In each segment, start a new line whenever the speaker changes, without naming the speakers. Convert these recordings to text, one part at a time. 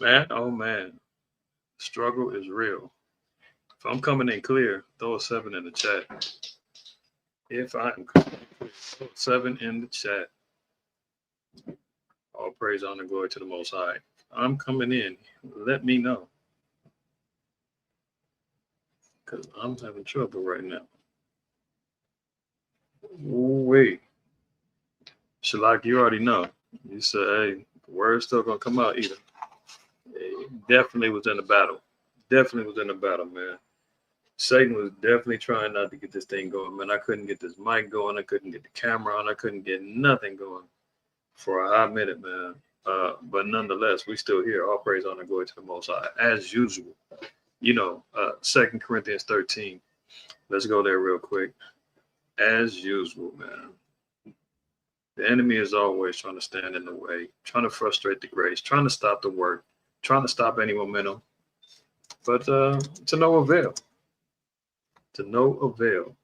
Man, oh man, struggle is real. If I'm coming in clear, throw a seven in the chat. If I'm coming in clear, throw a seven in the chat. All praise, honor, glory to the Most High. If I'm coming in, let me know, because I'm having trouble right now. Wait, Shalak, you already know. You said, hey, the word's still gonna come out either. Definitely was in a battle. Definitely was in a battle, man. Satan was definitely trying not to get this thing going, man. I couldn't get this mic going. I couldn't get the camera on. I couldn't get nothing going for a hot minute, man. But nonetheless, we still here. All praise, honor, glory to the Most High, as usual. You know, 2 Corinthians 13. Let's go there real quick. As usual, man. The enemy is always trying to stand in the way, trying to frustrate the grace, trying to stop the work, trying to stop any momentum. But to no avail. To no avail.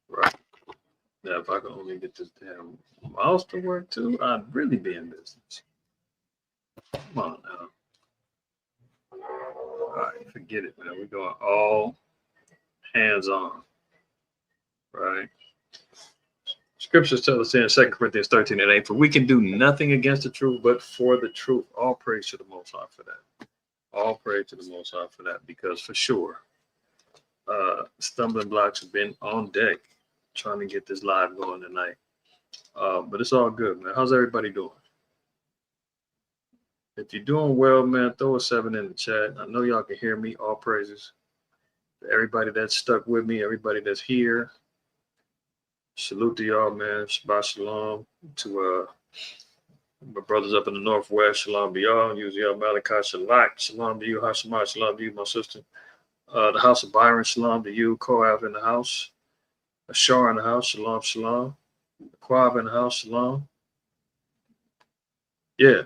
Right. Now, if I could only get this damn mouse to work too, I'd really be in business. Come on now. All right, forget it, man. We're going all hands on. Right. Scriptures tell us in 2 Corinthians 13 and 8, for we can do nothing against the truth, but for the truth. All praise to the Most High for that. All praise to the Most High for that, because for sure, stumbling blocks have been on deck trying to get this live going tonight. But it's all good, man. How's everybody doing? If you're doing well, man, throw a seven in the chat. I know y'all can hear me. All praises. Everybody that's stuck with me, everybody that's here. Salute to y'all, man. Shabbat shalom to my brothers up in the Northwest. Shalom to y'all. Use y'all Malachi Shalak. Shalom to you. Hashemat. Shalom to you, my sister. The house of Byron. Shalom to you. Koav in the house. Ashar in the house. Shalom, shalom. Quab in the house. Shalom. Yeah.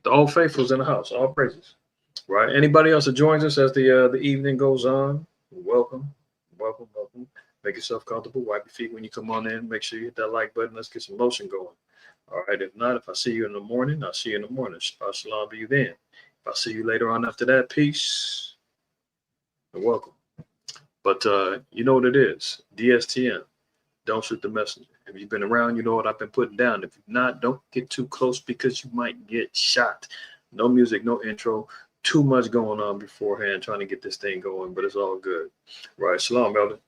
The old faithful's in the house. All praises. Right. Anybody else that joins us as the evening goes on, welcome. Welcome, welcome. Make yourself comfortable. Wipe your feet when you come on in. Make sure you hit that like button. Let's get some motion going. All right. If not, if I see you in the morning, I'll see you in the morning. Shabbat shalom to you then. If I see you later on after that, peace and welcome. But you know what it is. DSTN. Don't shoot the messenger. If you've been around, you know what I've been putting down. If not, don't get too close because you might get shot. No music, no intro. Too much going on beforehand trying to get this thing going, but it's all good. Right. Shalom, Elder.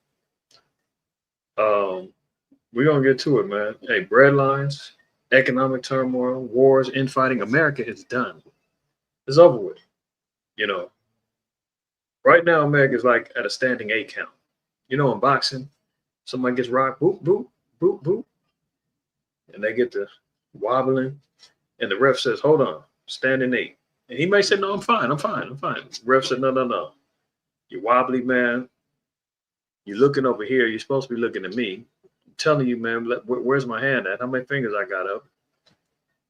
We're going to get to it, man. Hey, breadlines, economic turmoil, wars, infighting. America is done. It's over with. You know, right now, America is like at a standing 8 count. You know, in boxing, somebody gets rocked, boop, boop, boop, boop, and they get to wobbling, and the ref says, hold on, standing 8. And he may say, no, I'm fine, I'm fine, I'm fine. The ref said, no, no, no. You're wobbly, man. You're looking over here. You're supposed to be looking at me. I'm telling you, man, where's my hand at? How many fingers I got up?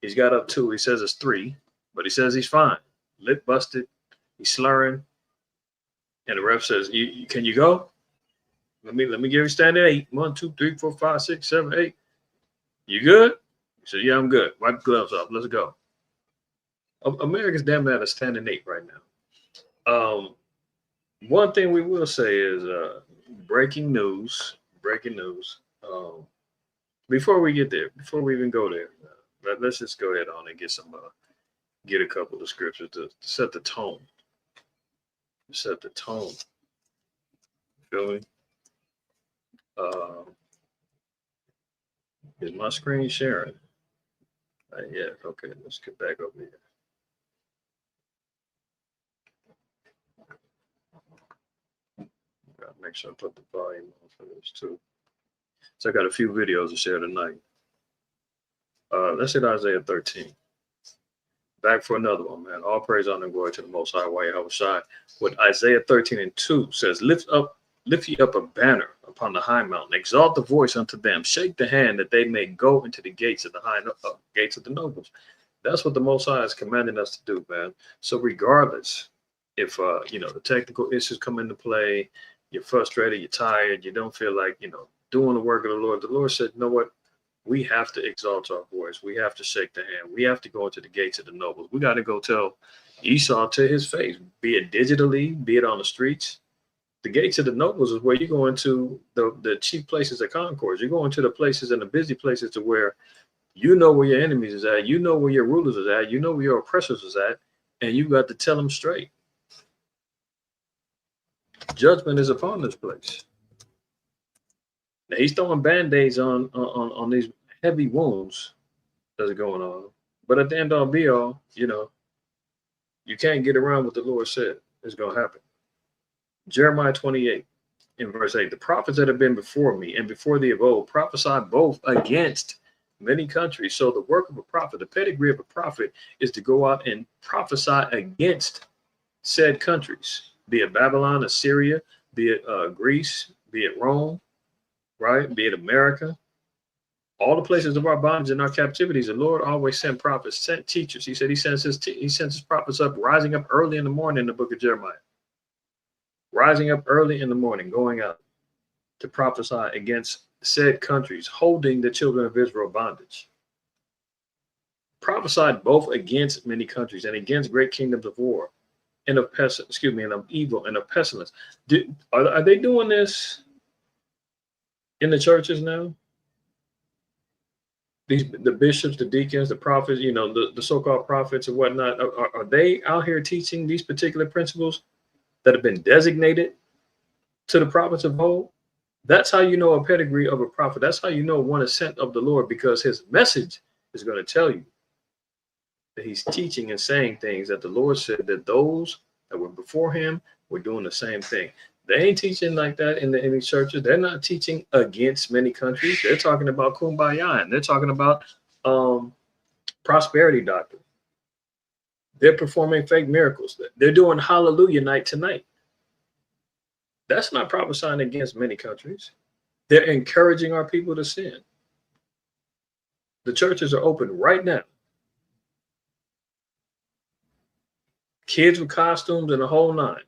He's got up 2. He says it's 3, but he says he's fine. Lip busted. He's slurring. And the ref says, can you go? Let me give you standing 8. 1, 2, 3, 4, 5, 6, 7, 8. You good? He said, yeah, I'm good. Wipe the gloves off. Let's go. America's damn near at a standing 8 right now. One thing we will say is breaking news. Breaking news. Before we get there, before we even go there, let's just go ahead on and get a couple of scriptures to set the tone. Set the tone. Feel me? Is my screen sharing? Yeah. Okay. Let's get back over here. Gotta make sure I put the volume on for this too. So I got a few videos to share tonight. Let's hit Isaiah 13. Back for another one, man. All praise, honor, and glory to the Most High, Yahweh Shai. What Isaiah 13 and 2 says, lift ye up a banner upon the high mountain, exalt the voice unto them, shake the hand that they may go into the gates of the gates of the nobles. That's what the Most High is commanding us to do, man. So regardless if the technical issues come into play, you're frustrated, you're tired, you don't feel like doing the work of the Lord said, you know what? we have to exalt our voice. We have to shake the hand. We have to go into the gates of the nobles. We got to go tell Esau to his face, be it digitally, be it on the streets. The gates of the nobles is where you go into the chief places of concourse. You go into the places and the busy places to where you know where your enemies is at. You know where your rulers is at. You know where your oppressors is at. And you got to tell them straight. Judgment is upon this place. Now, he's throwing band-aids on these heavy wounds that's going on. But at the end all be all, you can't get around what the Lord said is going to happen. Jeremiah 28 in verse 8, the prophets that have been before me and before thee of old prophesied both against many countries. So the work of a prophet, the pedigree of a prophet, is to go out and prophesy against said countries, be it Babylon, Assyria, be it Greece, be it Rome, right? Be it America. All the places of our bondage and our captivities, the Lord always sent prophets, sent teachers. He said he sends his prophets up, rising up early in the morning in the book of Jeremiah. Rising up early in the morning, going out to prophesy against said countries, holding the children of Israel bondage. Prophesied both against many countries and against great kingdoms of war and of and of evil and of pestilence. Are they doing this in the churches now? The bishops, the deacons, the prophets, the so-called prophets and whatnot, are they out here teaching these particular principles that have been designated to the prophets of old? That's how you know a pedigree of a prophet. That's how you know one is sent of the Lord, because his message is going to tell you that he's teaching and saying things that the Lord said that those that were before him were doing the same thing. They ain't teaching like that in the churches. They're not teaching against many countries. They're talking about kumbaya, and they're talking about prosperity doctrine. They're performing fake miracles. They're doing hallelujah night tonight. That's not prophesying against many countries. They're encouraging our people to sin. The churches are open right now. Kids with costumes and the whole nine.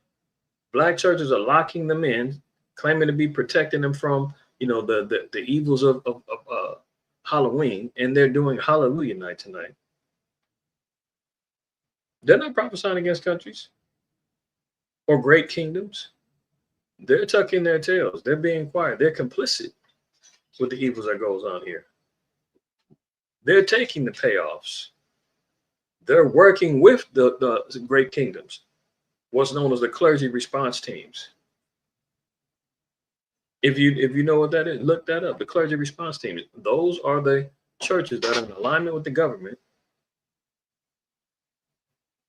Black churches are locking them in, claiming to be protecting them from, the evils of Halloween, and they're doing hallelujah night tonight. They're not prophesying against countries or great kingdoms. They're tucking their tails. They're being quiet. They're complicit with the evils that goes on here. They're taking the payoffs. They're working with the great kingdoms, what's known as the clergy response teams. If you know what that is, look that up. The clergy response teams. Those are the churches that are in alignment with the government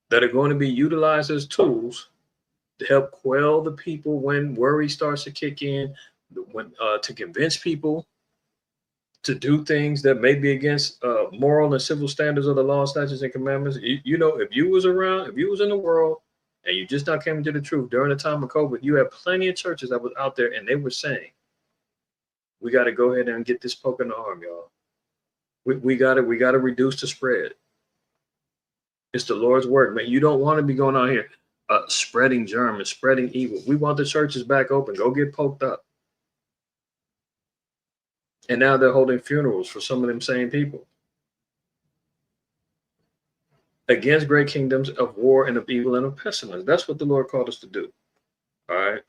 that are going to be utilized as tools to help quell the people when worry starts to kick in, to convince people to do things that may be against moral and civil standards of the law, statutes, and commandments. If you was around, if you was in the world, and you just now came into the truth during the time of COVID, you had plenty of churches that was out there, and they were saying, we got to go ahead and get this poke in the arm, y'all. We got to reduce the spread. It's the Lord's work, man. You don't want to be going out here spreading germ and spreading evil. We want the churches back open. Go get poked up. And now they're holding funerals for some of them same people. Against great kingdoms of war and of evil and of pestilence. That's what the Lord called us to do. All right.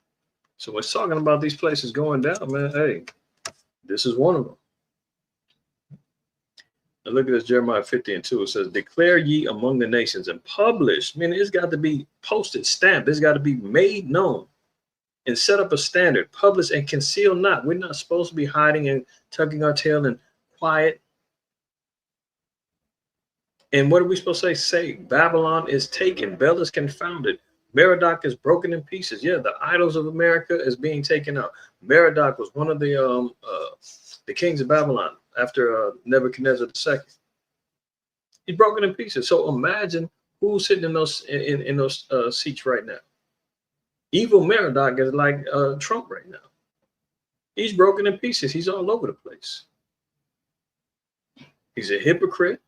So we're talking about these places going down, man. Hey, this is one of them. And look at this, Jeremiah 50:2. It says, declare ye among the nations and publish. I mean, it's got to be posted, stamped. It's got to be made known and set up a standard. Publish and conceal not. We're not supposed to be hiding and tucking our tail and quiet. And what are we supposed to say? Babylon is taken. Bel is confounded. Merodach is broken in pieces. Yeah, the idols of America is being taken out. Merodach was one of the kings of Babylon after Nebuchadnezzar II. He's broken in pieces. So imagine who's sitting in those seats right now. Evil Merodach is like Trump right now. He's broken in pieces. He's all over the place. He's a hypocrite.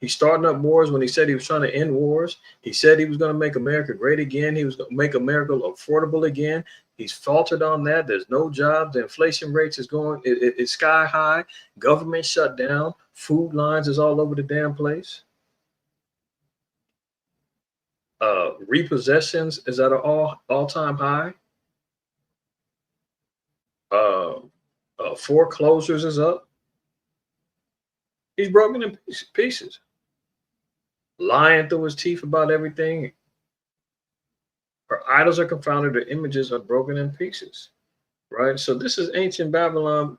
He's starting up wars when he said he was trying to end wars. He said he was going to make America great again. He was going to make America affordable again. He's faltered on that. There's no jobs. The inflation rates is going, it's sky high. Government shut down. Food lines is all over the damn place. Repossessions is at an all-time high. Foreclosures is up. He's broken in pieces. Lying through his teeth about everything. Her idols are confounded, her images are broken in pieces. Right? So this is ancient Babylon,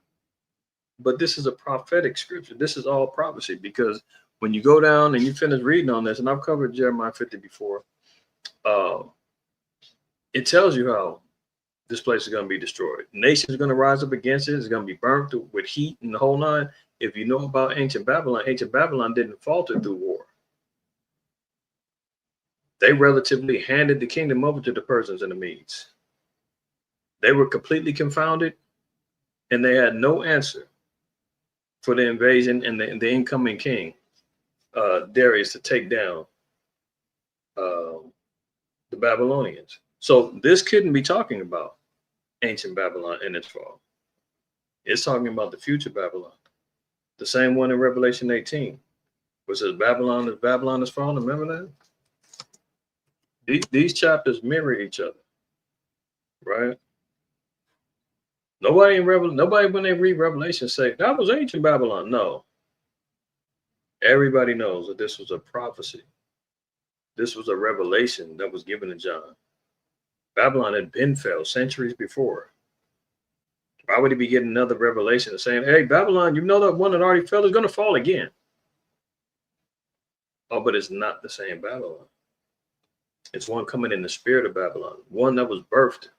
but this is a prophetic scripture. This is all prophecy, because when you go down and you finish reading on this, and I've covered Jeremiah 50 before, it tells you how this place is going to be destroyed. Nations are going to rise up against it. It's going to be burnt with heat and the whole nine. If you know about ancient Babylon didn't falter through war. They relatively handed the kingdom over to the Persians and the Medes. They were completely confounded, and they had no answer for the invasion and the incoming king, Darius, to take down the Babylonians. So this couldn't be talking about ancient Babylon and its fall. It's talking about the future Babylon, the same one in Revelation 18, which says Babylon is fallen. Remember that? These chapters mirror each other, right? Nobody when they read Revelation say that was ancient Babylon. No. Everybody knows that this was a prophecy. This was a revelation that was given to John. Babylon had been fell centuries before. Why would he be getting another revelation saying, hey, Babylon, you know that one that already fell is going to fall again? Oh, but it's not the same Babylon. It's one coming in the spirit of Babylon, one that was birthed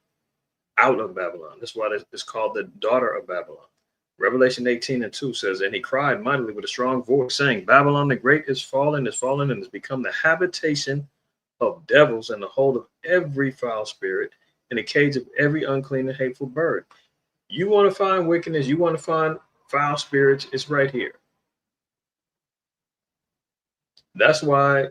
out of Babylon. That's why it's called the daughter of Babylon. Revelation 18:2 says, and he cried mightily with a strong voice, saying, Babylon the great is fallen, and has become the habitation of devils, and the hold of every foul spirit, and the cage of every unclean and hateful bird. You want to find wickedness, you want to find foul spirits, it's right here. That's why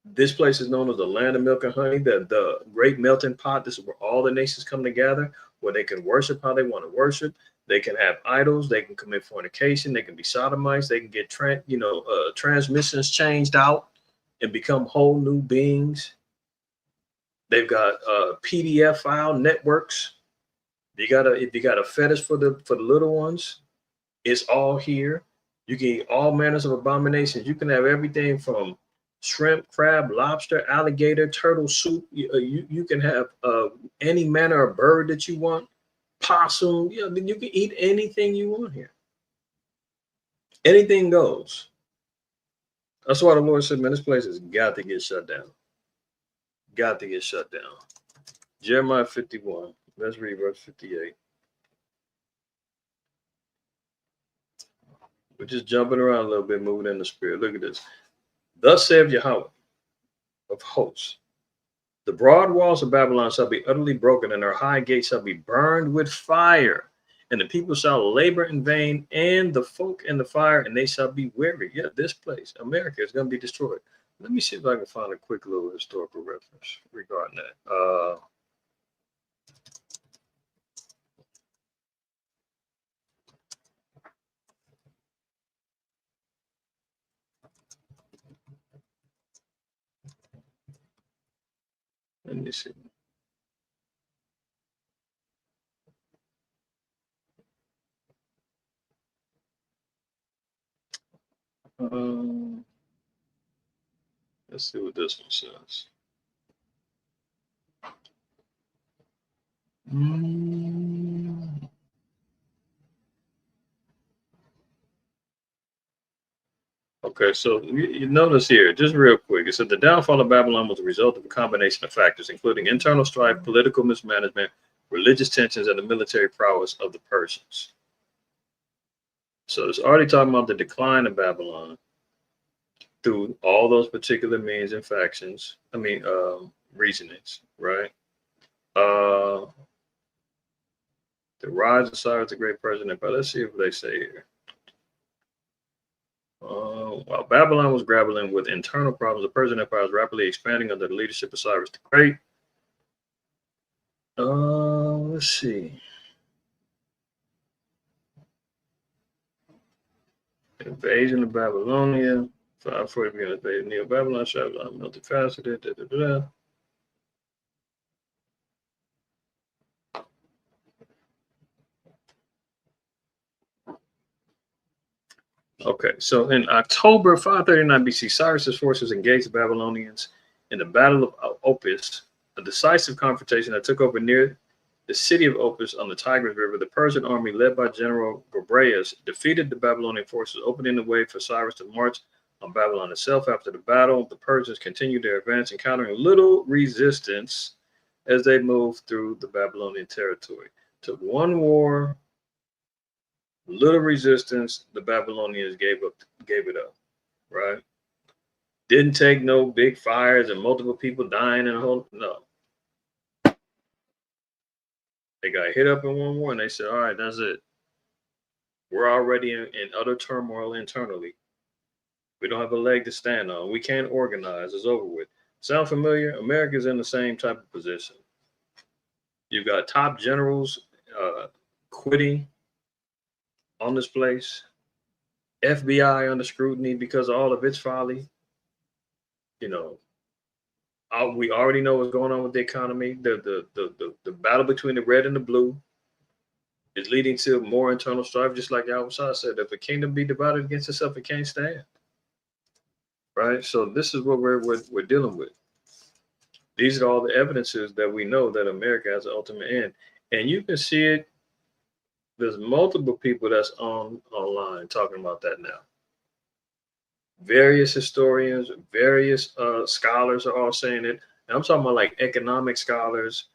this place is known as the land of milk and honey, the great melting pot. This is where all the nations come together, where they can worship how they want to worship. They can have idols. They can commit fornication. They can be sodomites. They can get transmissions changed out and become whole new beings. They've got PDF file networks. If you got a fetish for the little ones, it's all here. You can eat all manners of abominations. You can have everything from shrimp, crab, lobster, alligator, turtle soup. You can have any manner of bird that you want, possum. You can eat anything you want here. Anything goes. That's why the Lord said, man, this place has got to get shut down. Got to get shut down. Jeremiah 51. Let's read verse 58. We're just jumping around a little bit, moving in the spirit. Look at this. Thus saith Yahweh of hosts, the broad walls of Babylon shall be utterly broken, and her high gates shall be burned with fire, and the people shall labor in vain, and the folk in the fire, and they shall be weary. Yeah, this place, America, is going to be destroyed. Let me see if I can find a quick little historical reference regarding that. Let me see. Let's see what this one says. Okay, so you notice here, just real quick, it said the downfall of Babylon was a result of a combination of factors, including internal strife, political mismanagement, religious tensions, and the military prowess of the Persians. So it's already talking about the decline of Babylon through all those particular means and factions. Reasonings, right? The rise of Cyrus the Great Persian Empire. Let's see what they say here. While Babylon was grappling with internal problems, the Persian Empire was rapidly expanding under the leadership of Cyrus the Great. Let's see. Invasion of Babylonia. 540 began to invade Neo-Babylon. Babylon multifaceted. Da, da, da, da. Okay, so in October 539 BC, Cyrus's forces engaged the Babylonians in the Battle of Opis, a decisive confrontation that took over near the city of Opis on the Tigris River. The Persian army, led by General Gobryas, defeated the Babylonian forces, opening the way for Cyrus to march on Babylon itself. After the battle, the Persians continued their advance, encountering little resistance as they moved through the Babylonian territory. Took one war, little resistance, the Babylonians gave it up, right? Didn't take no big fires and multiple people dying and a whole no. They got hit up in one war and they said, all right, that's it. We're already in utter turmoil internally. We don't have a leg to stand on. We can't organize. It's over with. Sound familiar? America's in the same type of position. You've got top generals quitting on this place. FBI under scrutiny because of all of its folly. You know, we already know what's going on with the economy. The battle between the red and the blue is leading to more internal strife, just like Al-Assad said. If a kingdom be divided against itself, it can't stand. Right? So this is what we're dealing with. These are all the evidences that we know that America has an ultimate end. And you can see it. There's multiple people that's online talking about that now. Various historians, various scholars are all saying it. And I'm talking about like economic scholars,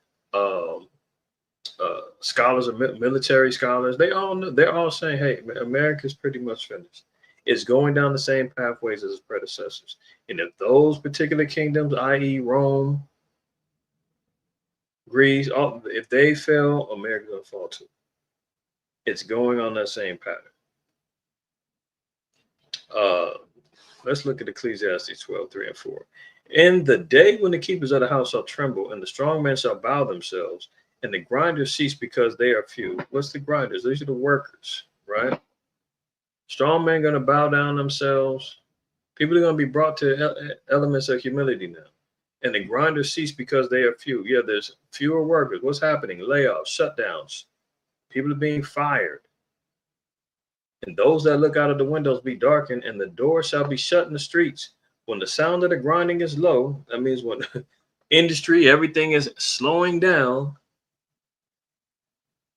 scholars of military scholars. They're all saying, hey, America's pretty much finished. It's going down the same pathways as its predecessors. And if those particular kingdoms, i.e. Rome, Greece, if they fail, America's going to fall too. It's going on that same pattern. Let's look at Ecclesiastes 12, 3 and 4. In the day when the keepers of the house shall tremble, and the strong men shall bow themselves, and the grinders cease because they are few. What's the grinders? These are the workers, right? Strong men going to bow down themselves. People are going to be brought to elements of humility now. And the grinders cease because they are few. Yeah, there's fewer workers. What's happening? Layoffs, shutdowns. People are being fired. And those that look out of the windows be darkened, and the door shall be shut in the streets. When the sound of the grinding is low, that means when industry, everything is slowing down.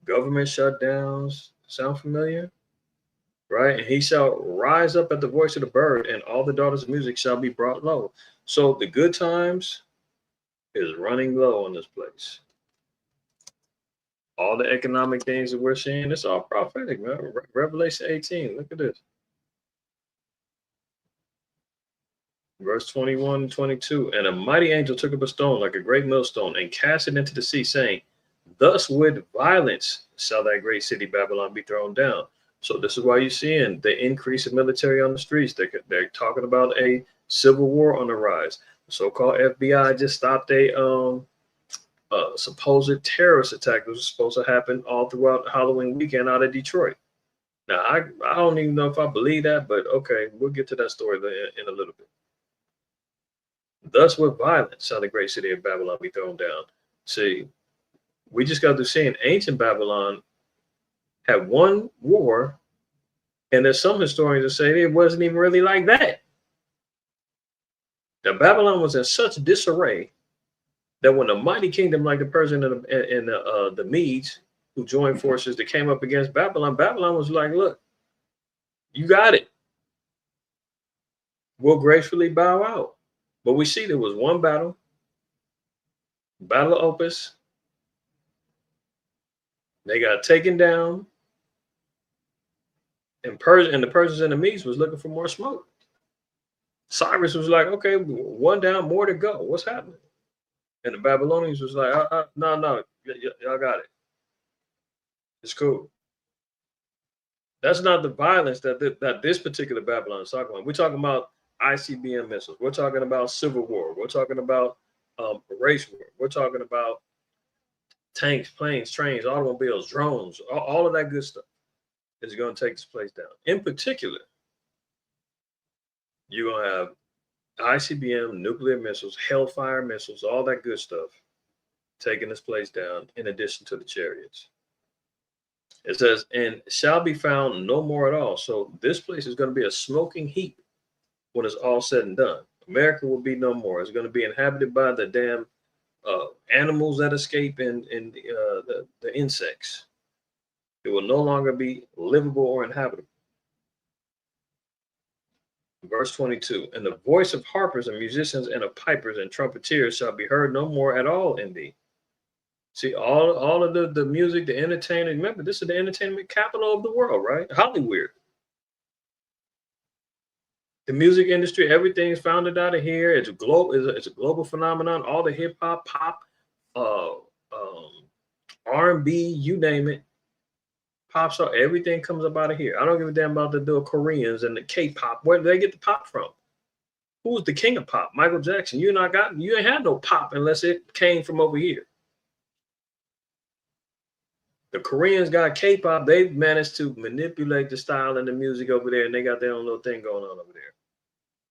Government shutdowns. Sound familiar? Right? And he shall rise up at the voice of the bird, and all the daughters of music shall be brought low. So the good times is running low in this place. All the economic things that we're seeing, it's all prophetic, man. Revelation 18, look at this. Verse 21 and 22. And a mighty angel took up a stone like a great millstone and cast it into the sea, saying, thus with violence shall that great city Babylon be thrown down. So this is why you're seeing the increase of military on the streets. They're talking about a civil war on the rise. The so-called FBI just stopped a supposed terrorist attack that was supposed to happen all throughout Halloween weekend out of Detroit. Now, I don't even know if I believe that, but okay, we'll get to that story in a little bit. Thus with violence shall the great city of Babylon be thrown down. See, we just got to seeing ancient Babylon had one war, and there's some historians that say it wasn't even really like that. Now, Babylon was in such disarray that when a mighty kingdom like the Persian and the Medes, who joined forces that came up against Babylon, Babylon was like, look, you got it. We'll gracefully bow out. But we see there was one battle, Battle of Opis. They got taken down. And the Persians and the Medes was looking for more smoke. Cyrus was like, okay, one down, more to go. What's happening? And the Babylonians was like, no, y'all got it. It's cool. That's not the violence that this particular Babylon is talking about. We're talking about ICBM missiles. We're talking about civil war. We're talking about race war. We're talking about tanks, planes, trains, automobiles, drones, all of that good stuff is going to take this place down. In particular, you're going to have ICBM, nuclear missiles, Hellfire missiles, all that good stuff taking this place down, in addition to the chariots. It says, and shall be found no more at all. So this place is going to be a smoking heap when it's all said and done. America will be no more. It's going to be inhabited by the damn animals that escape and the insects. It will no longer be livable or inhabitable. Verse 22, and the voice of harpers and musicians and of pipers and trumpeters shall be heard no more at all in thee. See, all of the music, the entertainment. Remember, this is the entertainment capital of the world, right? Hollywood. The music industry, everything's founded out of here. It's a global phenomenon. All the hip hop, pop, uh, R&B, you name it, pop star, everything comes up out of here. I don't give a damn about the Koreans and the K-pop. Where do they get the pop from? Who's the king of pop? Michael Jackson. You ain't had no pop unless it came from over here. The Koreans got K-pop. They've managed to manipulate the style and the music over there, and they got their own little thing going on over there.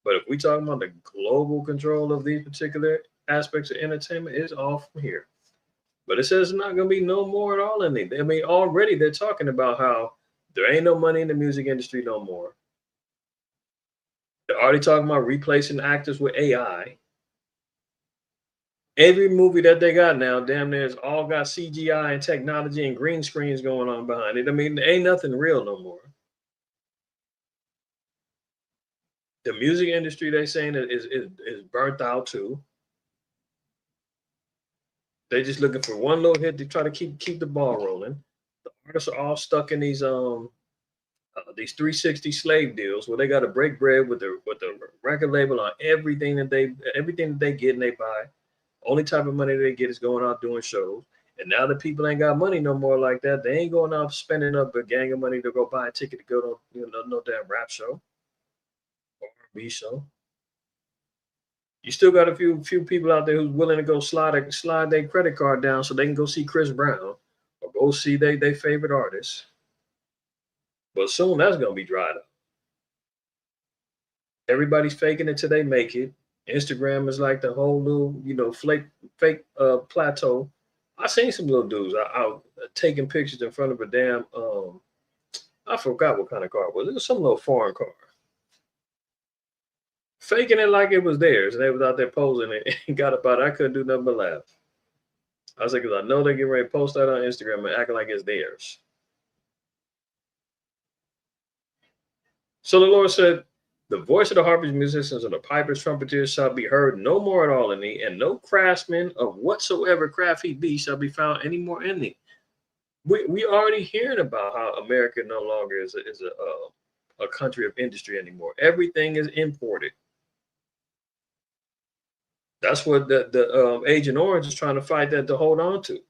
But if we talking about the global control of these particular aspects of entertainment, it's all from here. But it says it's not going to be no more at all in it. I mean, already they're talking about how there ain't no money in the music industry no more. They're already talking about replacing actors with AI. Every movie that they got now, damn near, it's all got CGI and technology and green screens going on behind it. I mean, there ain't nothing real no more. The music industry, they saying is burnt out too. They're just looking for one little hit to try to keep the ball rolling. The artists are all stuck in these 360 slave deals where they got to break bread with the record label on everything that they get and they buy. Only type of money they get is going out doing shows. And now that people ain't got money no more like that, they ain't going out spending up a gang of money to go buy a ticket to go to no damn rap show or R&B show. You still got a few people out there who's willing to go slide their credit card down so they can go see Chris Brown or go see their favorite artist. But soon that's gonna be dried up. Everybody's faking it till they make it. Instagram is like the whole new, fake plateau. I seen some little dudes out taking pictures in front of a damn I forgot what kind of car it was. It was some little foreign car. Faking it like it was theirs, and they was out there posing it and got about it. I couldn't do nothing but laugh. I was like, because I know they're getting ready to post that on Instagram and acting like it's theirs. So the Lord said, the voice of the harpers, musicians, and the pipers, trumpeters shall be heard no more at all in thee, and no craftsman of whatsoever craft he be shall be found any more in thee. We already hearing about how America no longer is a country of industry anymore. Everything is imported. That's what the Agent Orange is trying to fight that to hold on to.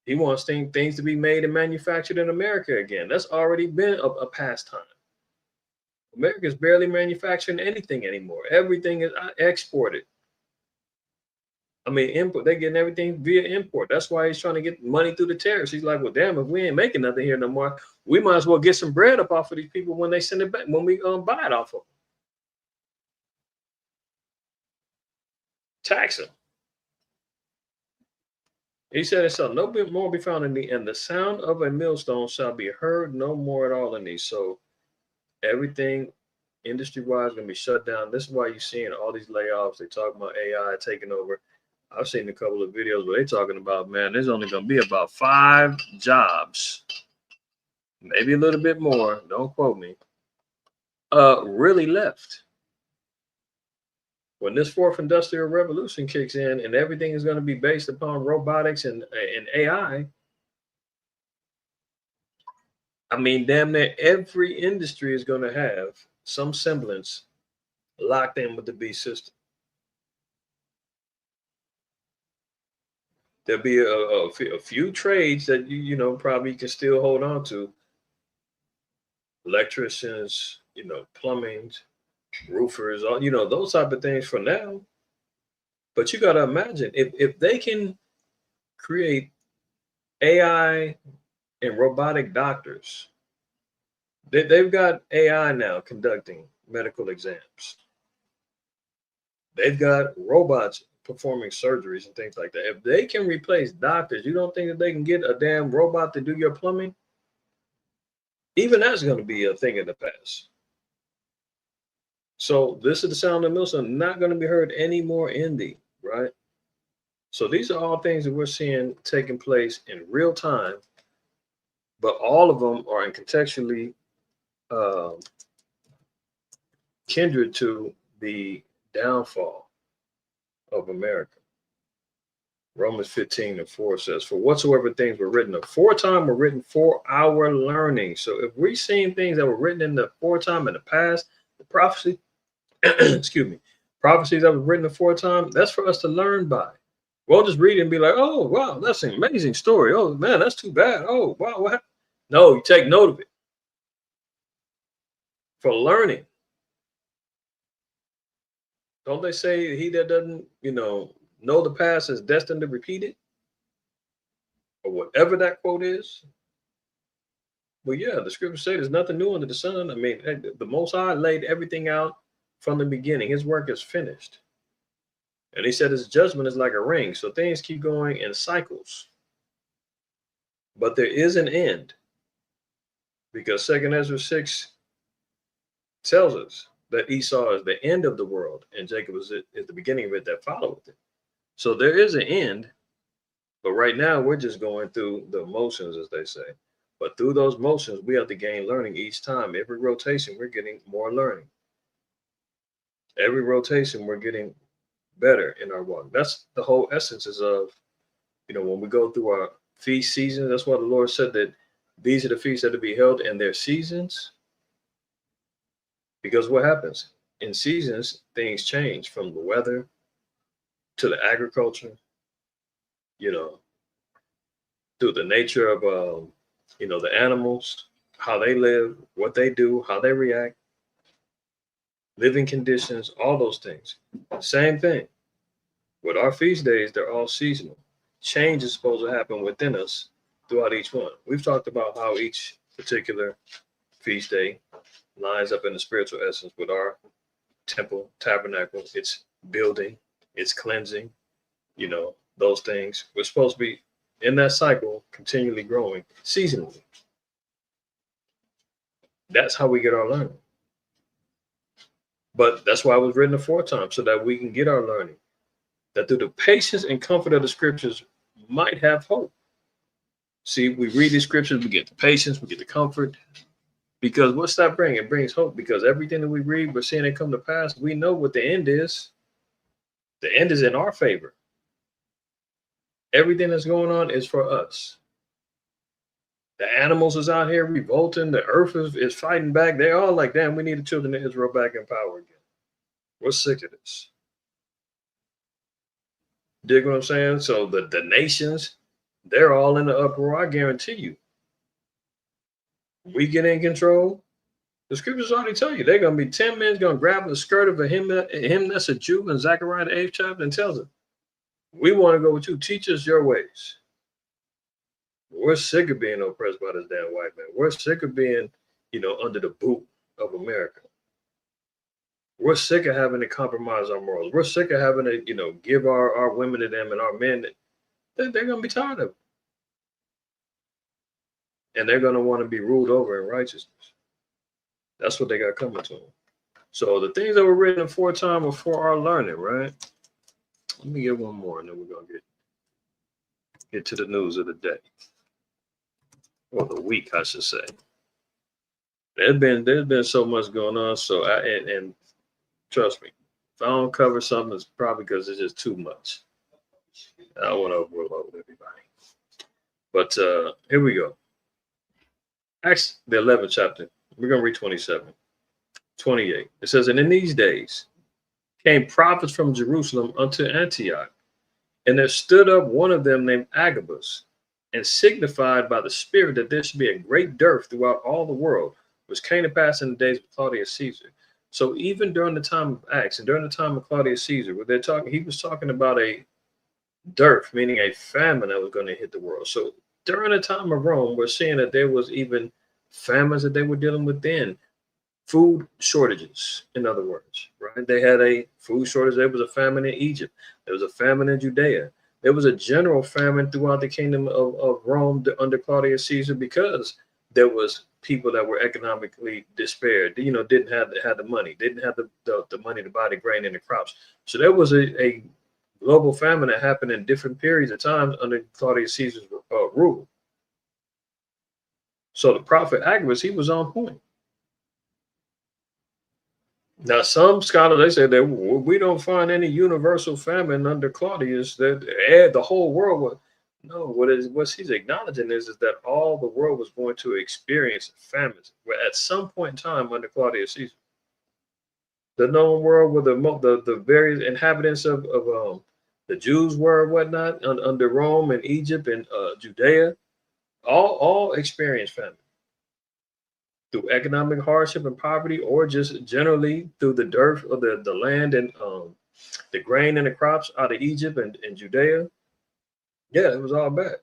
He wants things to be made and manufactured in America again. That's already been a pastime. America's barely manufacturing anything anymore. Everything is exported. I mean, import. They're getting everything via import. That's why he's trying to get money through the tariffs. He's like, well, damn, if we ain't making nothing here no more, we might as well get some bread up off of these people when they send it back, when we buy it off of them. Tax them. He said, it shall no bit more be found in thee, and the sound of a millstone shall be heard no more at all in thee. So everything industry-wise going to be shut down. This is why you're seeing all these layoffs. They talk about AI taking over. I've seen a couple of videos where they're talking about, man, there's only going to be about 5 jobs, maybe a little bit more, don't quote me, really left. When this fourth industrial revolution kicks in and everything is going to be based upon robotics and AI, I mean, damn near every industry is going to have some semblance locked in with the beast system. There'll be a few trades that you probably can still hold on to. electricians, plumbing, roofers, all those type of things for now. But you got to imagine if they can create AI and robotic doctors, they've got AI now conducting medical exams. They've got robots performing surgeries and things like that. If they can replace doctors, you don't think that they can get a damn robot to do your plumbing? Even that's going to be a thing in the past. So this is the sound of Milson, not going to be heard anymore in thee, right? So these are all things that we're seeing taking place in real time, but all of them are in contextually kindred to the downfall of America. Romans 15:4 says, "For whatsoever things were written aforetime were written for our learning." So if we've seen things that were written in the aforetime in the past, the prophecy, excuse me, prophecies that were written aforetime, that's for us to learn by. We'll just read it and be like, "Oh, wow, that's an amazing story. Oh, man, that's too bad. Oh, wow, what happened?" No, you take note of it for learning. Don't they say he that doesn't, know the past is destined to repeat it? Or whatever that quote is. Well, yeah, the scriptures say there's nothing new under the sun. I mean, the Most High laid everything out from the beginning. His work is finished. And he said his judgment is like a ring. So things keep going in cycles. But there is an end. Because 2 Ezra 6 tells us that Esau is the end of the world and Jacob is the beginning of it that followeth it. So there is an end. But right now, we're just going through the motions, as they say. But through those motions, we have to gain learning each time. Every rotation, we're getting more learning. Every rotation, we're getting better in our walk. That's the whole essence of, when we go through our feast season, that's why the Lord said that these are the feasts that are to be held in their seasons. Because what happens? In seasons, things change from the weather to the agriculture, through the nature of, the animals, how they live, what they do, how they react, living conditions, all those things. Same thing. With our feast days, they're all seasonal. Change is supposed to happen within us throughout each one. We've talked about how each particular feast day lines up in the spiritual essence with our temple, tabernacle, its building, its cleansing, those things. We're supposed to be in that cycle, continually growing seasonally. That's how we get our learning. But that's why it was written aforetime, so that we can get our learning. That through the patience and comfort of the scriptures might have hope. See, we read these scriptures, we get the patience, we get the comfort. Because what's that bring? It brings hope, because everything that we read, we're seeing it come to pass. We know what the end is. The end is in our favor. Everything that's going on is for us. The animals is out here revolting. The earth is fighting back. They're all like, damn, we need the children of Israel back in power again. We're sick of this. Dig what I'm saying? So the nations, they're all in the uproar. I guarantee you. We get in control. The scriptures already tell you they're going to be 10 men going to grab the skirt of him that's a Jew in Zechariah the 8th chapter and tells him, we want to go with you. Teach us your ways. We're sick of being oppressed by this damn white man. We're sick of being, under the boot of America. We're sick of having to compromise our morals. We're sick of having to, give our women to them and our men. They're going to be tired of it. And they're going to want to be ruled over in righteousness. That's what they got coming to them. So the things that were written aforetime were for our learning, right? Let me get one more, and then we're going to get to the news of the day. Or the week, I should say. There's been so much going on. So and trust me, if I don't cover something, it's probably because it's just too much. I don't want to overload everybody. But here we go. Acts, the 11th chapter. We're going to read 27, 28. It says, and in these days came prophets from Jerusalem unto Antioch, and there stood up one of them named Agabus, and signified by the Spirit that there should be a great dearth throughout all the world, which came to pass in the days of Claudius Caesar. So even during the time of Acts and during the time of Claudius Caesar, where they're talking, he was talking about a dearth, meaning a famine that was going to hit the world. So during the time of Rome, we're seeing that there was even famines that they were dealing with then. Food shortages, in other words, right? They had a food shortage. There was a famine in Egypt. There was a famine in Judea. There was a general famine throughout the kingdom of Rome under Claudius Caesar because there was people that were economically despaired, didn't have the money, didn't have the money to buy the grain and the crops. So there was a global famine that happened in different periods of time under Claudius Caesar's rule. So the prophet Agabus, he was on point. Now, some scholars, they say that we don't find any universal famine under Claudius, that the whole world was. No, what he's acknowledging is that all the world was going to experience famines at some point in time under Claudius Caesar. The known world where the various inhabitants of the Jews were and whatnot under Rome and Egypt and Judea, all experienced famine through economic hardship and poverty, or just generally through the dearth of the land and the grain and the crops out of Egypt and Judea. Yeah, it was all bad.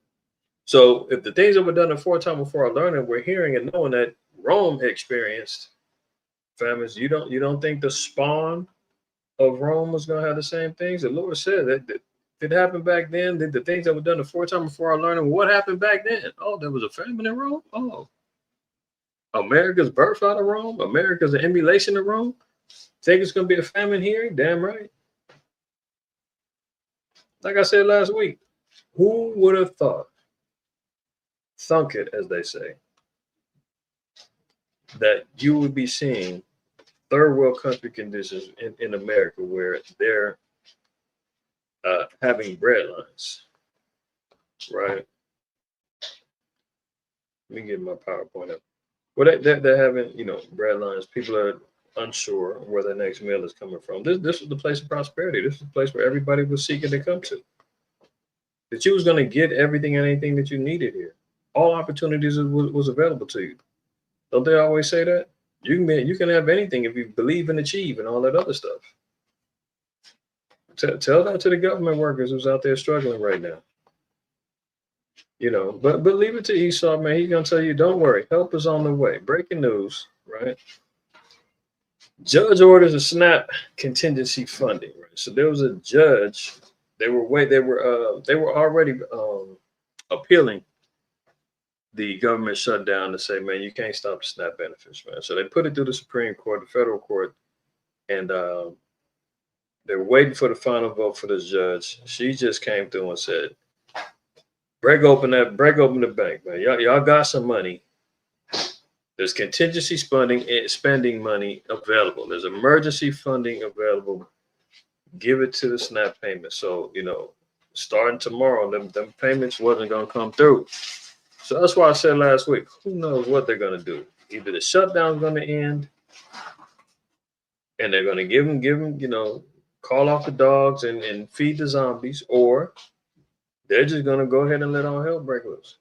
So if the things that were done aforetime before our learning, we're hearing and knowing that Rome experienced famines, you don't think the spawn of Rome was going to have the same things? The Lord said that it happened back then. The things that were done aforetime before our learning, what happened back then? Oh, there was a famine in Rome. Oh, America's birth out of Rome. America's an emulation of Rome. Think it's going to be a famine here? Damn right. Like I said last week, who would have thunk it, as they say, that you would be seeing third world country conditions in America where they're having bread lines, right? Let me get my PowerPoint up. Well, they're having, bread lines. People are unsure where their next meal is coming from. This was the place of prosperity. This is the place where everybody was seeking to come to. That you was going to get everything and anything that you needed here. All opportunities was available to you. Don't they always say that? You can have anything if you believe and achieve and all that other stuff. Tell that to the government workers who's out there struggling right now. But leave it to Esau, man. He's gonna tell you, don't worry, help is on the way. Breaking news, right? Judge orders a SNAP contingency funding. Right? So there was a judge. They were already appealing the government shutdown to say, man, you can't stop the SNAP benefits, man. So they put it through the Supreme Court, the federal court, and they were waiting for the final vote for this judge. She just came through and said, break open the bank, man. Y'all got some money. There's contingency spending money available. There's emergency funding available. Give it to the SNAP payment. So, starting tomorrow, them payments wasn't going to come through. So that's why I said last week, who knows what they're going to do? Either the shutdown's going to end and they're going to give them, call off the dogs and feed the zombies, or they're just going to go ahead and let all hell break loose.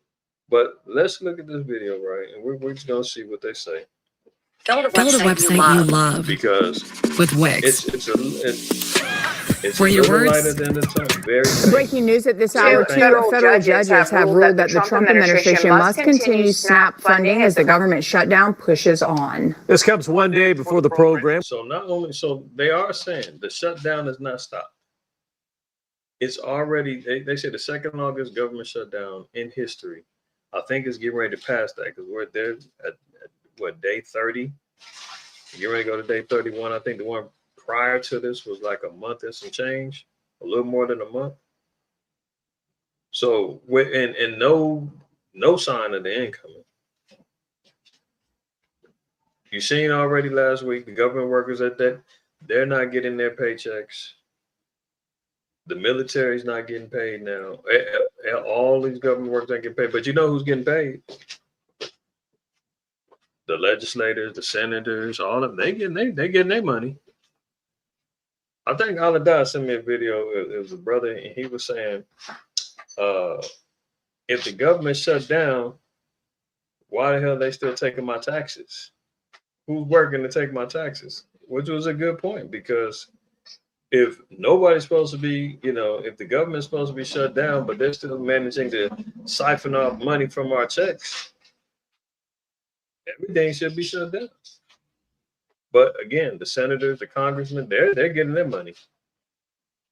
But let's look at this video, right? And we're just going to see what they say.
Go to a website you love.
Because
with Wix.
It's
where your words.
Light at the end of the tunnel. Very
Breaking news at this hour, two federal judges have ruled that the Trump administration must continue SNAP funding as the government shutdown pushes on.
This comes one day before the program.
So they are saying the shutdown is not stopped. It's already, they say the second longest government shutdown in history. I think it's getting ready to pass that because we're there at day 30. You're ready to go to day 31. I think the one prior to this was like a month and some change, a little more than a month. So and no sign of the end coming. You seen already last week the government workers they're not getting their paychecks. The military's not getting paid now. All these government workers ain't getting paid. But you know who's getting paid? The legislators, the senators, all of them. They getting their money. I think Aladar sent me a video. It was a brother, and he was saying, if the government shut down, why the hell are they still taking my taxes? who's working to take my taxes? Which was a good point, because if nobody's supposed to be, if the government's supposed to be shut down, but they're still managing to siphon off money from our checks, everything should be shut down. But again, the senators, the congressmen, they're getting their money.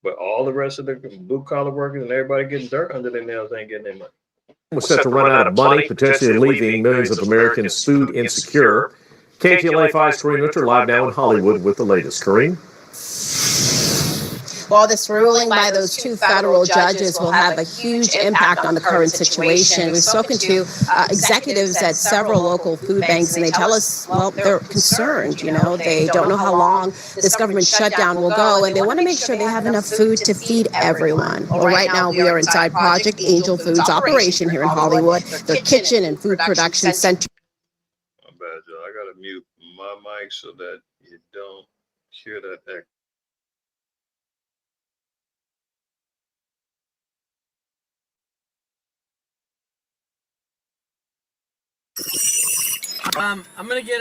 But all the rest of the blue collar workers and everybody getting dirt under their nails ain't getting their money.
We're set to run out of money, potentially leaving millions of Americans food insecure. KTLA 5's Corrine Richter live now in Hollywood with the latest. Corrine?
Well, this ruling by those two federal judges will have a huge impact on the current situation. We've spoken to executives at several local food banks, and they tell us, well, they're concerned. They don't know how long this government shutdown will go, and they want to make sure they have enough food to feed everyone. Well, right now we are inside Project Angel Food's operation here in Hollywood, their kitchen and food production center.
My bad, Joe. I gotta mute my mic so that you don't hear that echo.
I'm gonna get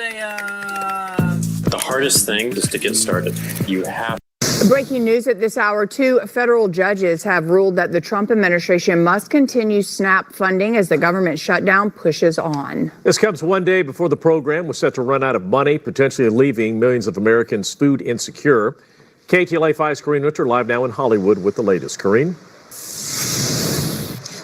the hardest thing is to get started. You have.
Breaking news at this hour, 2 federal judges have ruled that the Trump administration must continue SNAP funding as the government shutdown pushes on.
This comes one day before the program was set to run out of money, potentially leaving millions of Americans food insecure. KTLA 5's Corrine Richter live now in Hollywood with the latest. Corrine?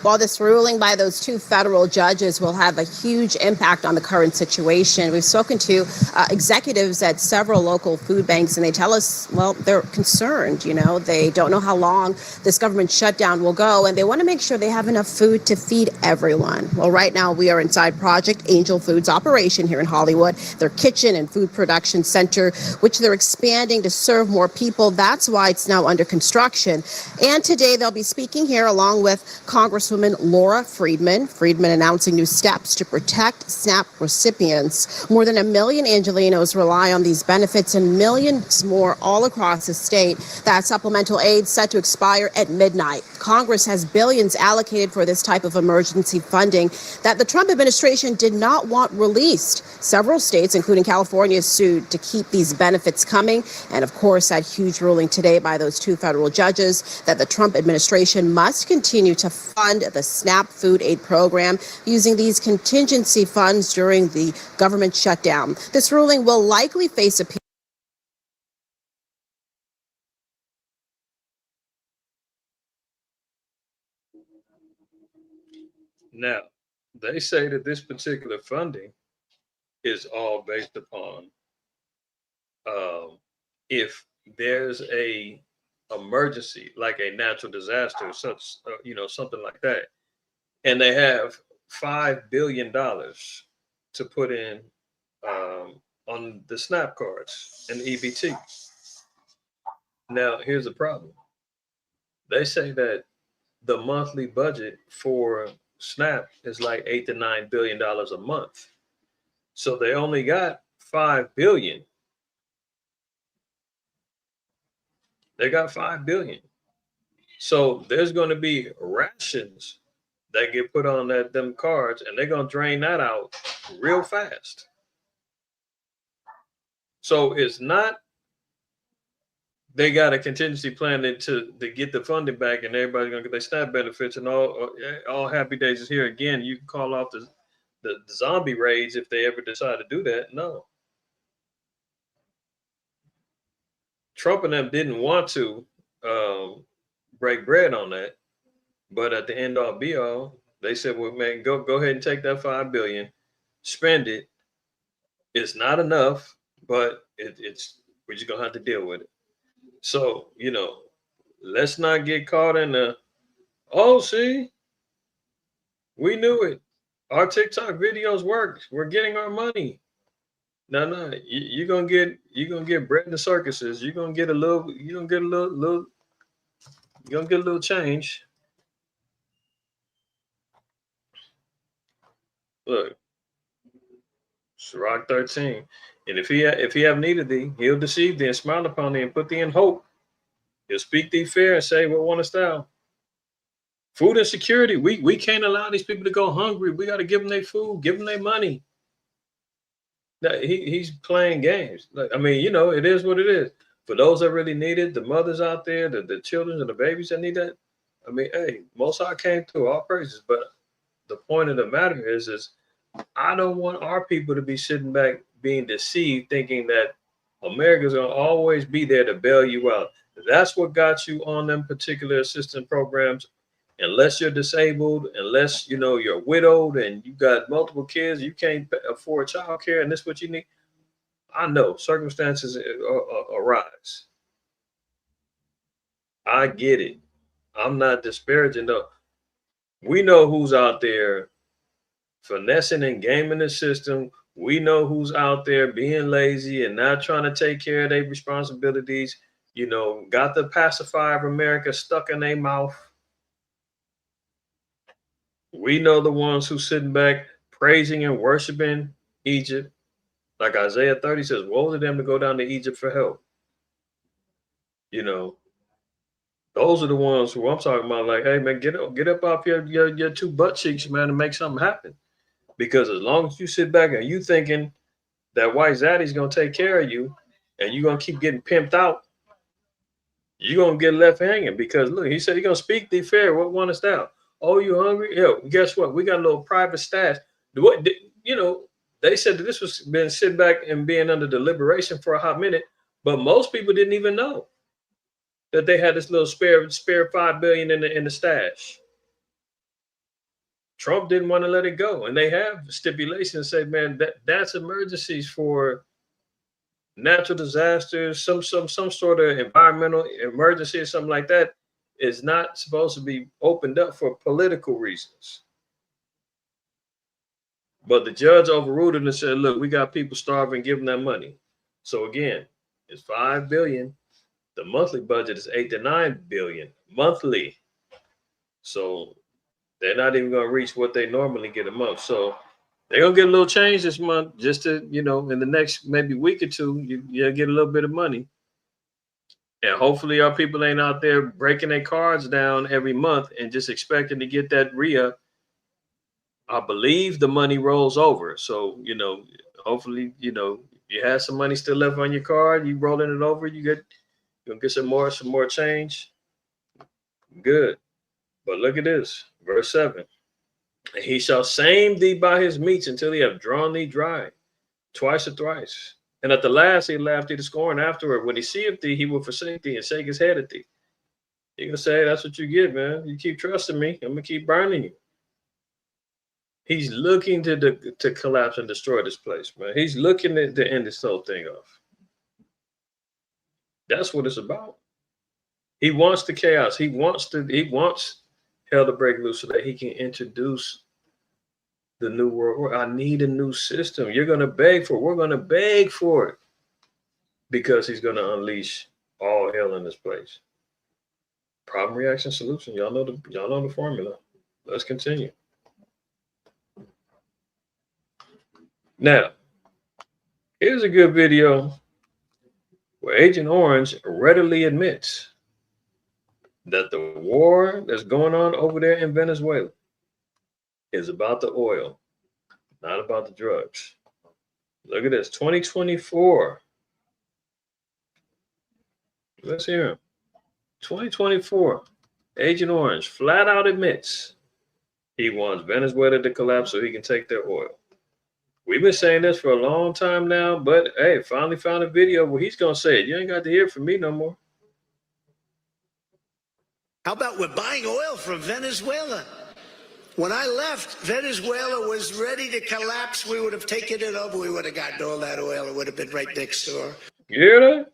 Well, this ruling by those two federal judges will have a huge impact on the current situation. We've spoken to executives at several local food banks, and they tell us, well, they're concerned. They don't know how long this government shutdown will go, and they want to make sure they have enough food to feed everyone. Well, right now we are inside Project Angel Food's operation here in Hollywood, their kitchen and food production center, which they're expanding to serve more people. That's why it's now under construction. And today they'll be speaking here along with Congresswoman Laura Friedman. Friedman announcing new steps to protect SNAP recipients. More than 1 million Angelenos rely on these benefits, and millions more all across the state. That supplemental aid set to expire at midnight. Congress has billions allocated for this type of emergency funding that the Trump administration did not want released. Several states, including California, sued to keep these benefits coming. And of course, that huge ruling today by those two federal judges that the Trump administration must continue to fund the SNAP food aid program using these contingency funds during the government shutdown. This ruling will likely face appeal.
Now, they say that this particular funding is all based upon if there's a emergency, like a natural disaster, such something like that, and they have $5 billion to put in on the SNAP cards and the EBT. Now, here's the problem. They say that the monthly budget for SNAP is like $8 to $9 billion a month. So they only got $5 billion. They got $5 billion. So there's going to be rations that get put on them cards, and they're going to drain that out real fast. So it's not they got a contingency plan to get the funding back, and everybody's going to get their SNAP benefits, and all happy days is here. Again, you can call off the zombie raids if they ever decide to do that. No. Trump and them didn't want to break bread on that, but at the end all be all, they said, well, man, go ahead and take that $5 billion, spend it. It's not enough, but we're just gonna have to deal with it. So, let's not get caught in see, we knew it. Our TikTok videos worked. We're getting our money. No, you're gonna get bread in the circuses. You're gonna get a little change. Look, Sirach 13. And if he have needed thee, he'll deceive thee and smile upon thee and put thee in hope. He'll speak thee fair and say, what wantest thou? Food insecurity. We can't allow these people to go hungry. We got to give them their food, give them their money. He's playing games. Like, I mean, you know, it is what it is. For those that really need it, the mothers out there, the children and the babies that need that. I mean, hey, Most High came through, all praises. But the point of the matter is I don't want our people to be sitting back being deceived, thinking that America's gonna always be there to bail you out. That's what got you on them particular assistance programs. Unless you're disabled, unless you know you're widowed and you got multiple kids, you can't afford child care, and this is what you need. I know circumstances arise. I get it. I'm not disparaging though. We know who's out there finessing and gaming the system. We know who's out there being lazy and not trying to take care of their responsibilities. You know, got the pacifier of America stuck in their mouth. We know the ones who sitting back praising and worshiping Egypt. Like Isaiah 30 says, woe to them to go down to Egypt for help. You know, those are the ones who I'm talking about. Like, hey man, get up off your two butt cheeks, man, and make something happen. Because as long as you sit back and you thinking that white zaddy's gonna take care of you, and you're gonna keep getting pimped out, you're gonna get left hanging. Because look, he said he's gonna speak thee fair. What one is thou? Oh, you hungry? Yeah. Guess what? We got a little private stash. What you know? They said that this was been sitting back and being under deliberation for a hot minute, but most people didn't even know that they had this little spare $5 billion in the stash. Trump didn't want to let it go, and they have stipulations say, man, that's emergencies for natural disasters, some sort of environmental emergency or something like that is not supposed to be opened up for political reasons. But the judge overruled it and said, look, we got people starving, give them that money. So again, it's $5 billion. The monthly budget is $8 to $9 billion monthly. So they're not even going to reach what they normally get a month. So they're going to get a little change this month just to, you know, in the next maybe week or two, you'll get a little bit of money. And hopefully our people ain't out there breaking their cards down every month and just expecting to get that RIA. I believe the money rolls over. So, you know, hopefully, you know, you have some money still left on your card, you rolling it over, you're gonna get some more change. Good. But look at this, verse 7. And he shall same thee by his meats until he have drawn thee dry, twice or thrice. And at the last he laughed thee to scorn afterward. When he seeth thee, he will forsake thee and shake his head at thee. You're gonna say, that's what you get, man. You keep trusting me, I'm gonna keep burning you. He's looking to collapse and destroy this place, man. He's looking to end this whole thing off. That's what it's about. He wants the chaos. He wants hell to break loose so that he can introduce the new world. I need a new system. You're gonna beg for it. We're gonna beg for it because he's gonna unleash all hell in this place. Problem, reaction, solution. Y'all know the formula. Let's continue. Now, here's a good video where Agent Orange readily admits that the war that's going on over there in Venezuela is about the oil, not about the drugs. Look at this, 2024. Let's hear him. 2024, Agent Orange flat out admits he wants Venezuela to collapse so he can take their oil. We've been saying this for a long time now, but hey, finally found a video where he's going to say it. You ain't got to hear it from me no more.
How about we're buying oil from Venezuela? When I left, Venezuela was ready to collapse. We would have taken it over. We would have gotten all that oil. It would have been right next door.
You hear that?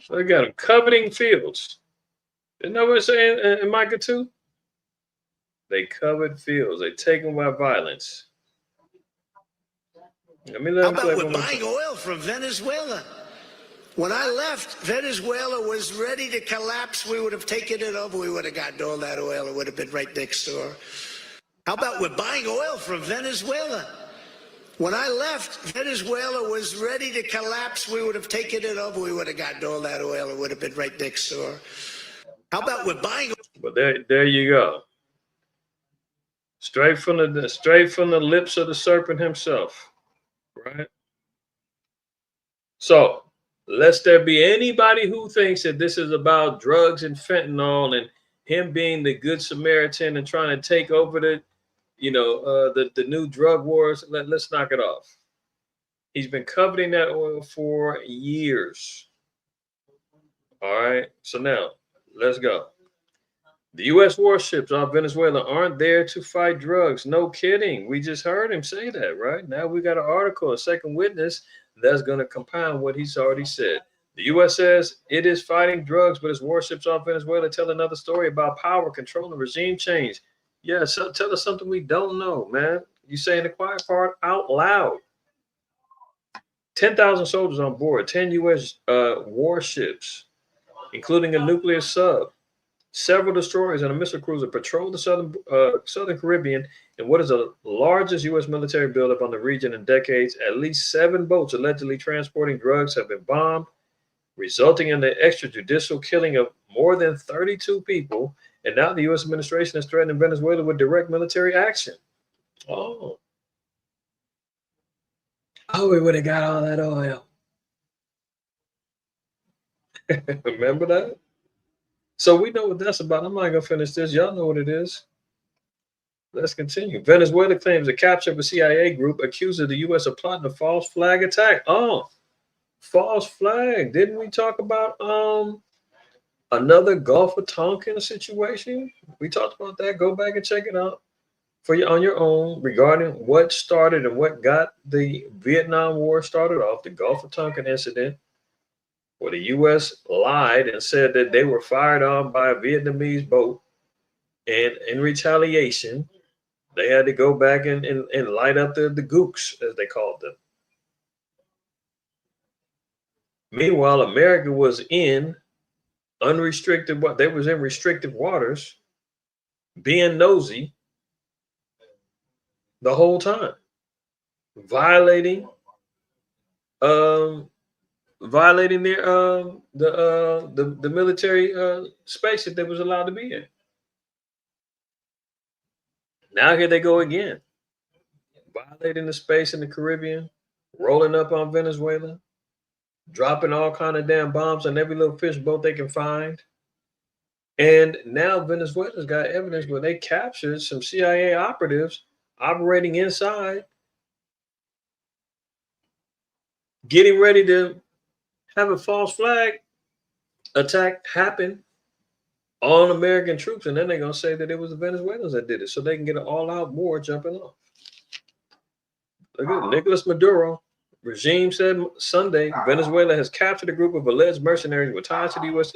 They got them coveting fields. Isn't that what it's saying in Micah 2? They covered fields. They taken by violence.
How about we're buying oil from Venezuela? When I left, Venezuela was ready to collapse. We would have taken it over. We would have gotten all that oil. It would have been right next door. How about we're buying oil from Venezuela? When I left, Venezuela was ready to collapse. We would have taken it over. We would have gotten all that oil. It would have been right next door. How about we're buying?
But there you go. Straight from the lips of the serpent himself, right? So, lest there be anybody who thinks that this is about drugs and fentanyl and him being the good Samaritan and trying to take over the new drug wars, let's knock it off. He's been coveting that oil for years. All right. So now let's go. The U.S. warships off Venezuela aren't there to fight drugs. No kidding. We just heard him say that, right? Now we got an article, a second witness that's going to compound what he's already said. The U.S. says it is fighting drugs, but its warships off Venezuela tell another story about power, control, and regime change. Yeah, so tell us something we don't know, man. You saying the quiet part out loud. 10,000 soldiers on board, 10 U.S. Warships, including a nuclear sub, several destroyers, and a missile cruiser patrol the southern Caribbean in what is the largest U.S. military buildup on the region in decades. At least 7 boats allegedly transporting drugs have been bombed, resulting in the extrajudicial killing of more than 32 people. And now the U.S. administration is threatening Venezuela with direct military action. Oh, we would have got all that oil. Remember that? So we know what that's about. I'm not going to finish this. Y'all know what it is. Let's continue. Venezuela claims the capture of a CIA group accused of the U.S. of plotting a false flag attack. Oh, false flag. Didn't we talk about another Gulf of Tonkin situation? We talked about that. Go back and check it out on your own regarding what started and what got the Vietnam War started off, the Gulf of Tonkin incident, where the U.S. lied and said that they were fired on by a Vietnamese boat. And in retaliation, they had to go back and light up the gooks, as they called them. Meanwhile, America was in unrestricted, they was in restricted waters, being nosy the whole time, violating their the military space that they was allowed to be in. Now here they go again, violating the space in the Caribbean, rolling up on Venezuela, dropping all kind of damn bombs on every little fish boat they can find. And now Venezuela's got evidence where they captured some CIA operatives operating inside, getting ready to have a false flag attack happen on American troops. And then they're going to say that it was the Venezuelans that did it so they can get an all-out war jumping off. Look at Nicolas Maduro. Regime said Sunday Venezuela has captured a group of alleged mercenaries with ties to the U.S.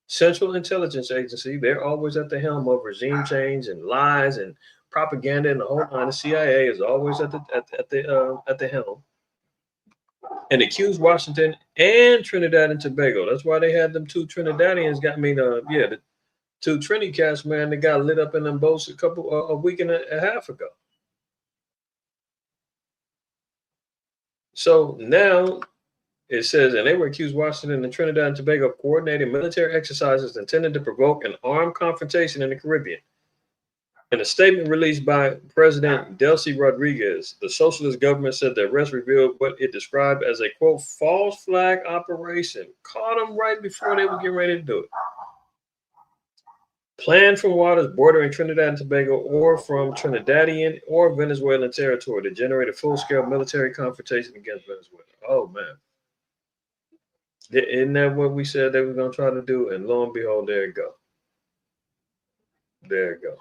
Central Intelligence Agency. They're always at the helm of regime change and lies and propaganda and the whole line. The CIA is always at the helm, and accused Washington and Trinidad and Tobago. That's why they had them 2 Trinidadians the 2 Trini cats, man, that got lit up in them boats a week and a half ago. So now it says, and they were accused Washington and Trinidad and Tobago of coordinating military exercises intended to provoke an armed confrontation in the Caribbean. In a statement released by President Delcy Rodriguez, the socialist government said the arrest revealed what it described as a, quote, false flag operation. Caught them right before they were getting ready to do it. Planned from waters bordering Trinidad and Tobago or from Trinidadian or Venezuelan territory to generate a full-scale military confrontation against Venezuela. Oh, man. Isn't that what we said they were going to try to do? And lo and behold, there you go. There you go.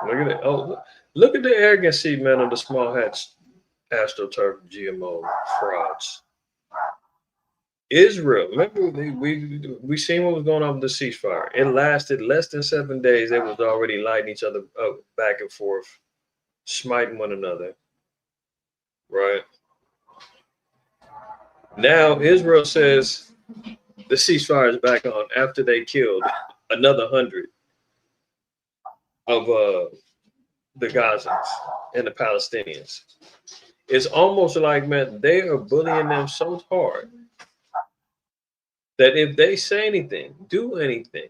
Look at it. Oh, look at the arrogancy, man, of the small hats, AstroTurf GMO frauds. Israel, remember we seen what was going on with the ceasefire. It lasted less than 7 days. They was already lighting each other up back and forth, smiting one another. Right. Now Israel says the ceasefire is back on after they killed another 100 of the Gazans and the Palestinians. It's almost like, man, they are bullying them so hard that if they say anything, do anything,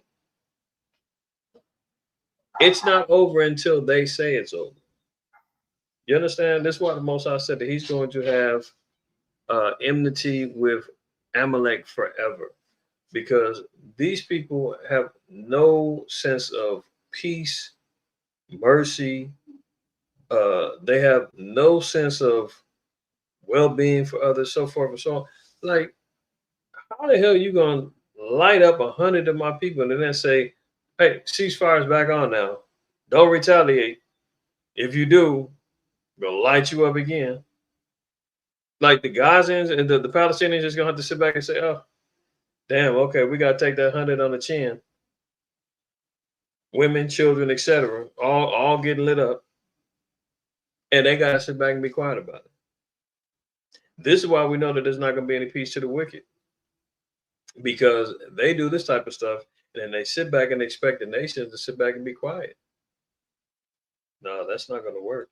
It's not over until they say it's over. You understand? This is why the Most High said that he's going to have enmity with Amalek forever, because these people have no sense of peace, mercy. They have no sense of well-being for others, so forth and so on. Like, how the hell are you going to light up 100 of my people and then say, hey, ceasefire's back on now. Don't retaliate. If you do, we'll light you up again. Like the Gazans and the Palestinians just going to have to sit back and say, oh, damn, okay, we got to take that 100 on the chin. Women, children, etc., all getting lit up. And they got to sit back and be quiet about it. This is why we know that there's not going to be any peace to the wicked. Because they do this type of stuff, and then they sit back and expect the nations to sit back and be quiet. No, that's not going to work.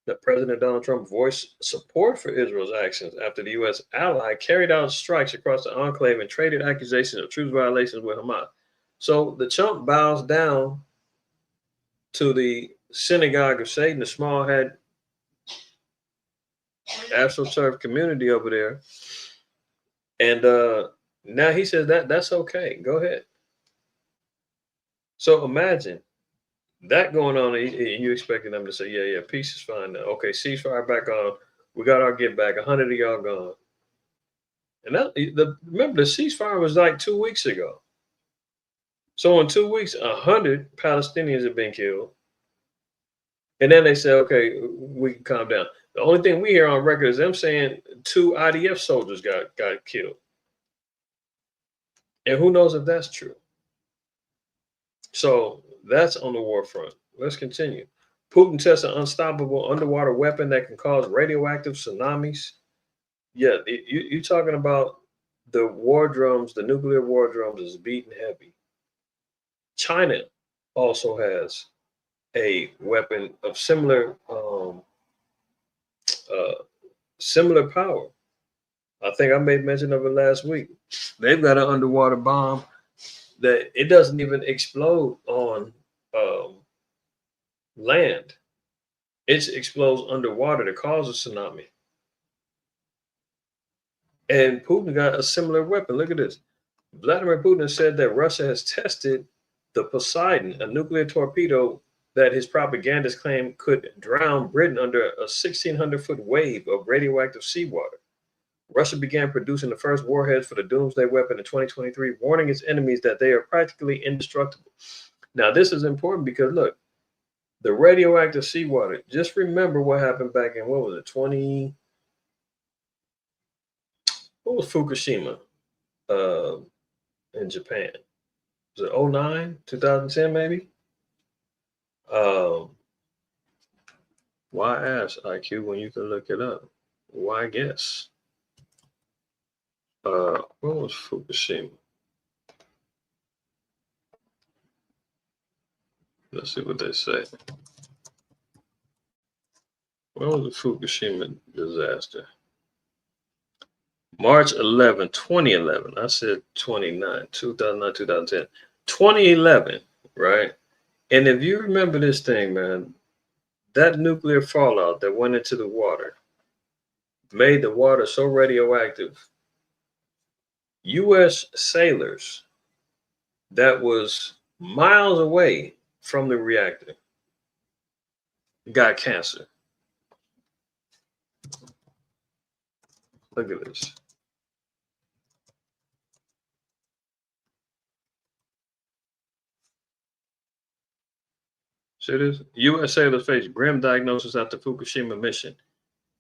That President Donald Trump voiced support for Israel's actions after the U.S. ally carried out strikes across the enclave and traded accusations of truce violations with Hamas. So the chump bows down to the synagogue of Satan, the small-head AstroTurf community over there. And now he says that's okay. Go ahead. So imagine that going on, and you expecting them to say, yeah, peace is fine now. Okay, ceasefire back on. We got our get back. 100 of y'all gone. And remember, the ceasefire was like 2 weeks ago. So in 2 weeks, 100 Palestinians have been killed. And then they say, okay, we can calm down. The only thing we hear on record is them saying 2 IDF soldiers got killed. And who knows if that's true. So that's on the war front. Let's continue. Putin tests an unstoppable underwater weapon that can cause radioactive tsunamis. Yeah, you're talking about the war drums, the nuclear war drums is beating heavy. China also has a weapon of similar power. I think I made mention of it last week. They've got an underwater bomb that it doesn't even explode on land. It explodes underwater to cause a tsunami. And Putin got a similar weapon. Look at this. Vladimir Putin said that Russia has tested the Poseidon, a nuclear torpedo that his propagandists claim could drown Britain under a 1,600-foot wave of radioactive seawater. Russia began producing the first warheads for the doomsday weapon in 2023, warning its enemies that they are practically indestructible. Now, this is important because, look, the radioactive seawater, just remember what happened back in, what was it, what was Fukushima in Japan? Was it 2009, 2010 maybe? Why ask, IQ, when you can look it up? Why guess? What was Fukushima? Let's see what they say. When was the Fukushima disaster? March 11, 2011. I said 2009, 2010. 2011, right? And if you remember this thing, man, that nuclear fallout that went into the water made the water so radioactive. U.S. sailors that was miles away from the reactor got cancer. Look at this. See this? U.S. sailors face grim diagnosis after Fukushima mission.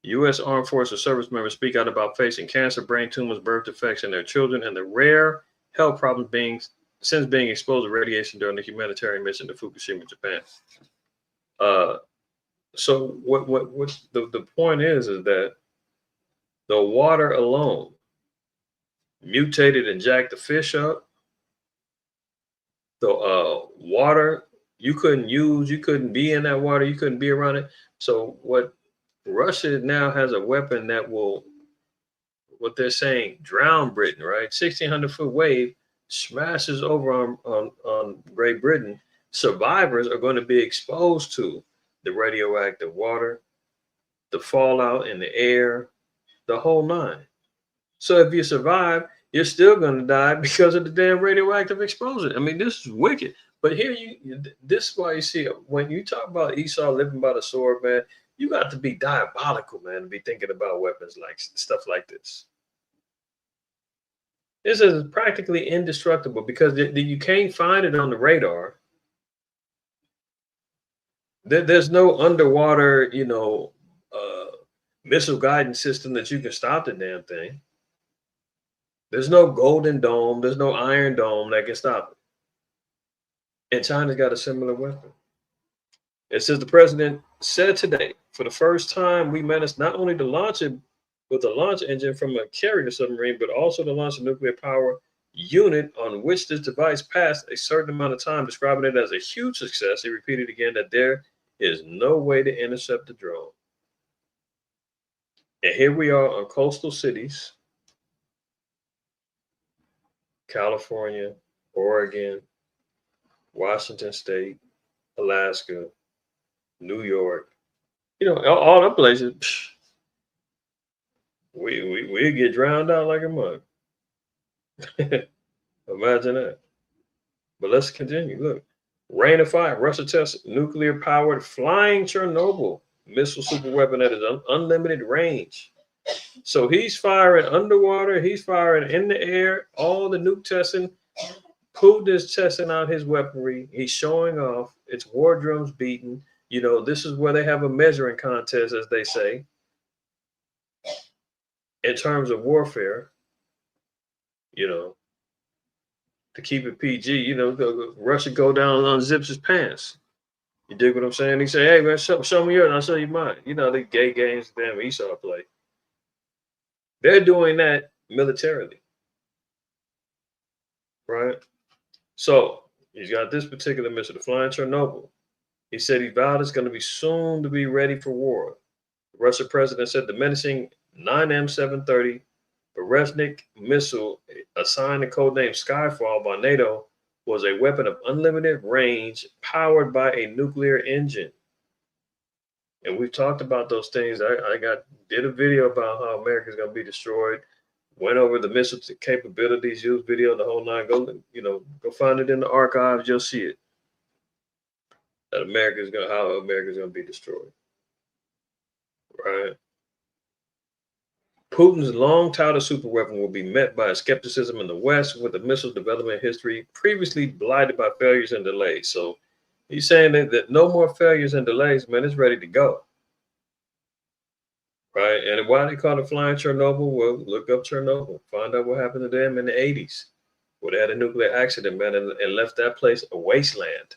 U.S. Armed Forces service members speak out about facing cancer, brain tumors, birth defects in their children, and the rare health problems since being exposed to radiation during the humanitarian mission to Fukushima, Japan. So what the point is that the water alone mutated and jacked the fish up. The water you couldn't be in that water, you couldn't be around it. So what Russia now has a weapon that will, what they're saying, drown Britain, right? 1,600-foot wave smashes over on Great Britain. survivors are going to be exposed to the radioactive water, the fallout in the air, the whole nine. So if you survive, you're still going to die because of the damn radioactive exposure. I mean, this is wicked. But here this is why you see when you talk about Esau living by the sword, man, you got to be diabolical, man, to be thinking about weapons like stuff like this. This is practically indestructible because you can't find it on the radar. There's no underwater, missile guidance system that you can stop the damn thing. There's no golden dome. There's no iron dome that can stop it. And China's got a similar weapon. It says the president said today, for the first time, we managed not only to launch it with a launch engine from a carrier submarine, but also to launch a nuclear power unit on which this device passed a certain amount of time, describing it as a huge success. He repeated again that there is no way to intercept the drone. And here we are on coastal cities, California, Oregon, Washington State, Alaska, New York, all the places. We get drowned out like a mug. Imagine that. But let's continue. Look, rain of fire. Russia tests nuclear-powered flying Chernobyl missile superweapon that is unlimited range. So he's firing underwater. He's firing in the air. All the nuke testing. Putin is testing out his weaponry. He's showing off. It's war drums beating. This is where they have a measuring contest, as they say, in terms of warfare. To keep it PG, Russia go down and unzips his pants. You dig what I'm saying? He say, hey, man, show me yours and I'll show you mine. The gay games damn Esau play. They're doing that militarily. Right? So he's got this particular missile, the flying Chernobyl. He said he vowed it's going to be soon to be ready for war. The Russian president said the menacing 9M730 Bereznik missile, assigned the codename Skyfall by NATO, was a weapon of unlimited range powered by a nuclear engine. And we've talked about those things. I did a video about how America's going to be destroyed. Went over the missile capabilities, used video, the whole nine. Go find it in the archives. You'll see it. That how America's going to be destroyed. Right. Putin's long-touted superweapon will be met by a skepticism in the West, with the missile's development history previously blighted by failures and delays. So he's saying that no more failures and delays, man. It's ready to go. Right? And why they call it flying Chernobyl? Well, look up Chernobyl. Find out what happened to them in the 80s, where they had a nuclear accident, man, and left that place a wasteland.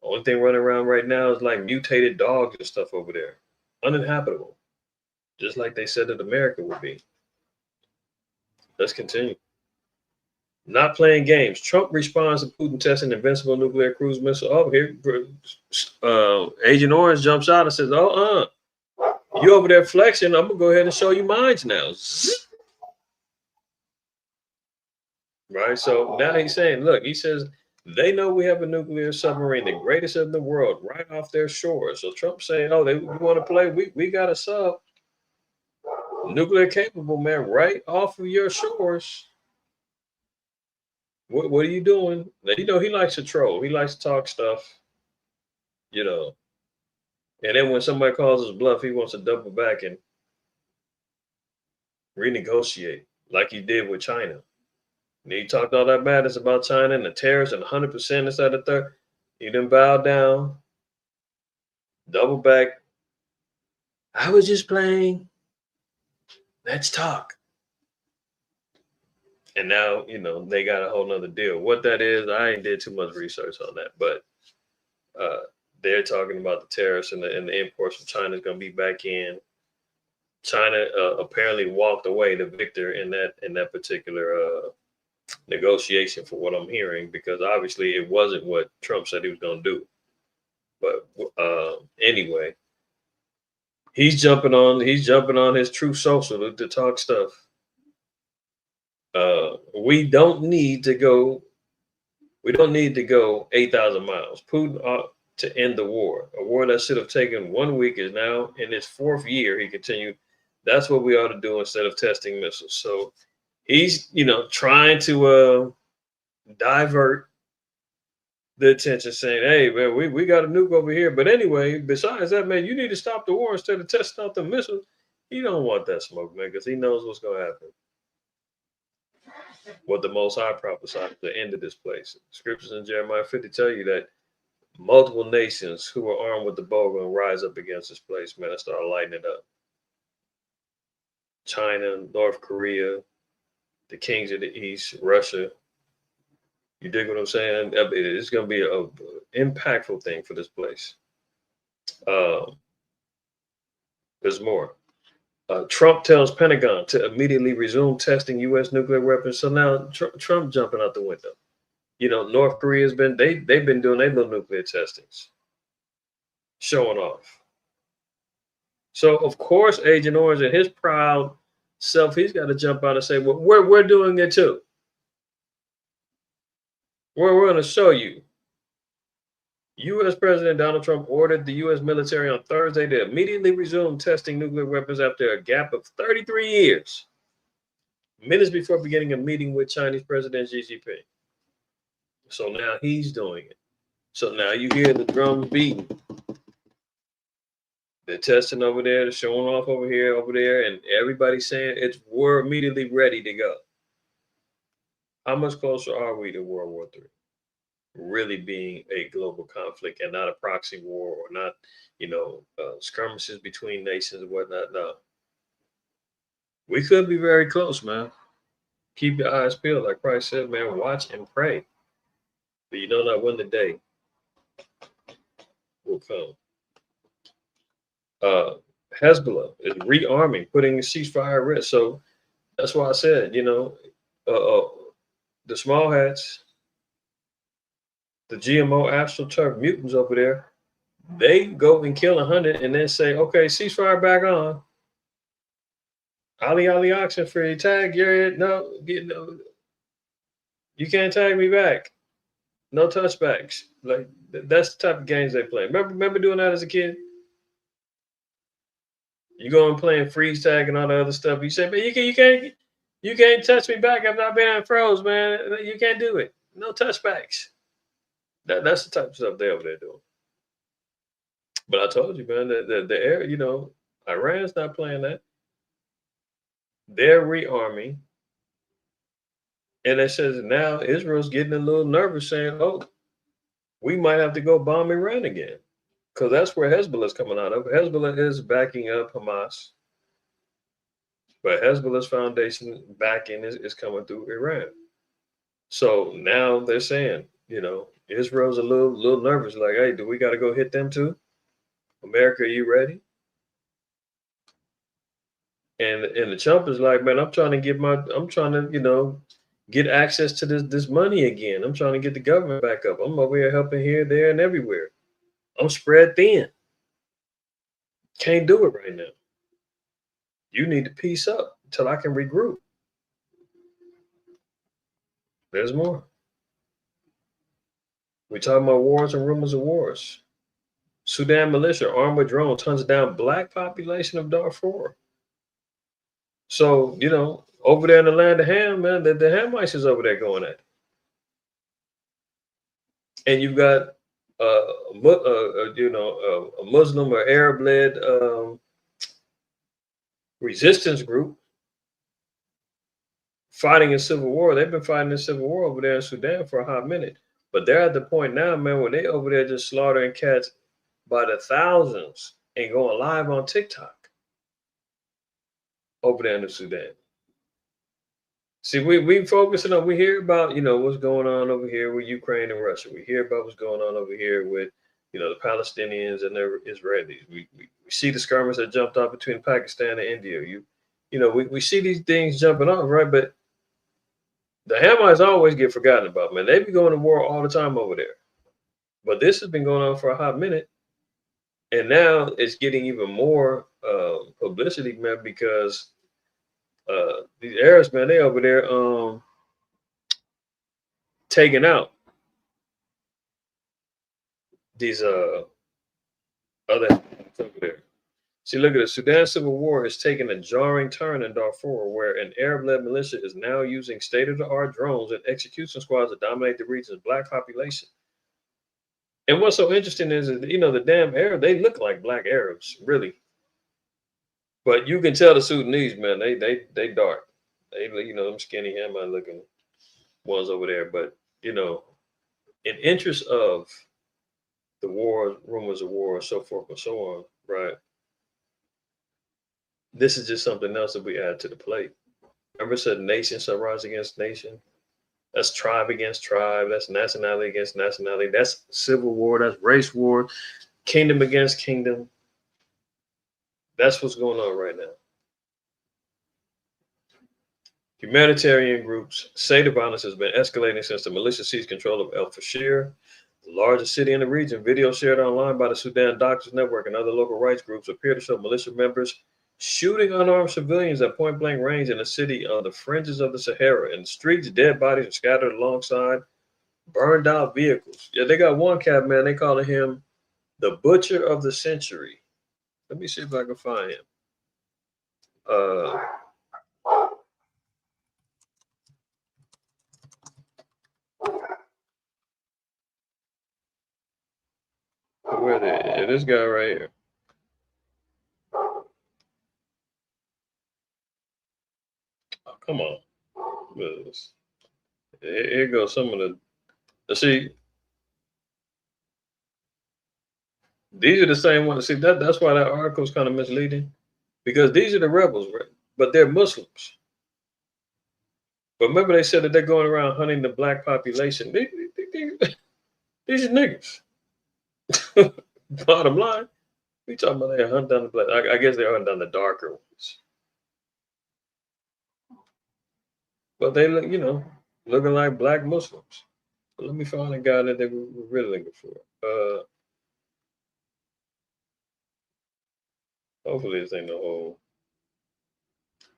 Only thing running around right now is like mutated dogs and stuff over there. Uninhabitable. Just like they said that America would be. Let's continue. Not playing games. Trump responds to Putin testing invincible nuclear cruise missile. Oh, here, Agent Orange jumps out and says, you over there flexing. I'm going to go ahead and show you mine now. Right? So now he's saying, look, he says, they know we have a nuclear submarine, the greatest in the world, right off their shores. So Trump's saying, you want to play? We got a sub. Nuclear capable, man, right off of your shores. What are you doing? He likes to troll. He likes to talk stuff, And then when somebody calls his bluff, he wants to double back and renegotiate like he did with China. And he talked all that madness about China and the tariffs and 100% inside the third. He didn't bow down, double back. I was just playing. Let's talk. And now, they got a whole nother deal. What that is, I ain't did too much research on that, but they're talking about the tariffs and the imports from China is going to be back in. China apparently walked away the victor in that particular negotiation, for what I'm hearing, because obviously it wasn't what Trump said he was going to do. But anyway. He's jumping on his Truth Social to talk stuff. We don't need to go We don't need to go 8,000 miles. Putin ought to end the war. A war that should have taken 1 week is now in its 4th year, he continued. That's what we ought to do instead of testing missiles. So he's, trying to divert the attention, saying, hey, man, we got a nuke over here. But anyway, besides that, man, you need to stop the war instead of testing out the missiles. He don't want that smoke, man, because he knows what's going to happen. What the Most High prophesied, the end of this place. Scriptures in Jeremiah 50 tell you that multiple nations who are armed with the bow are going to rise up against this place, man, and start lighting it up. China, North Korea, the kings of the East, Russia. You dig what I'm saying? It's going to be an impactful thing for this place. There's more. Trump tells Pentagon to immediately resume testing U.S. nuclear weapons. So now Trump jumping out the window. North Korea's they've been doing their little nuclear testings, showing off. So of course, Agent Orange and his proud self, he's got to jump out and say, well, we're doing it too. We're going to show you. U.S. President Donald Trump ordered the U.S. military on Thursday to immediately resume testing nuclear weapons after a gap of 33 years, minutes before beginning a meeting with Chinese President Xi Jinping. So now he's doing it. So now you hear the drums beating. They're testing over there, they're showing off over here, over there, and everybody's saying we're immediately ready to go. How much closer are we to World War III? Really being a global conflict and not a proxy war, or not, skirmishes between nations and whatnot. No, we could be very close, man. Keep your eyes peeled, like Christ said, man. Watch and pray, but you know not when the day will come. Hezbollah is rearming, putting a ceasefire at risk. So that's why I said, the small hats, the GMO astroturf mutants over there, they go and kill 100 and then say, okay, ceasefire back on. Ali oxen for your tag. No, you can't tag me back. No touchbacks. Like that's the type of games they play. Remember doing that as a kid? You go and playing freeze tag and all the other stuff. You say, man, you can't touch me back after I've been froze, man. You can't do it. No touchbacks. That's the type of stuff they over there doing. But I told you, man, that the air, Iran's not playing that. They're rearming. And it says now Israel's getting a little nervous, saying, oh, we might have to go bomb Iran again. Because that's where Hezbollah is coming out of. Hezbollah is backing up Hamas. But Hezbollah's foundation backing is coming through Iran. So now they're saying, Israel's a little nervous, like, hey, do we got to go hit them too? America, are you ready? And the Trump is like, man, I'm trying to get access to this money again. I'm trying to get the government back up. I'm over here helping here, there, and everywhere. I'm spread thin. Can't do it right now. You need to peace up until I can regroup. There's more. We're talking about wars and rumors of wars. Sudan militia armed with drones hunts down black population of Darfur. So, over there in the land of Ham, man, the Hamites is over there going at it. And you've got a Muslim or Arab-led resistance group fighting a civil war. They've been fighting a civil war over there in Sudan for a hot minute. But they're at the point now, man, where they over there just slaughtering cats by the thousands and going live on TikTok over there in the Sudan. See, we focusing on, we hear about, what's going on over here with Ukraine and Russia. We hear about what's going on over here with, the Palestinians and the Israelis. We see the skirmish that jumped off between Pakistan and India. We see these things jumping off, right? But the Hamites always get forgotten about, man. They be going to war all the time over there. But this has been going on for a hot minute. And now it's getting even more publicity, man, because these Arabs, man, they over there taking out these other over there. See, look at the Sudan Civil War is taking a jarring turn in Darfur, where an Arab-led militia is now using state-of-the-art drones and execution squads to dominate the region's black population. And what's so interesting is, the damn Arab, they look like black Arabs, really. But you can tell the Sudanese, man, they dark. They, them skinny hammer looking ones over there. But, in interest of the war, rumors of war, so forth and so on, right? This is just something else that we add to the plate. Remember, it said nation shall rise against nation. That's tribe against tribe. That's nationality against nationality. That's civil war. That's race war. Kingdom against kingdom. That's what's going on right now. Humanitarian groups say the violence has been escalating since the militia seized control of El Fasher, the largest city in the region. Videos shared online by the Sudan Doctors Network and other local rights groups appear to show militia members shooting unarmed civilians at point-blank range in a city on the fringes of the Sahara. In the streets, dead bodies are scattered alongside burned-out vehicles. Yeah, they got one cat, man. They calling him the Butcher of the Century. Let me see if I can find him. Where they? Yeah, this guy right here. Oh, come on. Here goes some of the. See, these are the same ones. See, that's why that article is kind of misleading, because these are the rebels, right? But they're Muslims. But remember, they said that they're going around hunting the black population. These are niggas. Bottom line, we talking about they hunt down the black. I guess they're hunting down the darker ones. But they look, looking like black Muslims. But let me find a guy that they were really looking for. Hopefully this ain't no hole.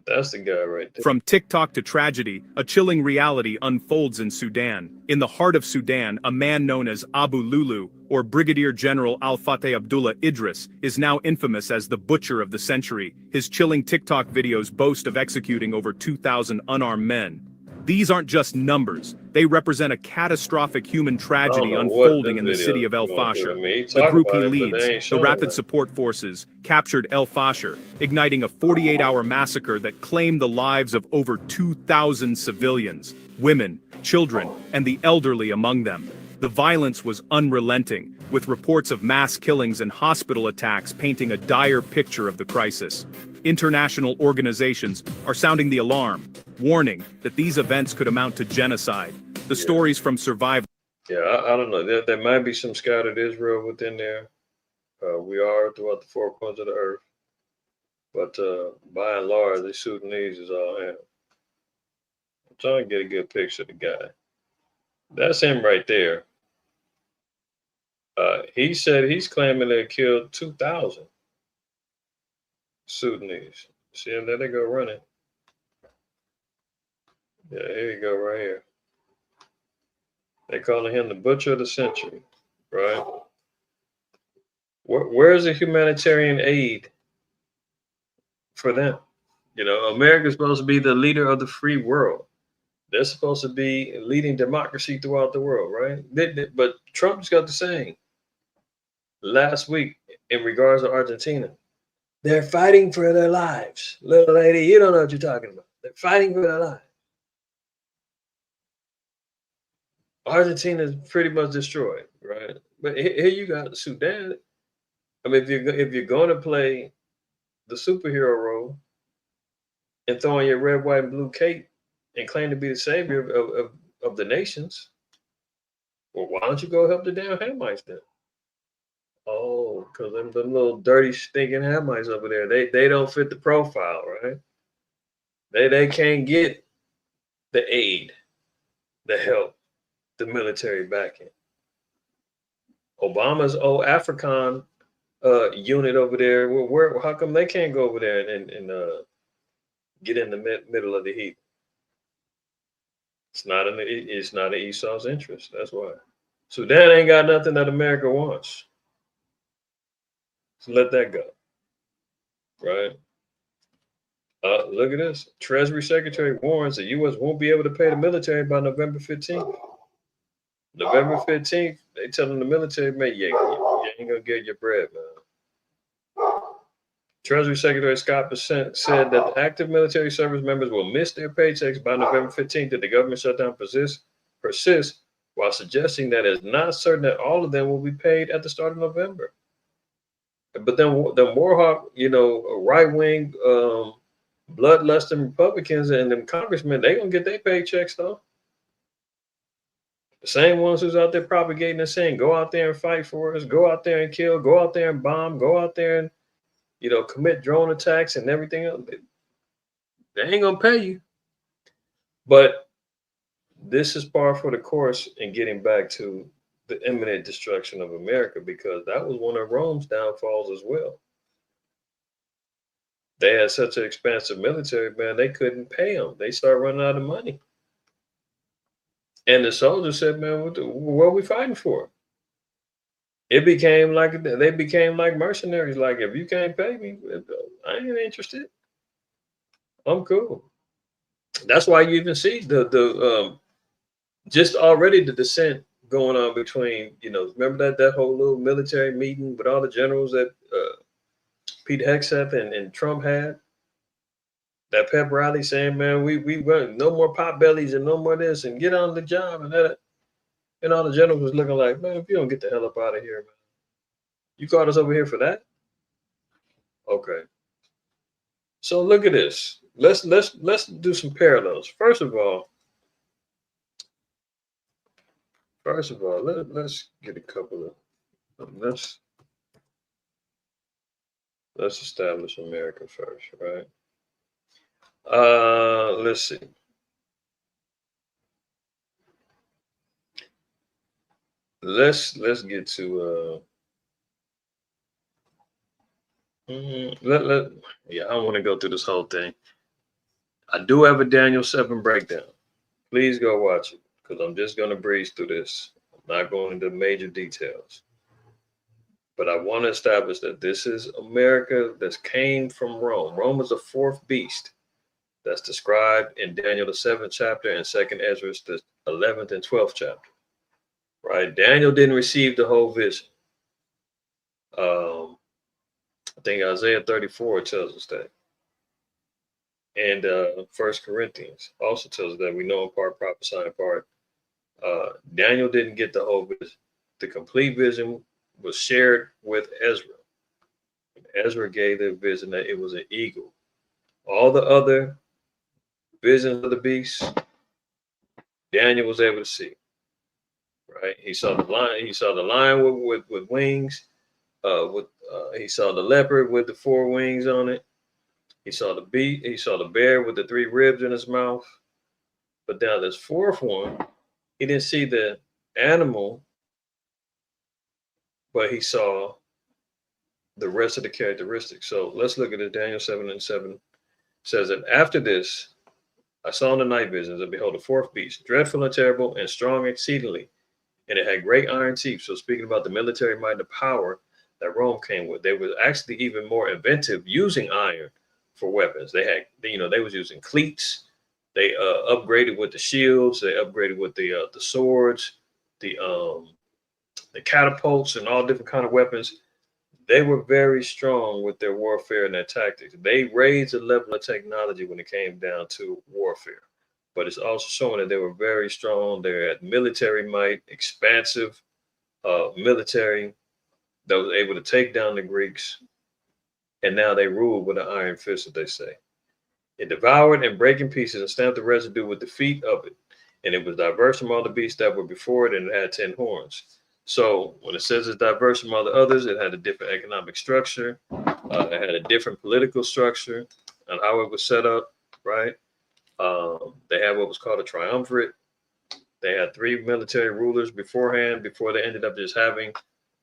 That's the guy right there.
From TikTok to tragedy, a chilling reality unfolds in Sudan. In the heart of Sudan, a man known as Abu Lulu, or Brigadier General Al-Fateh Abdullah Idris, is now infamous as the Butcher of the Century. His chilling TikTok videos boast of executing over 2,000 unarmed men. These aren't just numbers. They represent a catastrophic human tragedy unfolding in the city of El Fasher. The group he leads, the Rapid Support Forces, captured El Fasher, igniting a 48-hour massacre that claimed the lives of over 2,000 civilians, women, children, and the elderly among them. The violence was unrelenting, with reports of mass killings and hospital attacks painting a dire picture of the crisis. International organizations are sounding the alarm, warning that these events could amount to genocide. The stories from survivors.
Yeah, I don't know. There might be some scattered Israel within there. We are throughout the four corners of the earth. But by and large, the Sudanese is all him. I'm trying to get a good picture of the guy. That's him right there. He said he's claiming they killed 2,000 Sudanese. See, and there they go running. Yeah, here you go, right here. They calling him the Butcher of the Century, right? Where's the humanitarian aid for them? America's supposed to be the leader of the free world. They're supposed to be leading democracy throughout the world, right? But Trump's got the saying last week in regards to Argentina. They're fighting for their lives. Little lady, you don't know what you're talking about. They're fighting for their lives. Argentina is pretty much destroyed, right? But here you got Sudan. I mean, if you're going to play the superhero role and throw on your red, white, and blue cape and claim to be the savior of the nations, well, why don't you go help the damn Hamites then? Oh, because them little dirty, stinking Hamites over there, they don't fit the profile, right? They can't get the aid, the help, the military backing. Obama's old African unit over there, how come they can't go over there and get in the middle of the heat? It's not in Esau's interest. That's why. Sudan ain't got nothing that America wants. So let that go. Right? Look at this. Treasury Secretary warns the U.S. won't be able to pay the military by November 15th. November 15th, they telling the military, man, you ain't gonna get your bread, man. Treasury Secretary Scott Bessent said that the active military service members will miss their paychecks by November 15th if the government shutdown persists, while suggesting that it's not certain that all of them will be paid at the start of November. But then the Mohawk, right-wing, bloodlusting Republicans and them congressmen, they gonna get their paychecks though. The same ones who's out there propagating and saying, go out there and fight for us, go out there and kill, go out there and bomb, go out there and, commit drone attacks and everything else. They ain't gonna pay you. But this is par for the course in getting back to the imminent destruction of America, because that was one of Rome's downfalls as well. They had such an expansive military, man, they couldn't pay them. They started running out of money. And the soldiers said, man, what are we fighting for? It became like, they became like mercenaries. Like, if you can't pay me, I ain't interested. I'm cool. That's why you even see just already the dissent going on between, remember that whole little military meeting with all the generals that Pete Hegseth and Trump had? That pep rally saying, man, we want no more pot bellies and no more this and get on the job and that. And all the generals was looking like, man, if you don't get the hell up out of here, man. You called us over here for that? Okay. So look at this. Let's do some parallels. First of all, let's get a couple of let's establish America first, right? Let's see. Let's get to I don't want to go through this whole thing. I do have a Daniel 7 breakdown. Please go watch it, because I'm just going to breeze through this. I'm not going into major details. But I want to establish that this is America that came from Rome. Rome is the fourth beast that's described in Daniel the 7th chapter and 2nd Ezra the 11th and 12th chapter. Right? Daniel didn't receive the whole vision. I think Isaiah 34 tells us that. And 1 Corinthians also tells us that we know in part, prophesy in part. Daniel didn't get the whole vision. The complete vision was shared with Ezra. And Ezra gave the vision that it was an eagle. All the other visions of the beast, Daniel was able to see. Right? He saw the lion. He saw the lion with wings. He saw the leopard with the 4 wings on it. He saw the beast. He saw the bear with the 3 ribs in his mouth. But now this 4th one, he didn't see the animal, but he saw the rest of the characteristics. So let's look at it. Daniel 7 and 7 says that after this, I saw in the night visions, and behold, the 4th beast, dreadful and terrible and strong exceedingly. And it had great iron teeth. So speaking about the military might and the power that Rome came with, they were actually even more inventive using iron for weapons. They had, they was using cleats. They upgraded with the shields. They upgraded with the swords, the catapults, and all different kind of weapons. They were very strong with their warfare and their tactics. They raised the level of technology when it came down to warfare. But it's also showing that they were very strong. They had military might, expansive military that was able to take down the Greeks. And now they ruled with an iron fist, as they say. It devoured and brake in pieces and stamped the residue with the feet of it. And it was diverse from all the beasts that were before it, and it had 10 horns. So when it says it's diverse from all the others, it had a different economic structure. It had a different political structure and how it was set up, right? They had what was called a triumvirate. They had 3 military rulers beforehand, before they ended up just having,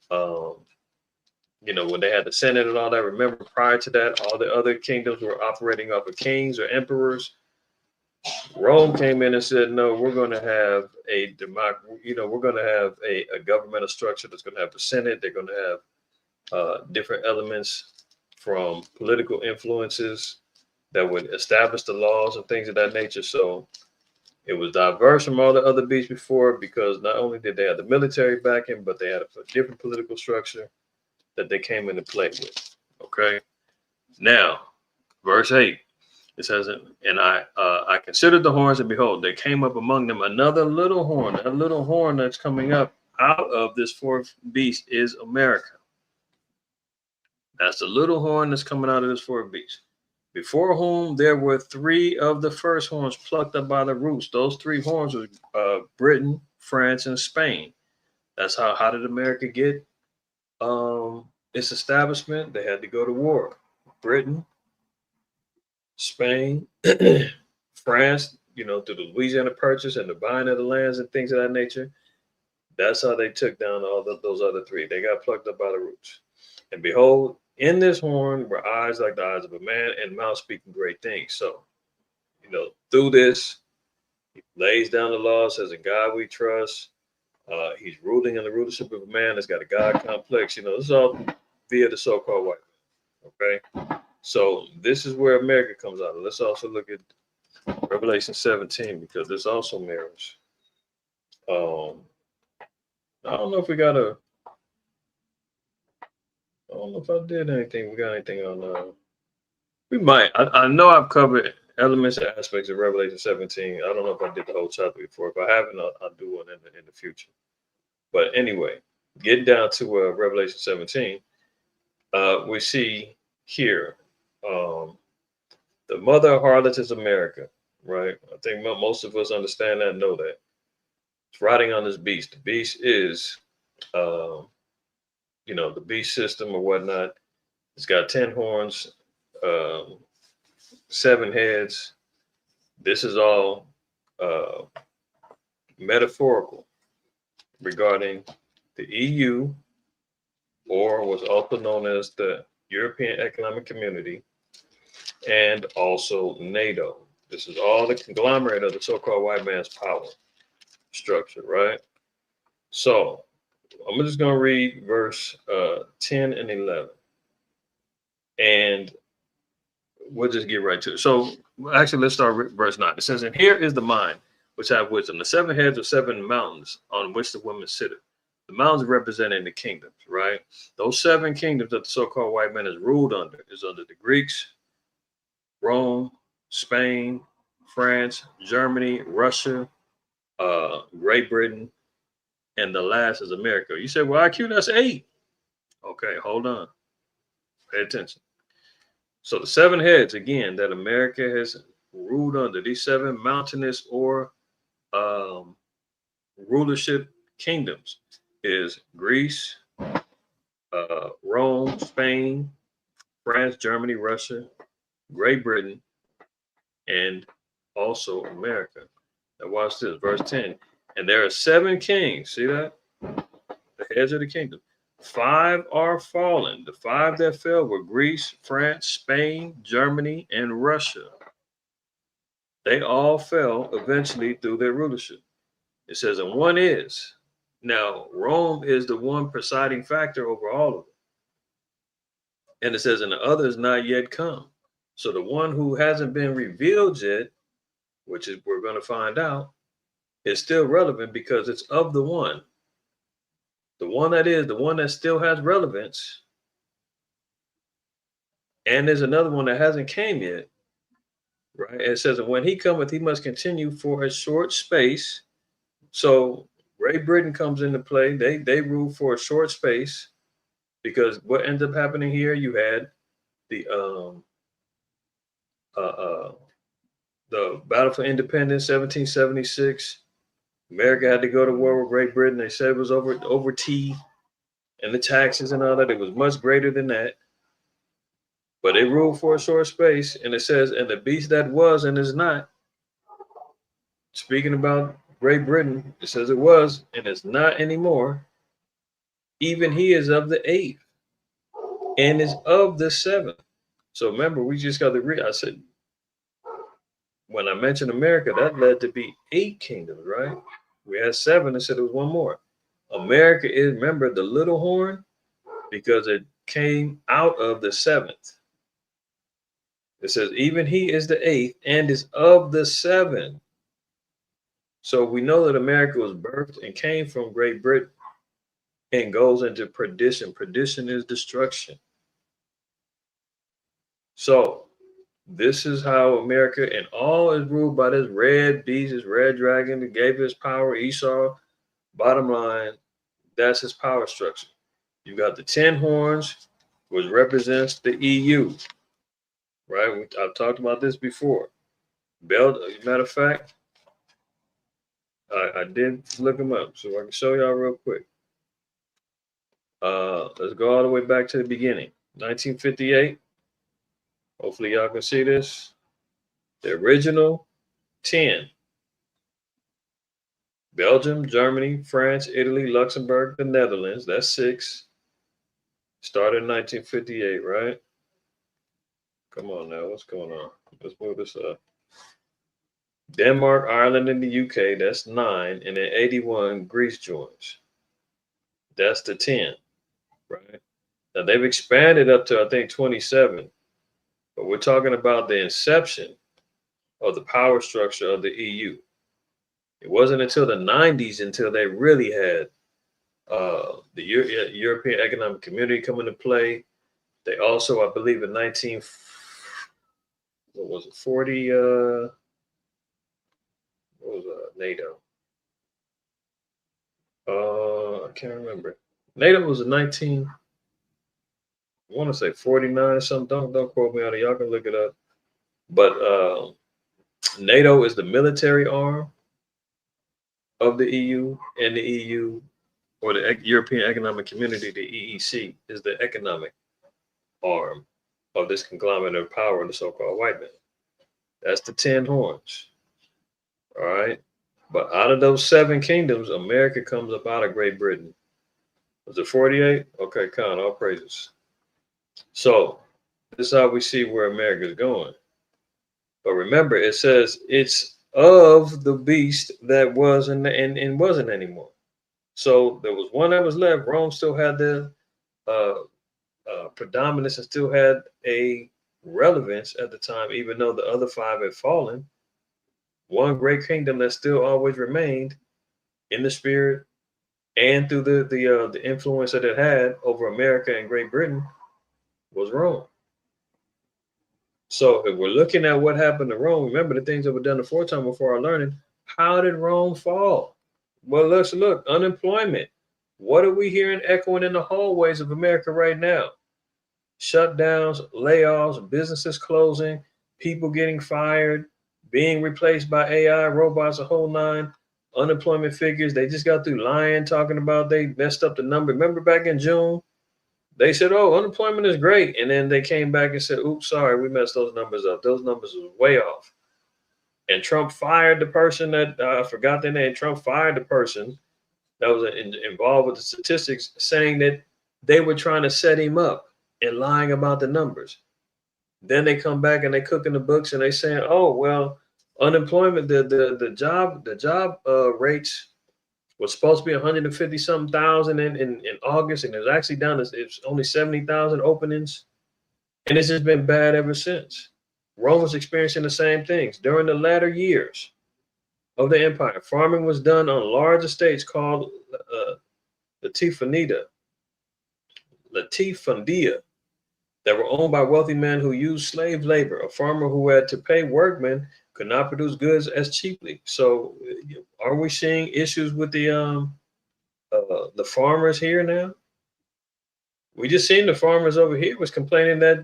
when they had the Senate and all that. Remember, prior to that, all the other kingdoms were operating off of kings or emperors. Rome came in and said, no, we're going to have a we're going to have a governmental structure that's going to have the Senate. They're going to have different elements from political influences that would establish the laws and things of that nature. So it was diverse from all the other beasts before, because not only did they have the military backing, but they had a different political structure that they came into play with. Okay. Now, verse 8, it says, and I considered the horns, and behold, there came up among them another little horn. A little horn that's coming up out of this fourth beast is America. That's the little horn that's coming out of this fourth beast, before whom there were three of the first horns plucked up by the roots. Those three horns were Britain, France, and Spain. That's how did America get its establishment? They had to go to war. Britain, Spain, France, through the Louisiana Purchase and the buying of the lands and things of that nature. That's how they took down those other three. They got plucked up by the roots. And behold, in this horn were eyes like the eyes of a man, and mouth speaking great things. So, through this, he lays down the law, says, in God we trust. He's ruling in the rulership of a man that's got a God complex. This is all via the so-called white man. Okay. So this is where America comes out of. Let's also look at Revelation 17, because this also mirrors. I don't know if we got a. I don't know if I did anything. We got anything on? We might. I know I've covered elements and aspects of Revelation 17. I don't know if I did the whole chapter before. If I haven't, I'll do one in the future. But anyway, getting down to Revelation 17, we see here the mother of harlots is America, right? I think most of us understand that and know that. It's riding on this beast. The beast is, the beast system or whatnot. It's got 10 horns, 7 heads. This is all metaphorical regarding the EU, or what's also known as the European Economic Community, and also NATO. This is all the conglomerate of the so-called white man's power structure, right? So I'm just going to read verse 10 and 11. And we'll just get right to it. So actually, let's start with verse 9. It says, and here is the mind which have wisdom. The 7 heads are 7 mountains on which the women sitteth. The mountains representing the kingdoms, right? Those 7 kingdoms that the so-called white man is ruled under is under the Greeks, Rome, Spain, France, Germany, Russia, Great Britain, and the last is America. You say, well, IQ, that's 8. Okay, hold on. Pay attention. So the 7 heads, again, that America has ruled under, these 7 mountainous or rulership kingdoms, is Greece, Rome, Spain, France, Germany, Russia, Great Britain, and also America. Now watch this, verse 10. And there are 7 kings. See that? The heads of the kingdom. 5 are fallen. The 5 that fell were Greece, France, Spain, Germany, and Russia. They all fell eventually through their rulership. It says, and one is. Now, Rome is the one presiding factor over all of it. And it says, and the other is not yet come. So the one who hasn't been revealed yet, which is we're going to find out, is still relevant because it's of the one. The one that is, the one that still has relevance. And there's another one that hasn't came yet. Right? It says, and when he cometh, he must continue for a short space. So Great Britain comes into play. They rule for a short space, because what ends up happening here, you had the Battle for Independence, 1776. America had to go to war with Great Britain. They said it was over tea and the taxes and all that. It was much greater than that. But they ruled for a short space. And it says, and the beast that was and is not, speaking about Great Britain, it says it was and it's not anymore. Even he is of the 8th and is of the 7th. So remember, we just got to read. I said, when I mentioned America, that led to be 8 kingdoms, right? We had 7 and said there was one more. America is, remember, the little horn because it came out of the 7th. It says, even he is the 8th and is of the 7. So we know that America was birthed and came from Great Britain and goes into perdition. Perdition is destruction. So this is how America and all is ruled by this red beast, this red dragon that gave his power. Esau, bottom line, that's his power structure. You got the 10 horns, which represents the EU, right? I've talked about this before. Matter of fact, I did look them up, so I can show y'all real quick. Let's go all the way back to the beginning, 1958. Hopefully y'all can see this. The original 10. Belgium, Germany, France, Italy, Luxembourg, the Netherlands. That's 6. Started in 1958, right? Come on now, what's going on? Let's move this up. Denmark, Ireland, and the UK, that's 9. And then 81, Greece joins. That's the 10, right? Now they've expanded up to, I think, 27. But we're talking about the inception of the power structure of the EU. It wasn't until the 90s until they really had the European Economic Community come into play. They also, I believe, in 40? What was NATO? I can't remember. NATO was in 19. I want to say 49 or something. Don't quote me on it. Y'all can look it up. But NATO is the military arm of the EU, and the EU, or the European Economic Community, the EEC, is the economic arm of this conglomerate of power of the so-called white man. That's the 10 horns. All right. But out of those 7 kingdoms, America comes up out of Great Britain. Was it 48? Okay, count all praises. So this is how we see where America is going. But remember, it says it's of the beast that was and wasn't anymore. So there was one that was left. Rome still had the predominance and still had a relevance at the time, even though the other 5 had fallen. One great kingdom that still always remained in the spirit and through the influence that it had over America and Great Britain was Rome. So if we're looking at what happened to Rome, remember the things that were done aforetime before our learning. How did Rome fall? Well, let's look. Unemployment. What are we hearing echoing in the hallways of America right now? Shutdowns, layoffs, businesses closing, people getting fired, being replaced by AI, robots, a whole 9. Unemployment figures. They just got through lying, talking about they messed up the number. Remember back in June? They said, oh, unemployment is great. And then they came back and said, oops, sorry, we messed those numbers up. Those numbers was way off. And Trump fired the person that, I forgot their name. Trump fired the person that was involved with the statistics, saying that they were trying to set him up and lying about the numbers. Then they come back and they cook in the books and they saying, oh, well, unemployment, the job rates was supposed to be 150 something thousand in August, and it was actually down to it's only 70,000 openings, and it's just been bad ever since. Rome was experiencing the same things during the latter years of the empire. Farming was done on large estates called latifundia, that were owned by wealthy men who used slave labor. A farmer who had to pay workmen could not produce goods as cheaply. So are we seeing issues with the farmers here now? We just seen the farmers over here was complaining that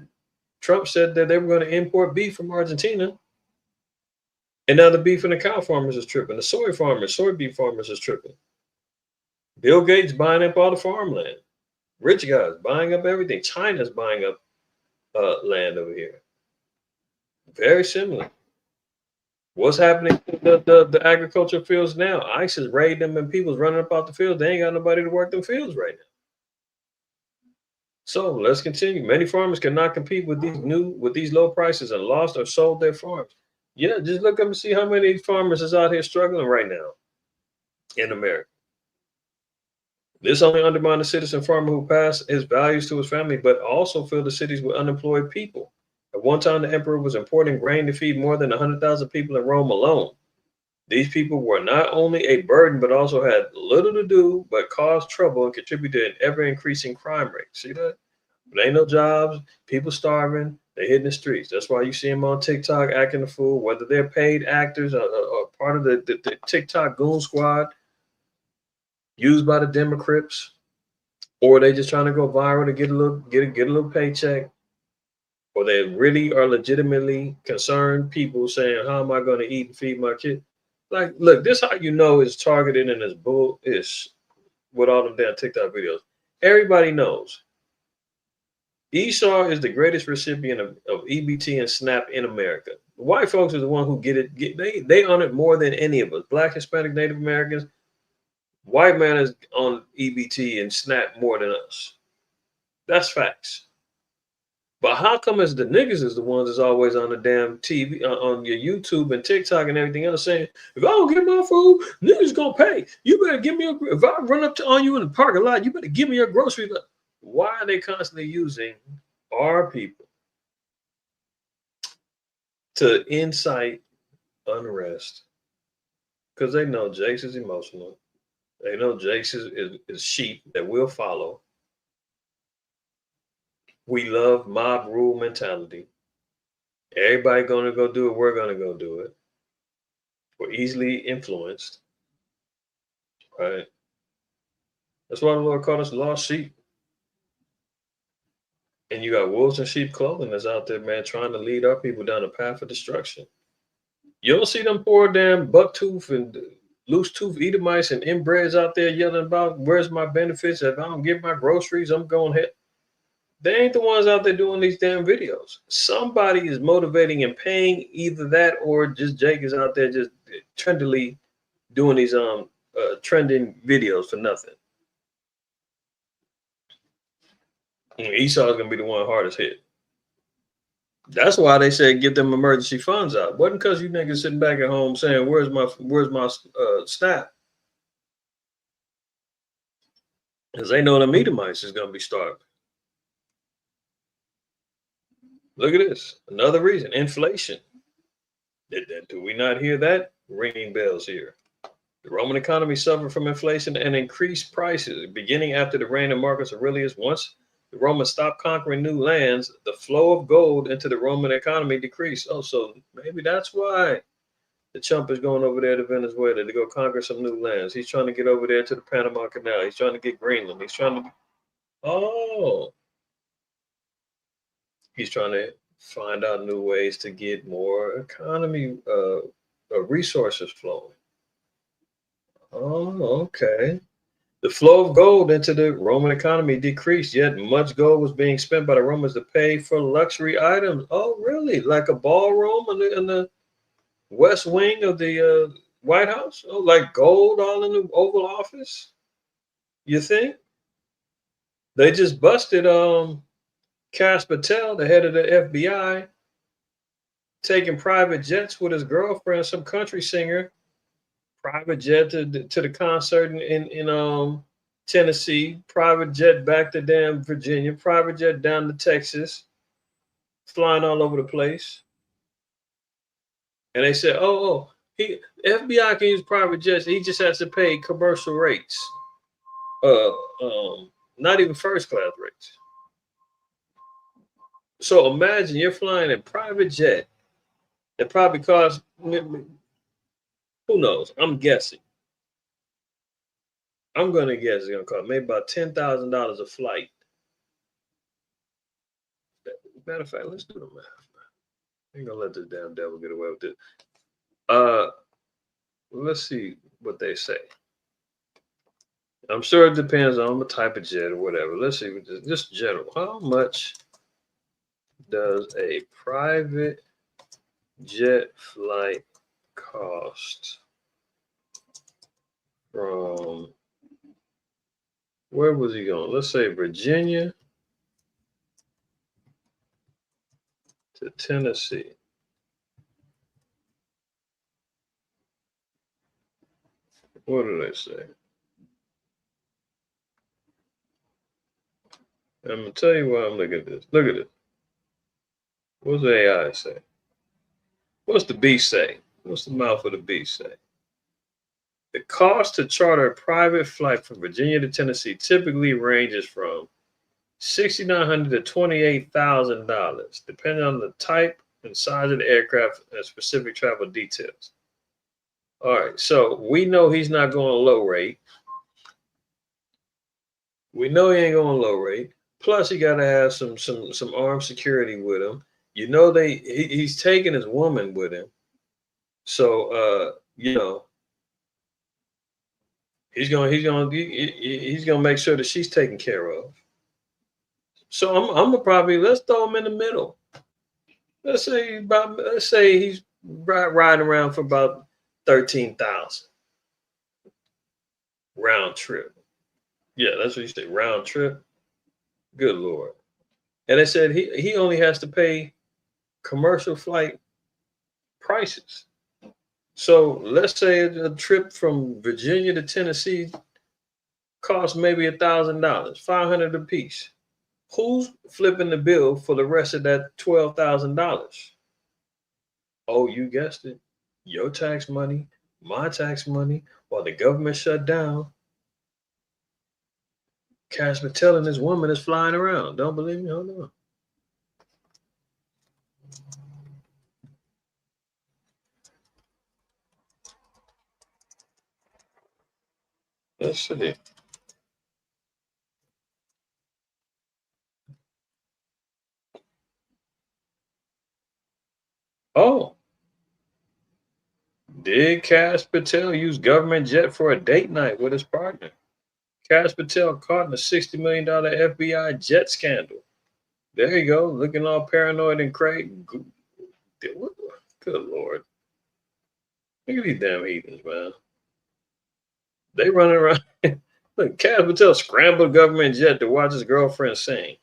Trump said that they were going to import beef from Argentina. And now the beef and the cow farmers is tripping. The soybean farmers is tripping. Bill Gates buying up all the farmland. Rich guys buying up everything. China's buying up land over here. Very similar. What's happening to the agricultural fields now? ICE is raiding them and people's running up out the fields. They ain't got nobody to work them fields right now. So let's continue. Many farmers cannot compete with these low prices and lost or sold their farms. Yeah, just look up and see how many farmers is out here struggling right now in America. This only undermined the citizen farmer who passed his values to his family, but also filled the cities with unemployed people. At one time, the emperor was importing grain to feed more than 100,000 people in Rome alone. These people were not only a burden, but also had little to do, but caused trouble and contributed to an ever-increasing crime rate. See that? But ain't no jobs, people starving, they hitting the streets. That's why you see them on TikTok acting a fool, whether they're paid actors or part of the TikTok goon squad used by the Democrats, or they just trying to go viral to get a little paycheck, or they really are legitimately concerned people saying, "How am I going to eat and feed my kid?" Like, look, this how you know it's targeted and it's bullish with all them damn TikTok videos. Everybody knows Esau is the greatest recipient of EBT and SNAP in America. The white folks are the one who get it. They on it more than any of us. Black, Hispanic, Native Americans. White man is on EBT and SNAP more than us. That's facts. But how come as the niggas is the ones that's always on the damn TV, on your YouTube and TikTok and everything else saying, if I don't get my food, niggas gonna pay. You better give me if I run up on you in the parking lot, you better give me your groceries. Why are they constantly using our people to incite unrest? Because they know Jace is emotional. They know Jace is sheep that will follow. We love mob rule mentality. Everybody gonna go do it. We're gonna go do it. We're easily influenced, right? That's why the Lord called us lost sheep. And you got wolves in sheep clothing that's out there, man, trying to lead our people down a path of destruction. You don't see them poor damn bucktooth and loose tooth Edomites and inbreds out there yelling about where's my benefits? If I don't get my groceries, I'm going hit. They ain't the ones out there doing these damn videos. Somebody is motivating and paying either that or just Jake is out there just trendily doing these trending videos for nothing. And Esau is gonna be the one hardest hit. That's why they said get them emergency funds out. Wasn't because you niggas sitting back at home saying where's my snap? Because they know the Edomites is gonna be starving. Look at this. Another reason, inflation. Do we not hear that? Ringing bells here. The Roman economy suffered from inflation and increased prices, beginning after the reign of Marcus Aurelius. Once the Romans stopped conquering new lands, the flow of gold into the Roman economy decreased. Oh, so maybe that's why the chump is going over there to Venezuela to go conquer some new lands. He's trying to get over there to the Panama Canal. He's trying to get Greenland. He's trying to find out new ways to get more economy resources flowing. Oh, okay. The flow of gold into the Roman economy decreased, yet much gold was being spent by the Romans to pay for luxury items. Oh, really? Like a ballroom in the West Wing of the White House? Oh, like gold all in the Oval Office? You think? They just busted Cash Patel, the head of the FBI, taking private jets with his girlfriend, some country singer, private jet to the concert in Tennessee, private jet back to damn Virginia, private jet down to Texas, flying all over the place. And they said, the FBI can use private jets. He just has to pay commercial rates, not even first class rates. So imagine you're flying a private jet that probably costs, who knows? I'm guessing. I'm going to guess it's going to cost maybe about $10,000 a flight. Matter of fact, let's do the math. I ain't going to let this damn devil get away with it. Let's see what they say. I'm sure it depends on the type of jet or whatever. Let's see, just general. How much does a private jet flight cost from, where was he going? Let's say Virginia to Tennessee. What do they say? I'm gonna tell you why I'm looking at this. Look at it. What's the AI say? What's the beast say? What's the mouth of the beast say? The cost to charter a private flight from Virginia to Tennessee typically ranges from $6,900 to $28,000, depending on the type and size of the aircraft and specific travel details. All right, so we know he's not going low rate. We know he ain't going low rate. Plus, he got to have some armed security with him. You know, he's taking his woman with him. So you know, he's gonna make sure that she's taken care of. So I'm gonna probably, let's throw him in the middle. Let's say he's riding around for about 13,000 round trip. Yeah, that's what you say, round trip. Good Lord. And they said he only has to pay commercial flight prices. So let's say a trip from Virginia to Tennessee costs maybe $1,000, $500 a piece. Who's flipping the bill for the rest of that $12,000? Oh, you guessed it. Your tax money, my tax money, while the government shut down. Cash Patel and this woman is flying around. Don't believe me? Hold on. Let's see. Oh, did Cash Patel use government jet for a date night with his partner? Cash Patel caught in a $60 million FBI jet scandal. There you go, looking all paranoid and crazy. Good Lord. Look at these damn heathens, man. They running around. Look, Cash Patel scrambled government jet to watch his girlfriend sing.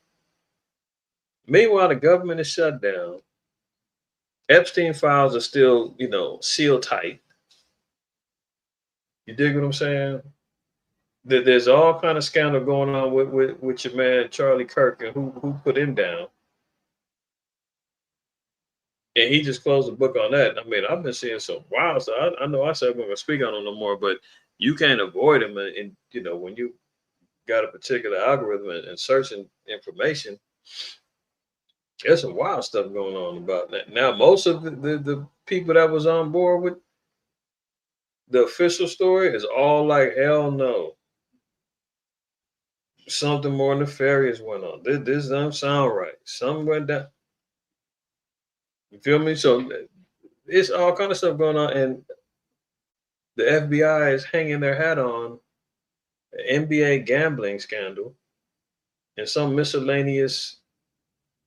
Meanwhile, the government is shut down. Epstein files are still, sealed tight. You dig what I'm saying? There's all kind of scandal going on with your man Charlie Kirk and who put him down. And he just closed the book on that. I mean, I've been seeing some wild stuff. I know I said I'm going to speak on him no more, but you can't avoid him. And when you got a particular algorithm and searching information, there's some wild stuff going on about that. Now, most of the people that was on board with the official story is all like, hell no. Something more nefarious went on. This doesn't sound right. Something went down. You feel me? So it's all kind of stuff going on. And the FBI is hanging their hat on an NBA gambling scandal and some miscellaneous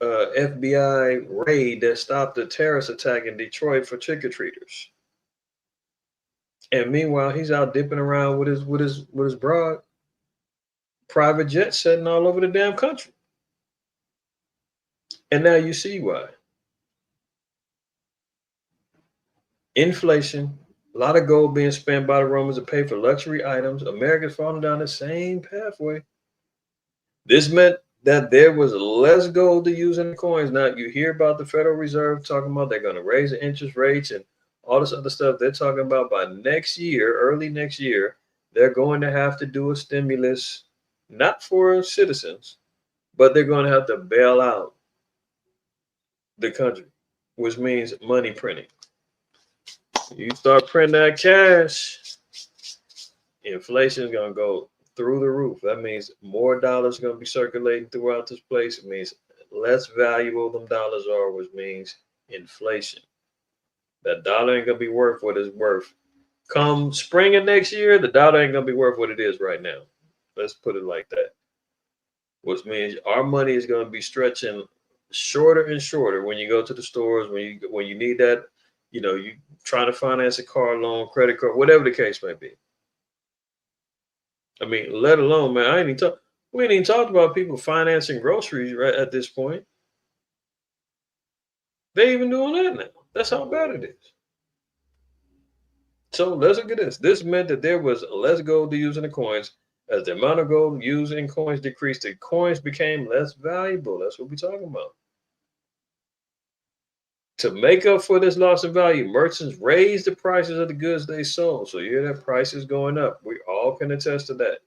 FBI raid that stopped a terrorist attack in Detroit for trick-or-treaters. And meanwhile, he's out dipping around with his broad, private jet sitting all over the damn country. And now you see why. Inflation, a lot of gold being spent by the Romans to pay for luxury items. Americans falling down the same pathway. This meant that there was less gold to use in the coins. Now you hear about the Federal Reserve talking about they're going to raise the interest rates and all this other stuff. They're talking about by next year, early next year, they're going to have to do a stimulus, not for citizens, but they're going to have to bail out the country, which means money printing. You start printing that cash, inflation is going to go through the roof. That means more dollars are going to be circulating throughout this place. It means less valuable them dollars are, which means inflation. That dollar ain't going to be worth what it's worth. Come spring of next year, the dollar ain't going to be worth what it is right now. Let's put it like that. Which means our money is going to be stretching shorter and shorter when you go to the stores, when you need that, you trying to finance a car loan, credit card, whatever the case may be. I mean, let alone, man, we ain't even talked about people financing groceries right at this point. They even doing that now. That's how bad it is. So let's look at this. This meant that there was less gold to use in the coins. As the amount of gold used in coins decreased, the coins became less valuable. That's what we're talking about. To make up for this loss in value, merchants raised the prices of the goods they sold. So you hear that prices going up. We all can attest to that.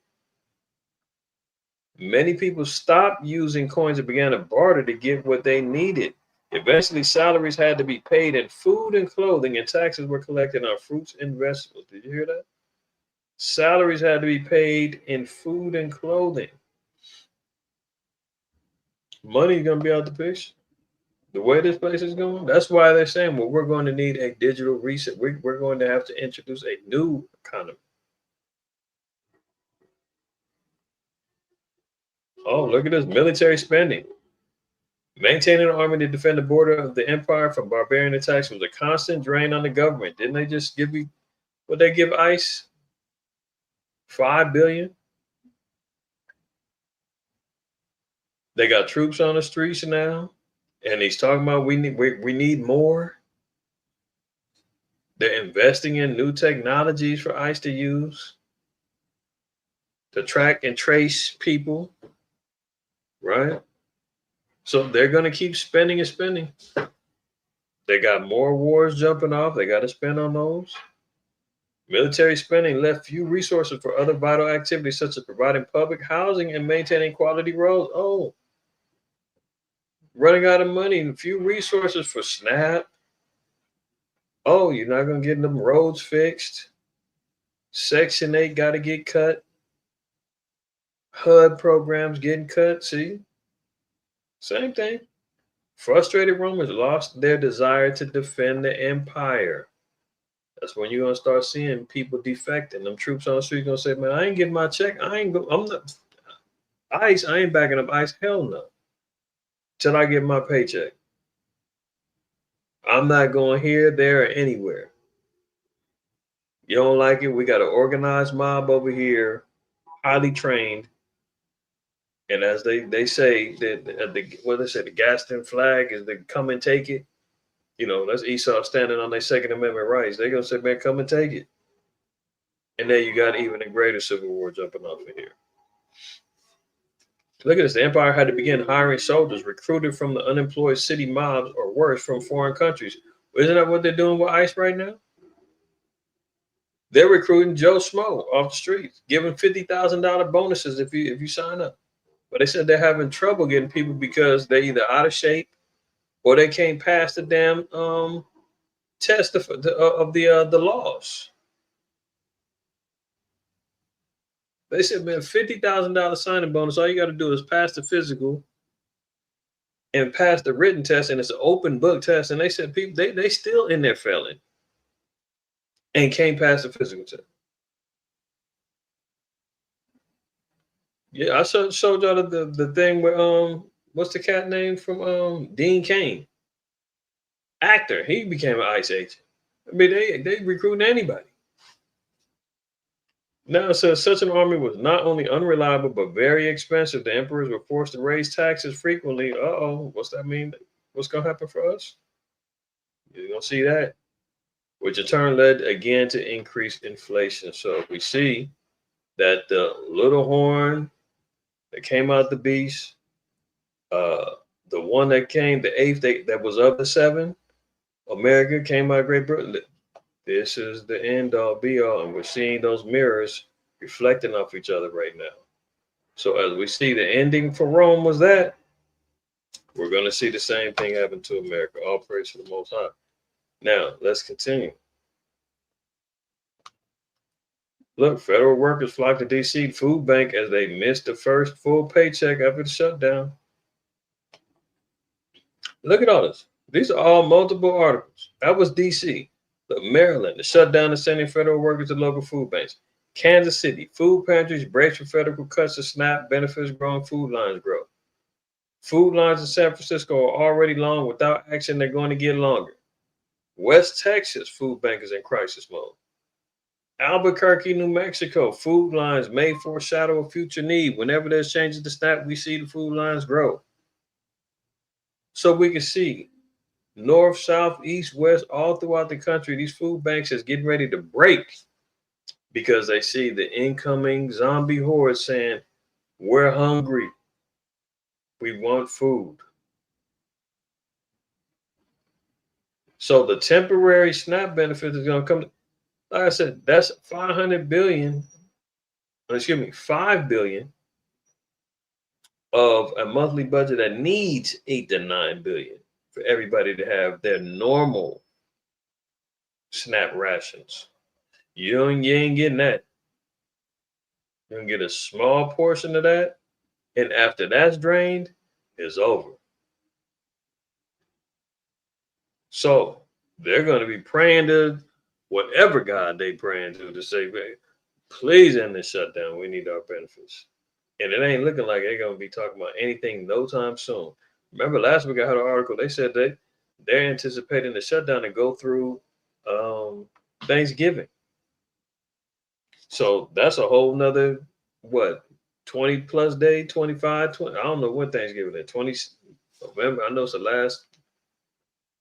Many people stopped using coins and began to barter to get what they needed. Eventually, salaries had to be paid in food and clothing, and taxes were collected on fruits and vegetables. Did you hear that? Salaries had to be paid in food and clothing. Money's going to be out the picture. The way this place is going, that's why they're saying, well, we're going to need a digital reset. We're going to have to introduce a new economy. Oh, look at this military spending. Maintaining an army to defend the border of the empire from barbarian attacks was a constant drain on the government. Didn't they just give you what they give ICE? $5 billion. They got troops on the streets now, and he's talking about we need more. They're investing in new technologies for ICE to use to track and trace people, right? So they're going to keep spending and spending. They got more wars jumping off. They got to spend on those. Military spending left few resources for other vital activities such as providing public housing and maintaining quality roads. Oh, running out of money and few resources for SNAP. Oh, you're not going to get them roads fixed. Section 8 got to get cut. HUD programs getting cut. See? Same thing. Frustrated Romans lost their desire to defend the empire. That's when you're going to start seeing people defecting. Them troops on the street going to say, man, I ain't getting my check. I'm not. ICE, I ain't backing up ICE. Hell no. Till I get my paycheck. I'm not going here, there, or anywhere. You don't like it? We got an organized mob over here, highly trained. And as they say, the Gaston flag is the come and take it. You know, that's Esau standing on their Second Amendment rights. They're going to say, man, come and take it. And then you got even a greater civil war jumping off of here. Look at this. The empire had to begin hiring soldiers recruited from the unemployed city mobs or worse, from foreign countries. Isn't that what they're doing with ICE right now? They're recruiting Joe Schmo off the streets, giving $50,000 bonuses if you sign up. But they said they're having trouble getting people because they're either out of shape or they can't pass the damn test of the laws. They said, man, $50,000 signing bonus. All you got to do is pass the physical and pass the written test, and it's an open book test. And they said people they still in there failing and can't pass the physical test. Yeah, I showed y'all the thing where what's the cat name from Dean Cain? Actor. He became an ICE agent. I mean, they recruiting anybody. Now it says such an army was not only unreliable but very expensive. The emperors were forced to raise taxes frequently. What's that mean? What's gonna happen for us? You're gonna see that, which in turn led again to increased inflation. So we see that the little horn that came out the beast, the one that came, the eighth that was of the seven, America came out of Great Britain. This is the end all be all, and we're seeing those mirrors reflecting off each other right now. So as we see the ending for Rome was that, we're going to see the same thing happen to America. All praise to the Most High. Now, let's continue. Look, federal workers flocked to D.C. food bank as they missed the first full paycheck after the shutdown. Look at all this. These are all multiple articles. That was D.C. Look, Maryland, the shutdown is sending federal workers to local food banks. Kansas City, food pantries brace for federal cuts to SNAP benefits, growing food lines grow. Food lines in San Francisco are already long. Without action, they're going to get longer. West Texas, food bank is in crisis mode. Albuquerque, New Mexico, food lines may foreshadow a future need. Whenever there's changes to SNAP, we see the food lines grow. So we can see north, south, east, west, all throughout the country, these food banks is getting ready to break because they see the incoming zombie horde saying, we're hungry. We want food. So the temporary SNAP benefit is going to come. Like I said, that's 500 billion, excuse me, 5 billion of a monthly budget that needs 8 to 9 billion for everybody to have their normal SNAP rations. You ain't getting that. You're gonna get a small portion of that, and after that's drained, it's over. So they're gonna be praying to whatever God they praying to say, please end this shutdown. We need our benefits. And it ain't looking like they're gonna be talking about anything no time soon. Remember last week I had an article. They said they're anticipating the shutdown to go through Thanksgiving. So that's a whole nother, what, 20 plus day, 25, 20. I don't know what Thanksgiving is, 20 November. I know it's the last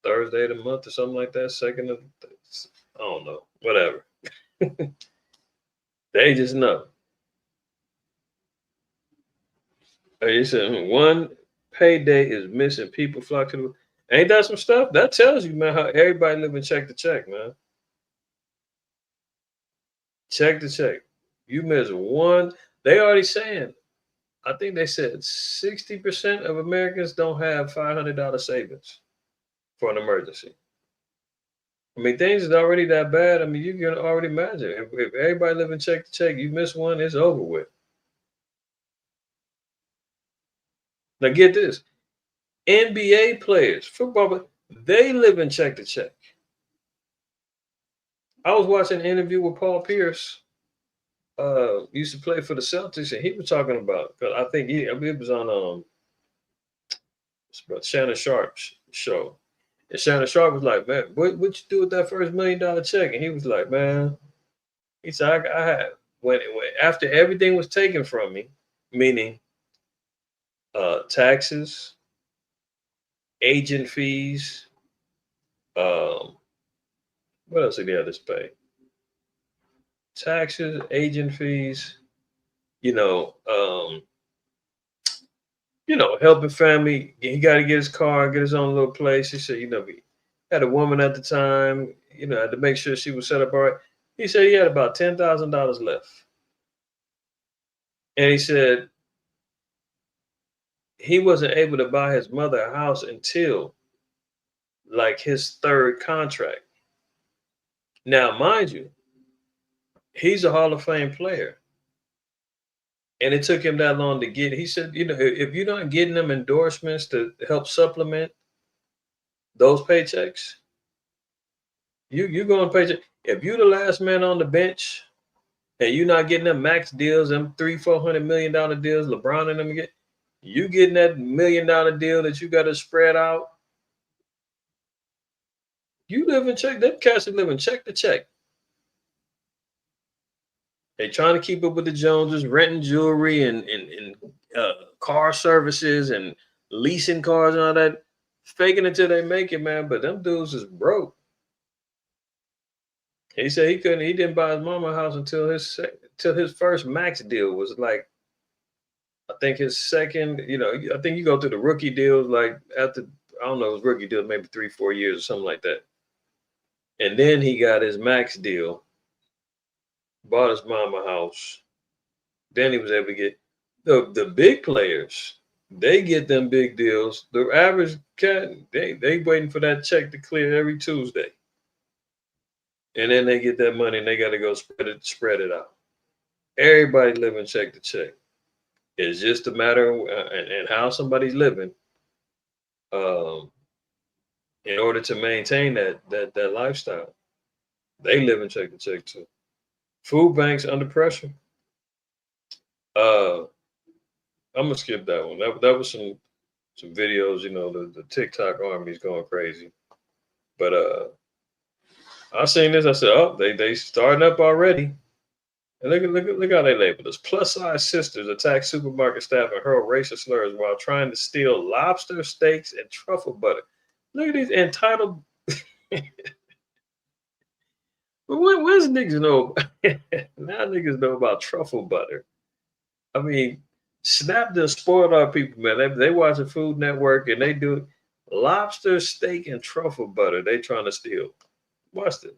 Thursday of the month or something like that. Second of, I don't know, whatever. They just know. You said one payday is missing. People flock to the. Ain't that some stuff? That tells you, man, how everybody living check to check, man. Check to check. You miss one. They already saying, I think they said 60% of Americans don't have $500 savings for an emergency. I mean, things is already that bad. I mean, you can already imagine. If everybody living check to check, you miss one, it's over with. Now get this. NBA players, football, they live in check to check. I was watching an interview with Paul Pierce. Used to play for the Celtics, and he was talking about, because I think it was on Shannon Sharp's show. And Shannon Sharp was like, man, what you do with that first $1 million check? And he was like, man, he said, I had when after everything was taken from me, meaning taxes, agent fees, what else did the others pay? Taxes, agent fees, helping family. He got to get his car, get his own little place. He said, he had a woman at the time, had to make sure she was set up all right. He said he had about $10,000 left. And he said he wasn't able to buy his mother a house until like his third contract. Now, mind you, he's a Hall of Fame player. And it took him that long to get. He said, if you're not getting them endorsements to help supplement those paychecks, you're going paycheck. If you're the last man on the bench and you're not getting them max deals, them $300-400 million deals, LeBron and them you getting that $1 million deal that you got to spread out. You live in check. Them cats are living check to check. They trying to keep up with the Joneses, renting jewelry and car services and leasing cars and all that, faking until they make it, man. But them dudes is broke. He said he didn't buy his mama a house until his first max deal was like, I think his second, I think you go through the rookie deals like after, I don't know, his rookie deal maybe 3-4 years or something like that. And then he got his max deal, bought his mama a house. Then he was able to get the big players. They get them big deals. The average cat, they waiting for that check to clear every Tuesday. And then they get that money and they got to go spread it out. Everybody living check to check. It's just a matter of and how somebody's living in order to maintain that lifestyle. They live in check to check too. Food banks under pressure. I'm gonna skip that one. That was some videos. The TikTok army's going crazy. But I seen this. I said, oh, they starting up already. And look how they labeled us. Plus size sisters attack supermarket staff and hurl racist slurs while trying to steal lobster, steaks, and truffle butter. Look at these entitled. When's niggas know? Now niggas know about truffle butter. I mean, Snap just spoiled our people, man. They watch the Food Network and they do lobster, steak, and truffle butter. They trying to steal. Watch this.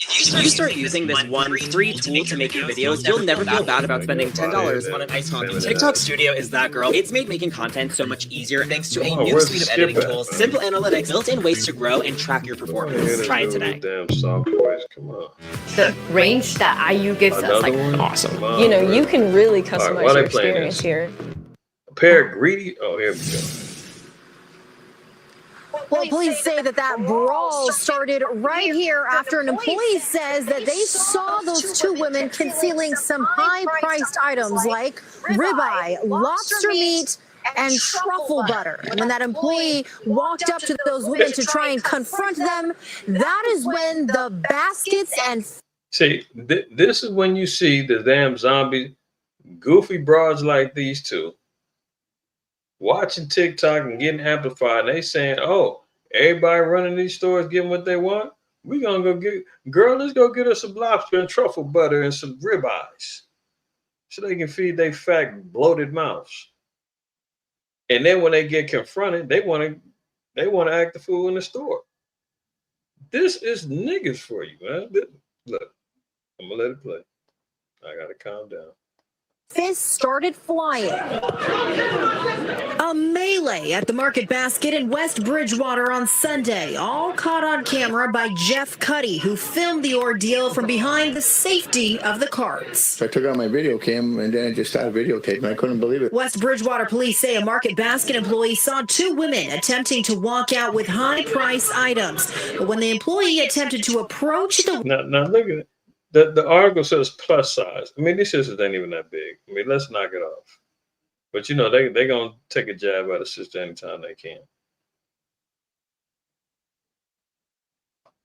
If you start using this one free tool to make your videos, you'll never feel bad about spending $10 on an ice hockey. TikTok Studio is that girl. It's made making content so much easier thanks to a new suite of editing tools, simple analytics, built-in ways to grow and track your performance. Try it today.
Damn soft boys, come on.
The range that IU gives us, like,
Awesome.
you know, you can really customize your experience here.
A pair of greedy. Oh, here we go.
Well, police say that brawl started right here after an employee says that they saw those two women concealing some high-priced items like ribeye, lobster meat, and truffle butter. And when that employee walked up to those women to try and confront them, that is when the baskets and...
See, this is when you see the damn zombie, goofy broads like these two watching TikTok and getting amplified. And they saying, oh, everybody running these stores getting what they want. We gonna go get, girl, let's go get us some lobster and truffle butter and some ribeyes so they can feed their fat, bloated mouths. And then when they get confronted, they want to act the fool in the store. This is niggas for you, man. Look, I'm gonna let it play. I gotta calm down.
Fists started flying. A melee at the Market Basket in West Bridgewater on Sunday, all caught on camera by Jeff Cuddy, who filmed the ordeal from behind the safety of the carts.
I took out my video cam and then I just started videotaping. I couldn't believe it.
West Bridgewater police say a Market Basket employee saw two women attempting to walk out with high-priced items. But when the employee attempted to approach the...
Now look at it. The article says plus size. I mean, these sisters ain't even that big. I mean, let's knock it off. But you know, they're gonna take a jab at a sister anytime they can.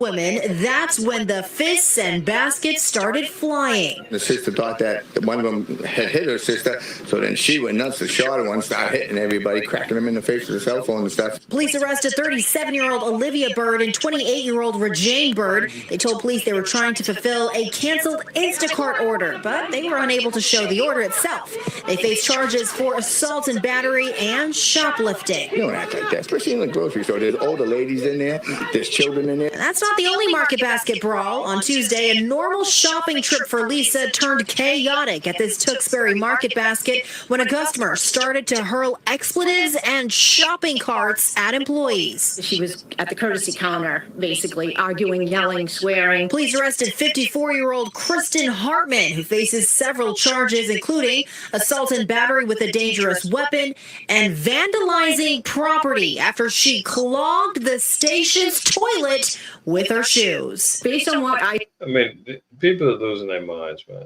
Women, that's when the fists and baskets started flying.
The sister thought that one of them had hit her sister, so then she went nuts. The shorter one started hitting everybody, cracking them in the face with the cell phone and stuff.
Police arrested 37-year-old Olivia Bird and 28-year-old Regine Bird. They told police they were trying to fulfill a canceled Instacart order, but they were unable to show the order itself. They face charges for assault and battery and shoplifting.
You don't act like that, especially in the grocery store. There's older ladies in there, there's children in there.
And that's not the only Market Basket brawl. On Tuesday, a normal shopping trip for Lisa turned chaotic at this Tewksbury Market Basket when a customer started to hurl expletives and shopping carts at employees.
She was at the courtesy counter, basically arguing, yelling, swearing.
Police arrested 54-year-old Kristen Hartman, who faces several charges, including assault and battery with a dangerous weapon and vandalizing property after she clogged the station's toilet with her shoes.
Based on what I
mean, people are losing their minds, man.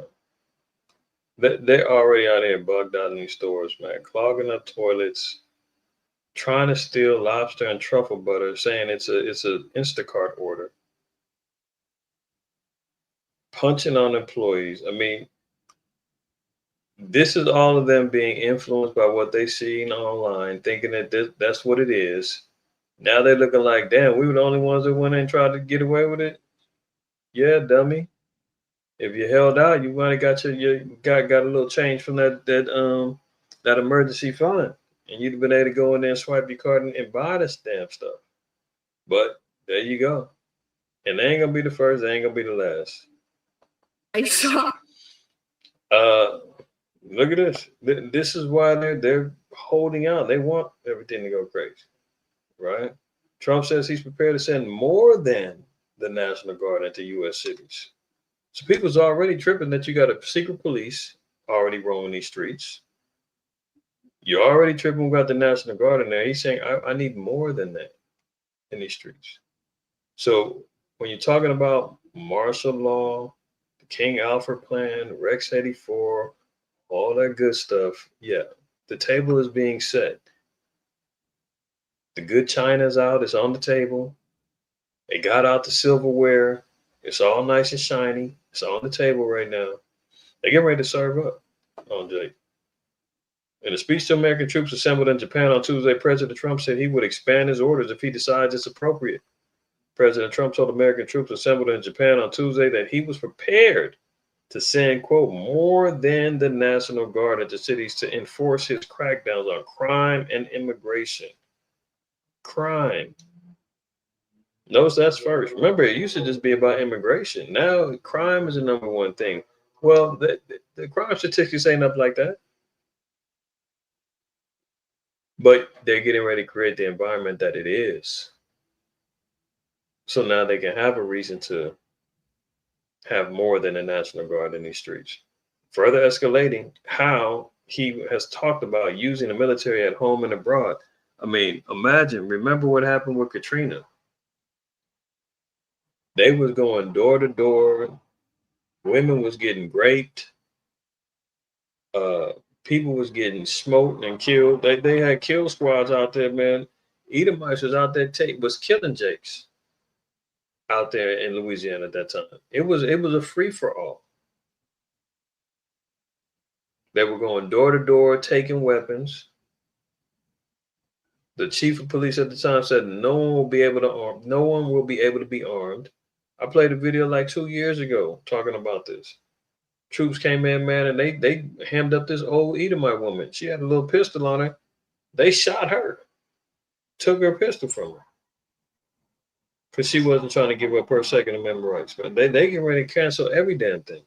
They're already out here bugged out in these stores, man, clogging up toilets, trying to steal lobster and truffle butter, saying it's a Instacart order, punching on employees. I mean, this is all of them being influenced by what they seen online, thinking that that's what it is. Now they're looking like, damn, we were the only ones that went in and tried to get away with it. Yeah, dummy. If you held out, you might have got got a little change from that emergency fund, and you'd have been able to go in there and swipe your card and buy this damn stuff. But there you go. And they ain't gonna be the first, they ain't gonna be the last.
I saw.
Look at this. This is why they're holding out. They want everything to go crazy. Right? Trump says he's prepared to send more than the National Guard into U.S. cities. So people's already tripping that you got a secret police already roaming these streets. You're already tripping about the National Guard in there. He's saying, I need more than that in these streets. So when you're talking about martial law, the King Alfred plan, Rex 84, all that good stuff, yeah, the table is being set. The good china's out. It's on the table. They got out the silverware. It's all nice and shiny. It's on the table right now. They get ready to serve up on Jake. In a speech to American troops assembled in Japan on Tuesday, President Trump said he would expand his orders if he decides it's appropriate. President Trump told American troops assembled in Japan on Tuesday that he was prepared to send, quote, more than the National Guard into cities to enforce his crackdowns on crime and immigration. Crime. Notice that's first. Remember, it used to just be about immigration. Now, crime is the number one thing. Well, the crime statistics ain't up like that. But they're getting ready to create the environment that it is. So now they can have a reason to have more than a National Guard in these streets. Further escalating how he has talked about using the military at home and abroad. I mean, remember what happened with Katrina. They was going door to door. Women was getting raped. People was getting smoked and killed. They had kill squads out there, man. Edomites was out there was killing Jakes out there in Louisiana at that time. It was a free for all. They were going door to door, taking weapons. The chief of police at the time said no one will be able to be armed. I played a video like 2 years ago talking about this. Troops came in, man, and they hemmed up this old Edomite woman. She had a little pistol on her. They shot her, took her pistol from her. Because she wasn't trying to give up her Second Amendment rights. But they get ready to cancel every damn thing.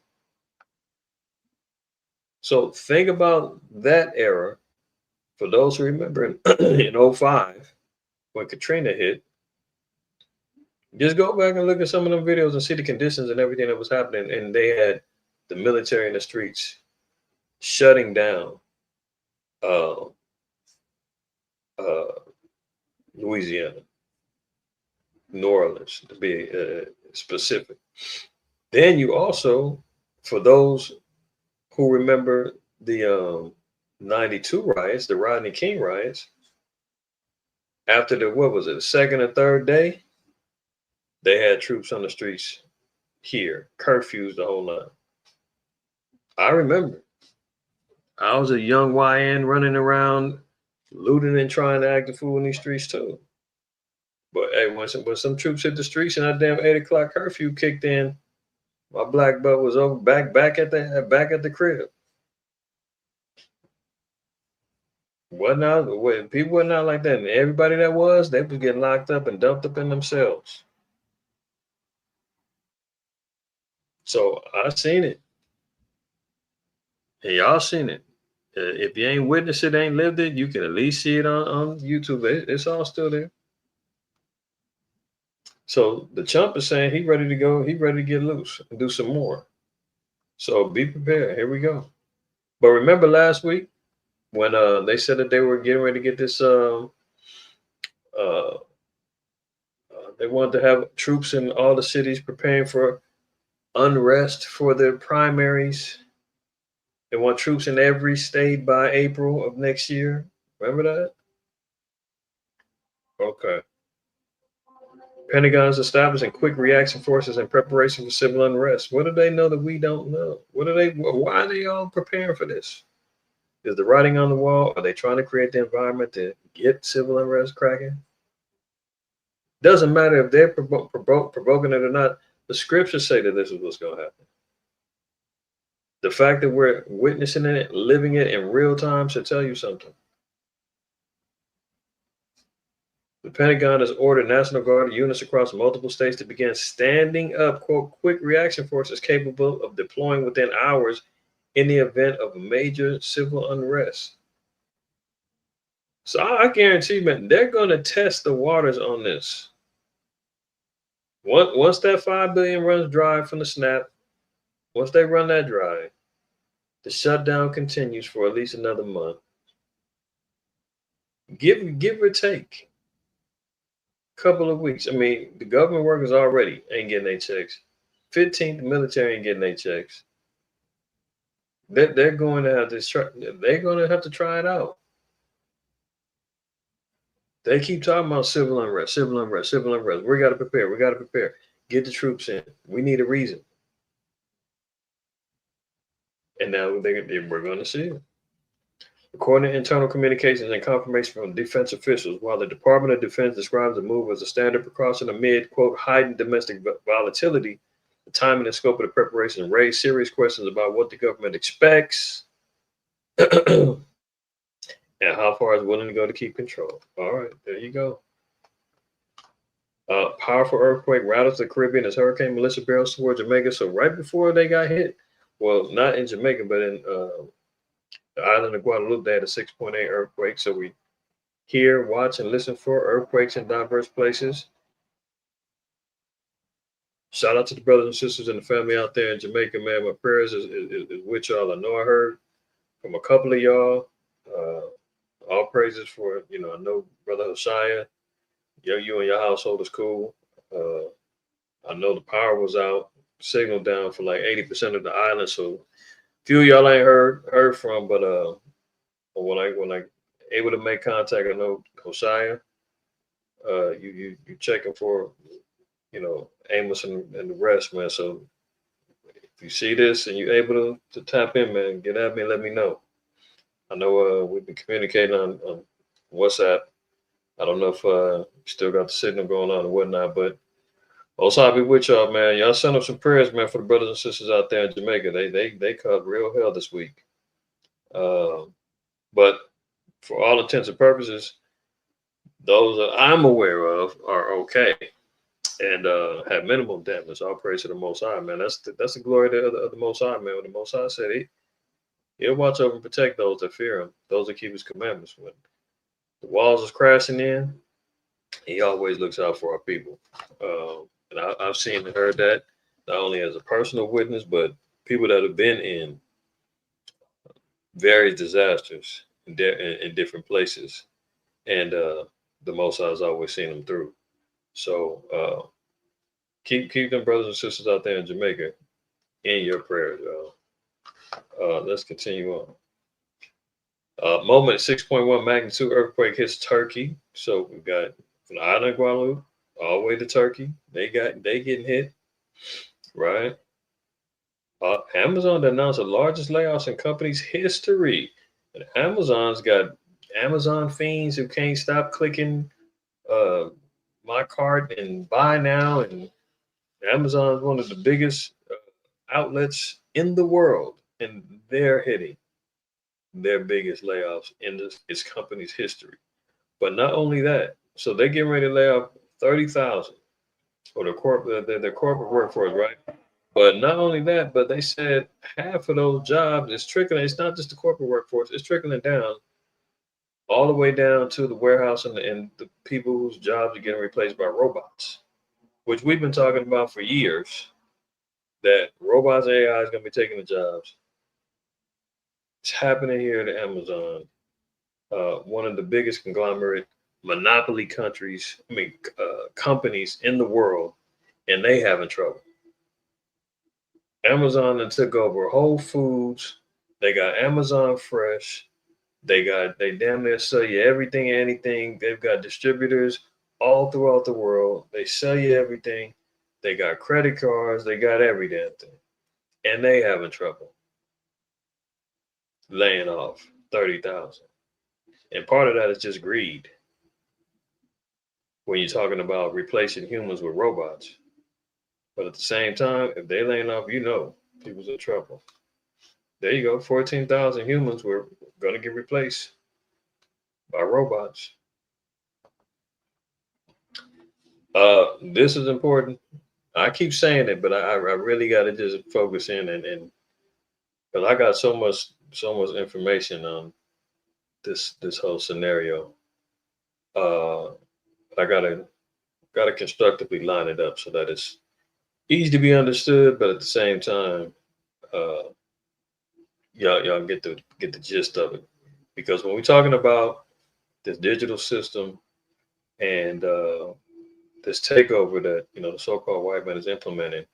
So think about that era. For those who remember in 2005, when Katrina hit, just go back and look at some of them videos and see the conditions and everything that was happening. And they had the military in the streets shutting down Louisiana, New Orleans, to be specific. Then you also, for those who remember the 92 riots, the Rodney King riots, after the second or third day, they had troops on the streets here, curfews, the whole nine. I remember. I was a young YN running around, looting and trying to act a fool in these streets too. But hey, when some troops hit the streets and that damn 8 o'clock curfew kicked in, my black butt was over back at the crib. People were not like that. And everybody that was, they was getting locked up and dumped up in themselves. So I seen it. And y'all seen it. If you ain't witnessed it, ain't lived it, you can at least see it on YouTube. It's all still there. So the chump is saying he ready to go. He ready to get loose and do some more. So be prepared. Here we go. But remember last week when they said that they were getting ready to get this. They wanted to have troops in all the cities preparing for unrest for their primaries. They want troops in every state by April of next year. Remember that? Okay. Pentagon's establishing quick reaction forces in preparation for civil unrest. What do they know that we don't know? Why are they all preparing for this? Is the writing on the wall? Are they trying to create the environment to get civil unrest cracking? Doesn't matter if they're provoking it or not. The scriptures say that this is what's going to happen. The fact that we're witnessing it, living it in real time should tell you something. The Pentagon has ordered National Guard units across multiple states to begin standing up, quote, quick reaction forces capable of deploying within hours in the event of major civil unrest. So I guarantee you, man, they're going to test the waters on this. Once that $5 billion runs dry from the snap, once they run that dry, the shutdown continues for at least another month. Give or take a couple of weeks. I mean, the government workers already ain't getting their checks. 15th, the military ain't getting their checks. They're going to have to try. They're going to have to try it out. They keep talking about civil unrest, civil unrest, civil unrest. We got to prepare. We got to prepare. Get the troops in. We need a reason. And now we're going to see it. According to internal communications and confirmation from defense officials, while the Department of Defense describes the move as a standard precaution amid, quote, heightened domestic volatility, the timing and scope of the preparation raised serious questions about what the government expects and how far it's willing to go to keep control. All right, there you go. Powerful earthquake rattles the Caribbean as Hurricane Melissa barrels toward Jamaica. So right before they got hit, well, not in Jamaica, but in the island of Guadeloupe, they had a 6.8 earthquake. So we hear, watch, and listen for earthquakes in diverse places. Shout out to the brothers and sisters and the family out there in Jamaica, man. My prayers is with y'all. I know I heard from a couple of y'all. All praises for, I know Brother Hosea, you and your household is cool. I know the power was out, signal down for like 80% of the island. So few of y'all ain't heard from, but when I able to make contact, I know Hosea, you checking for, Amos and the rest, man. So if you see this and you're able to tap in, man, get at me and let me know. I know we've been communicating on WhatsApp. I don't know if still got the signal going on and whatnot, but also I'll be with y'all, man. Y'all send up some prayers, man, for the brothers and sisters out there in Jamaica. They caught real hell this week. But for all intents and purposes, those that I'm aware of are okay and have minimal damage. All praise to the Most High, man. That's the glory of the Most High, man. When the Most High said he'll watch over and protect those that fear him, those that keep his commandments. When the walls is crashing in, he always looks out for our people. And I've seen and heard that not only as a personal witness, but people that have been in various disasters in different places. And the Most High has always seen them through. So keep them brothers and sisters out there in Jamaica in your prayers, y'all. Let's continue on. Moment 6.1 magnitude earthquake hits Turkey. So we've got from the island of Guadeloupe all the way to Turkey. They getting hit, right? Amazon announced the largest layoffs in company's history. And Amazon's got Amazon fiends who can't stop clicking my cart and buy now. And Amazon's one of the biggest outlets in the world, and they're hitting their biggest layoffs in its company's history. But not only that, so they're getting ready to lay off 30,000 for their corporate workforce, right? But not only that, but they said half of those jobs is trickling. It's not just the corporate workforce; it's trickling down all the way down to the warehouse and the people whose jobs are getting replaced by robots, which we've been talking about for years. That robots and AI is going to be taking the jobs. It's happening here at Amazon, one of the biggest conglomerate monopoly companies in the world, and they having trouble. Amazon then took over Whole Foods. They got Amazon Fresh. They damn near sell you everything and anything. They've got distributors all throughout the world. They sell you everything. They got credit cards. They got every damn thing. And they having trouble laying off 30,000. And part of that is just greed. When you're talking about replacing humans with robots. But at the same time, if they laying off, people's in trouble. There you go. 14,000 humans were going to get replaced by robots. This is important. I keep saying it, but I really got to just focus in and because I got so much information on this whole scenario. I gotta constructively line it up so that it's easy to be understood, but at the same time, y'all get the gist of it. Because when we're talking about this digital system and this takeover that the so-called white man is implementing,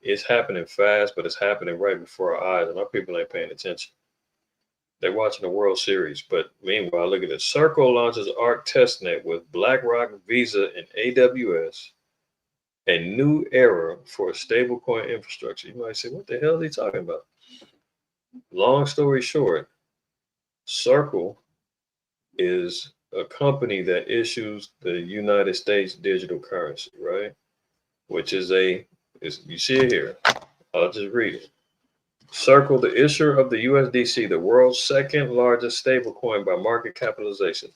it's happening fast, but it's happening right before our eyes, and our people ain't paying attention. They're watching the World Series, but meanwhile, look at this. Circle launches ARC testnet with BlackRock, Visa, and AWS. A new era for stablecoin infrastructure. You might say, what the hell are they talking about? Long story short, Circle is a company that issues the United States digital currency, right? Which is you see it here. I'll just read it. Circle, the issuer of the USDC, the world's second largest stablecoin by market capitalization.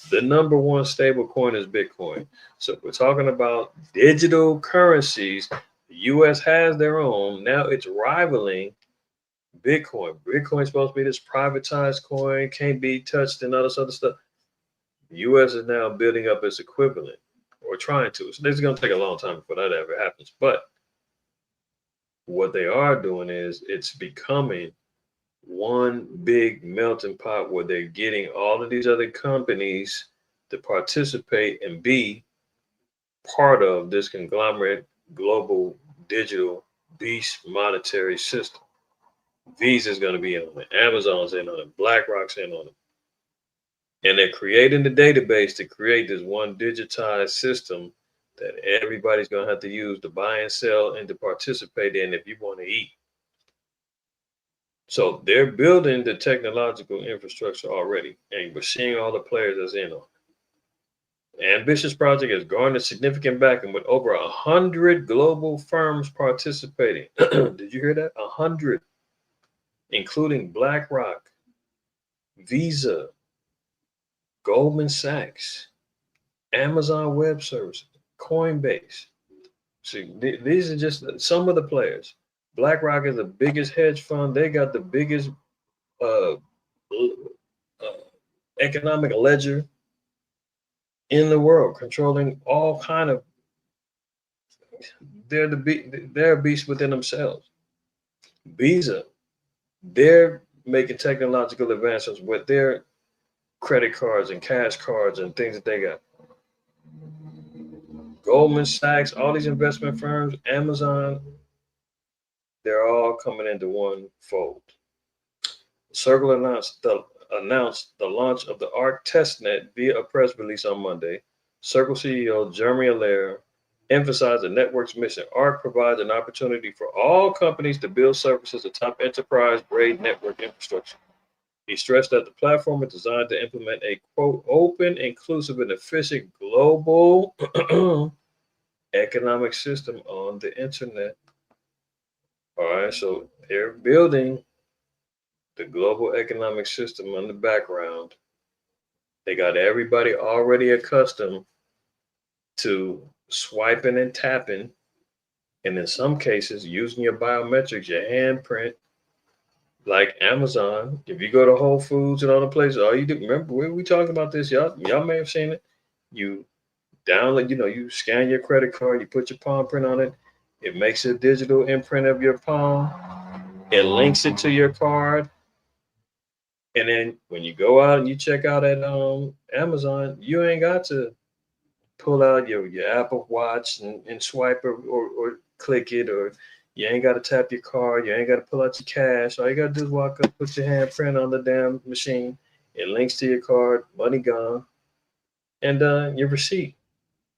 The number one stablecoin is Bitcoin. So if we're talking about digital currencies, the US has their own. Now it's rivaling Bitcoin. Bitcoin's supposed to be this privatized coin, can't be touched and all this other stuff. The US is now building up its equivalent, or trying to. So this is going to take a long time before that ever happens. But what they are doing is it's becoming one big melting pot where they're getting all of these other companies to participate and be part of this conglomerate global digital beast monetary system. Visa is going to be in on it. Amazon's in on it. BlackRock's in on it. And they're creating the database to create this one digitized system that everybody's going to have to use to buy and sell and to participate in if you want to eat. So they're building the technological infrastructure already, and we're seeing all the players that's in on it. Ambitious project has garnered significant backing with over 100 global firms participating. Did you hear that? 100, including BlackRock, Visa, Goldman Sachs, Amazon Web Services, Coinbase. See, these are just some of the players. BlackRock is the biggest hedge fund. They got the biggest economic ledger in the world, controlling all kind of. They're a beast within themselves. Visa, they're making technological advancements with their credit cards and cash cards and things that they got. Goldman Sachs, all these investment firms, Amazon, they're all coming into one fold. Circle announced the launch of the ARC testnet via a press release on Monday. Circle CEO Jeremy Allaire emphasized the network's mission. ARC provides an opportunity for all companies to build services atop enterprise-grade network infrastructure. He stressed that the platform is designed to implement a, quote, open, inclusive, and efficient global economic system on the internet. All right, so they're building the global economic system in the background. They got everybody already accustomed to swiping and tapping, and in some cases, using your biometrics, your handprint, like Amazon. If you go to Whole Foods and other places, all you do, remember, we talking about this, y'all may have seen it. You download, you scan your credit card, you put your palm print on it. It makes a digital imprint of your palm. It links it to your card. And then when you go out and you check out at Amazon, you ain't got to pull out your Apple Watch and swipe or click it, or you ain't got to tap your card. You ain't got to pull out your cash. All you got to do is walk up, put your handprint on the damn machine. It links to your card, money gone, and your receipt.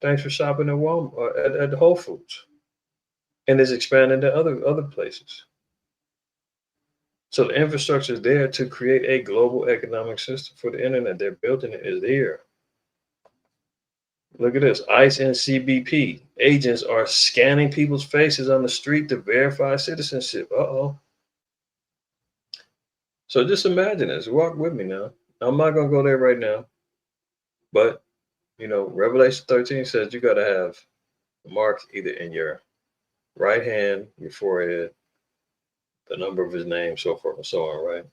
Thanks for shopping at Walmart, at Whole Foods. And it's expanding to other places. So the infrastructure is there to create a global economic system for the internet. They're building it, is there. Look at this. ICE and CBP agents are scanning people's faces on the street to verify citizenship. Uh-oh. So just imagine this. Walk with me now. I'm not going to go there right now. But, Revelation 13 says you got to have a mark either in your right hand, your forehead, the number of his name, so forth and so on, right?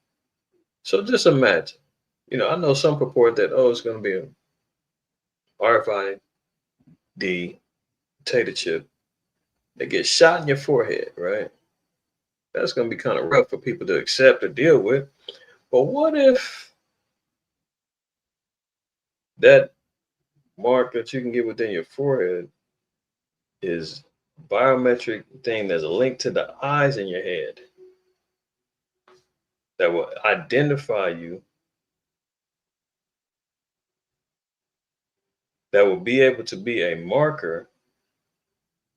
So just imagine. I know some purport that, it's going to be a RFID potato chip that gets shot in your forehead, right? That's going to be kind of rough for people to accept or deal with. But what if that mark that you can get within your forehead is biometric thing that's linked to the eyes in your head that will identify you, that will be able to be a marker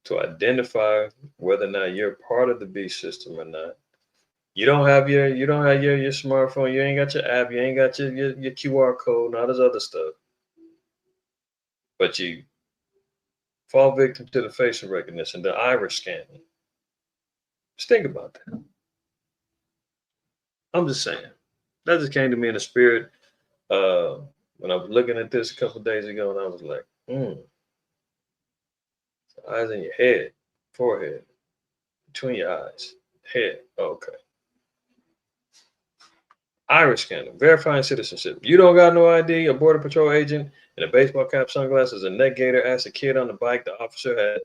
to identify whether or not you're part of the beast system or not. You don't have your smartphone. You ain't got your app. You ain't got your QR code and all this other stuff. But you fall victim to the facial recognition, the iris scanning. Just think about that. I'm just saying. That just came to me in the spirit when I was looking at this a couple of days ago, and I was like, eyes in your head, forehead, between your eyes, head. Okay. Iris scanner, verifying citizenship. You don't got no ID, a border patrol agent in a baseball cap, sunglasses, and neck gaiter asked a kid on the bike the officer had,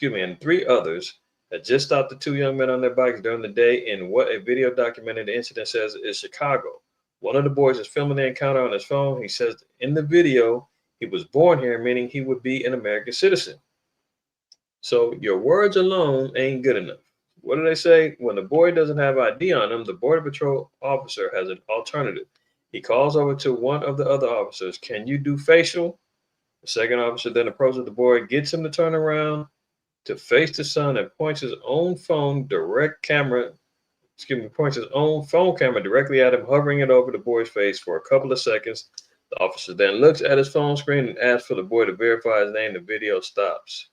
and 3 others had just stopped the 2 young men on their bikes during the day in what a video documenting the incident says is Chicago. One of the boys is filming the encounter on his phone. He says in the video, he was born here, meaning he would be an American citizen. So your words alone ain't good enough. What do they say? When the boy doesn't have ID on him, the Border Patrol officer has an alternative. He calls over to one of the other officers. Can you do facial? The second officer then approaches the boy, gets him to turn around to face the sun, and points his own phone camera directly at him, hovering it over the boy's face for a couple of seconds. The officer then looks at his phone screen and asks for the boy to verify his name. The video stops.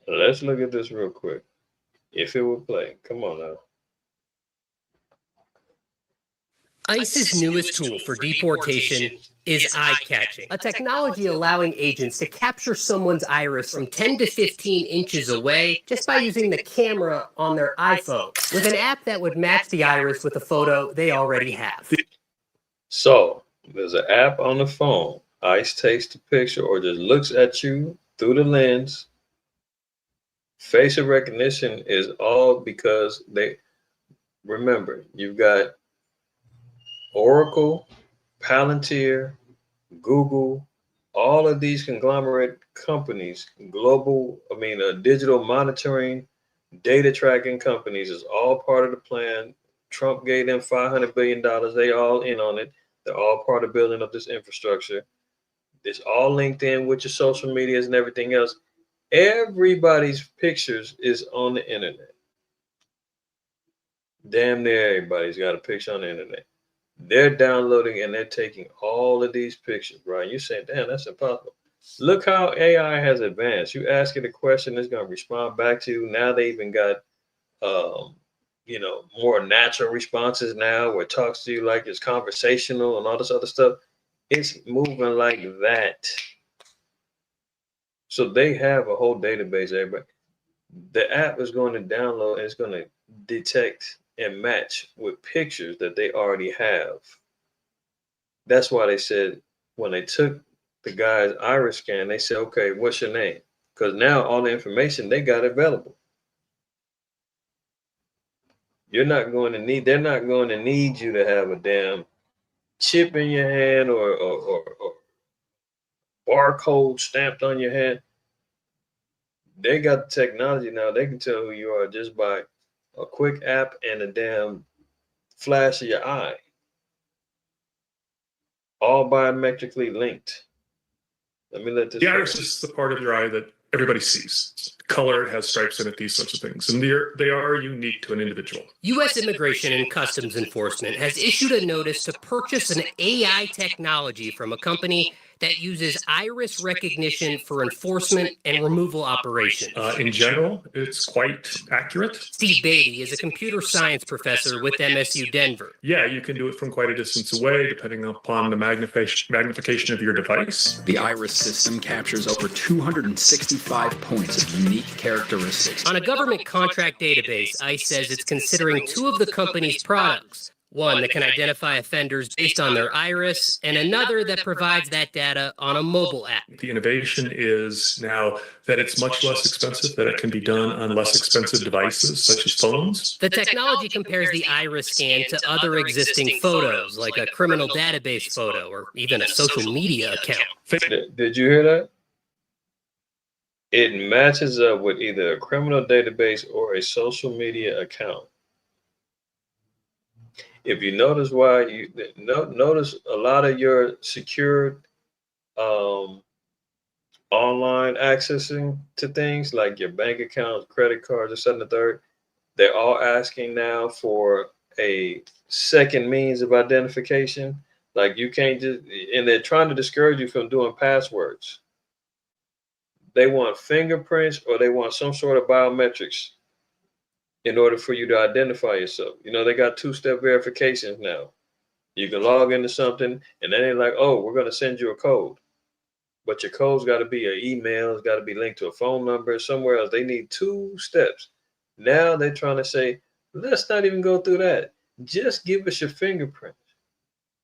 Let's look at this real quick. If it would play. Come on now.
ICE's newest tool for deportation is eye-catching, a technology allowing agents to capture someone's iris from 10 to 15 inches away just by using the camera on their iPhone, with an app that would match the iris with a photo they already have.
So, there's an app on the phone. ICE takes the picture or just looks at you through the lens. Facial recognition is all because remember, you've got Oracle, Palantir, Google, all of these conglomerate companies, digital monitoring, data tracking companies is all part of the plan. Trump gave them $500 billion. They all in on it. They're all part of building up this infrastructure. It's all linked in with your social medias and everything else. Everybody's pictures is on the internet. Damn near everybody's got a picture on the internet. They're downloading and they're taking all of these pictures, right? You're saying, damn, that's impossible. Look how AI has advanced. You ask it a question, it's going to respond back to you. Now they even got, more natural responses now where it talks to you like it's conversational and all this other stuff. It's moving like that. So they have a whole database, everybody. The app is going to download and it's going to detect and match with pictures that they already have. That's why they said when they took the guy's iris scan, they said, okay, what's your name? Because now all the information they got available. They're not going to need you to have a damn chip in your hand or barcode stamped on your hand. They got the technology now. They can tell who you are just by a quick app and a damn flash of your eye. All biometrically linked. Let me let this.
The iris is the part of your eye that everybody sees. Color, it has stripes in it, these sorts of things. And they are unique to an individual.
U.S. Immigration and Customs Enforcement has issued a notice to purchase an AI technology from a company that uses iris recognition for enforcement and removal operations.
In general, it's quite accurate.
Steve Beatty is a computer science professor with MSU Denver.
Yeah, you can do it from quite a distance away, depending upon the magnification of your device.
The iris system captures over 265 points of unique characteristics.
On a government contract database, ICE says it's considering 2 of the company's products. One that can identify offenders based on their iris, and another that provides that data on a mobile app.
The innovation is now that it's much less expensive, that it can be done on less expensive devices, such as phones.
The technology compares the iris scan to other existing photos, like a criminal database photo or even a social media account.
Did you hear that? It matches up with either a criminal database or a social media account. if you notice why notice a lot of your secured online accessing to things like your bank accounts, credit cards, this, that, and the third, they're all asking now for a second means of identification. Like you can't just, and they're trying to discourage you from doing passwords. They want fingerprints or they want some sort of biometrics in order for you to identify yourself. You know, they got two-step verifications now. You can log into something and then they're like, oh, we're going to send you a code. But your code's got to be an email, it's got to be linked to a phone number somewhere else. They need 2 steps. Now they're trying to say, let's not even go through that. Just give us your fingerprint.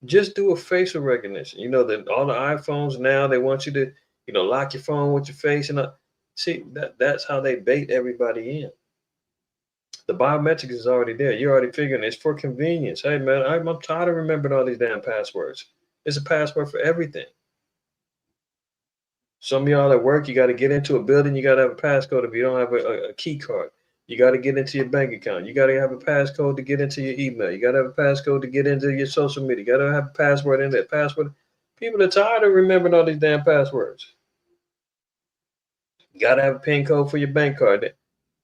Just do a facial recognition. You know that all the iPhones now, they want you to, lock your phone with your face and see that's how they bait everybody in. The biometrics is already there. You're already figuring it's for convenience. Hey man, I'm tired of remembering all these damn passwords. It's a password for everything. Some of y'all at work, you got to get into a building, you got to have a passcode if you don't have a key card. You got to get into your bank account. You got to have a passcode to get into your email. You got to have a passcode to get into your social media. You got to have a password in there. Password. People are tired of remembering all these damn passwords. You got to have a PIN code for your bank card.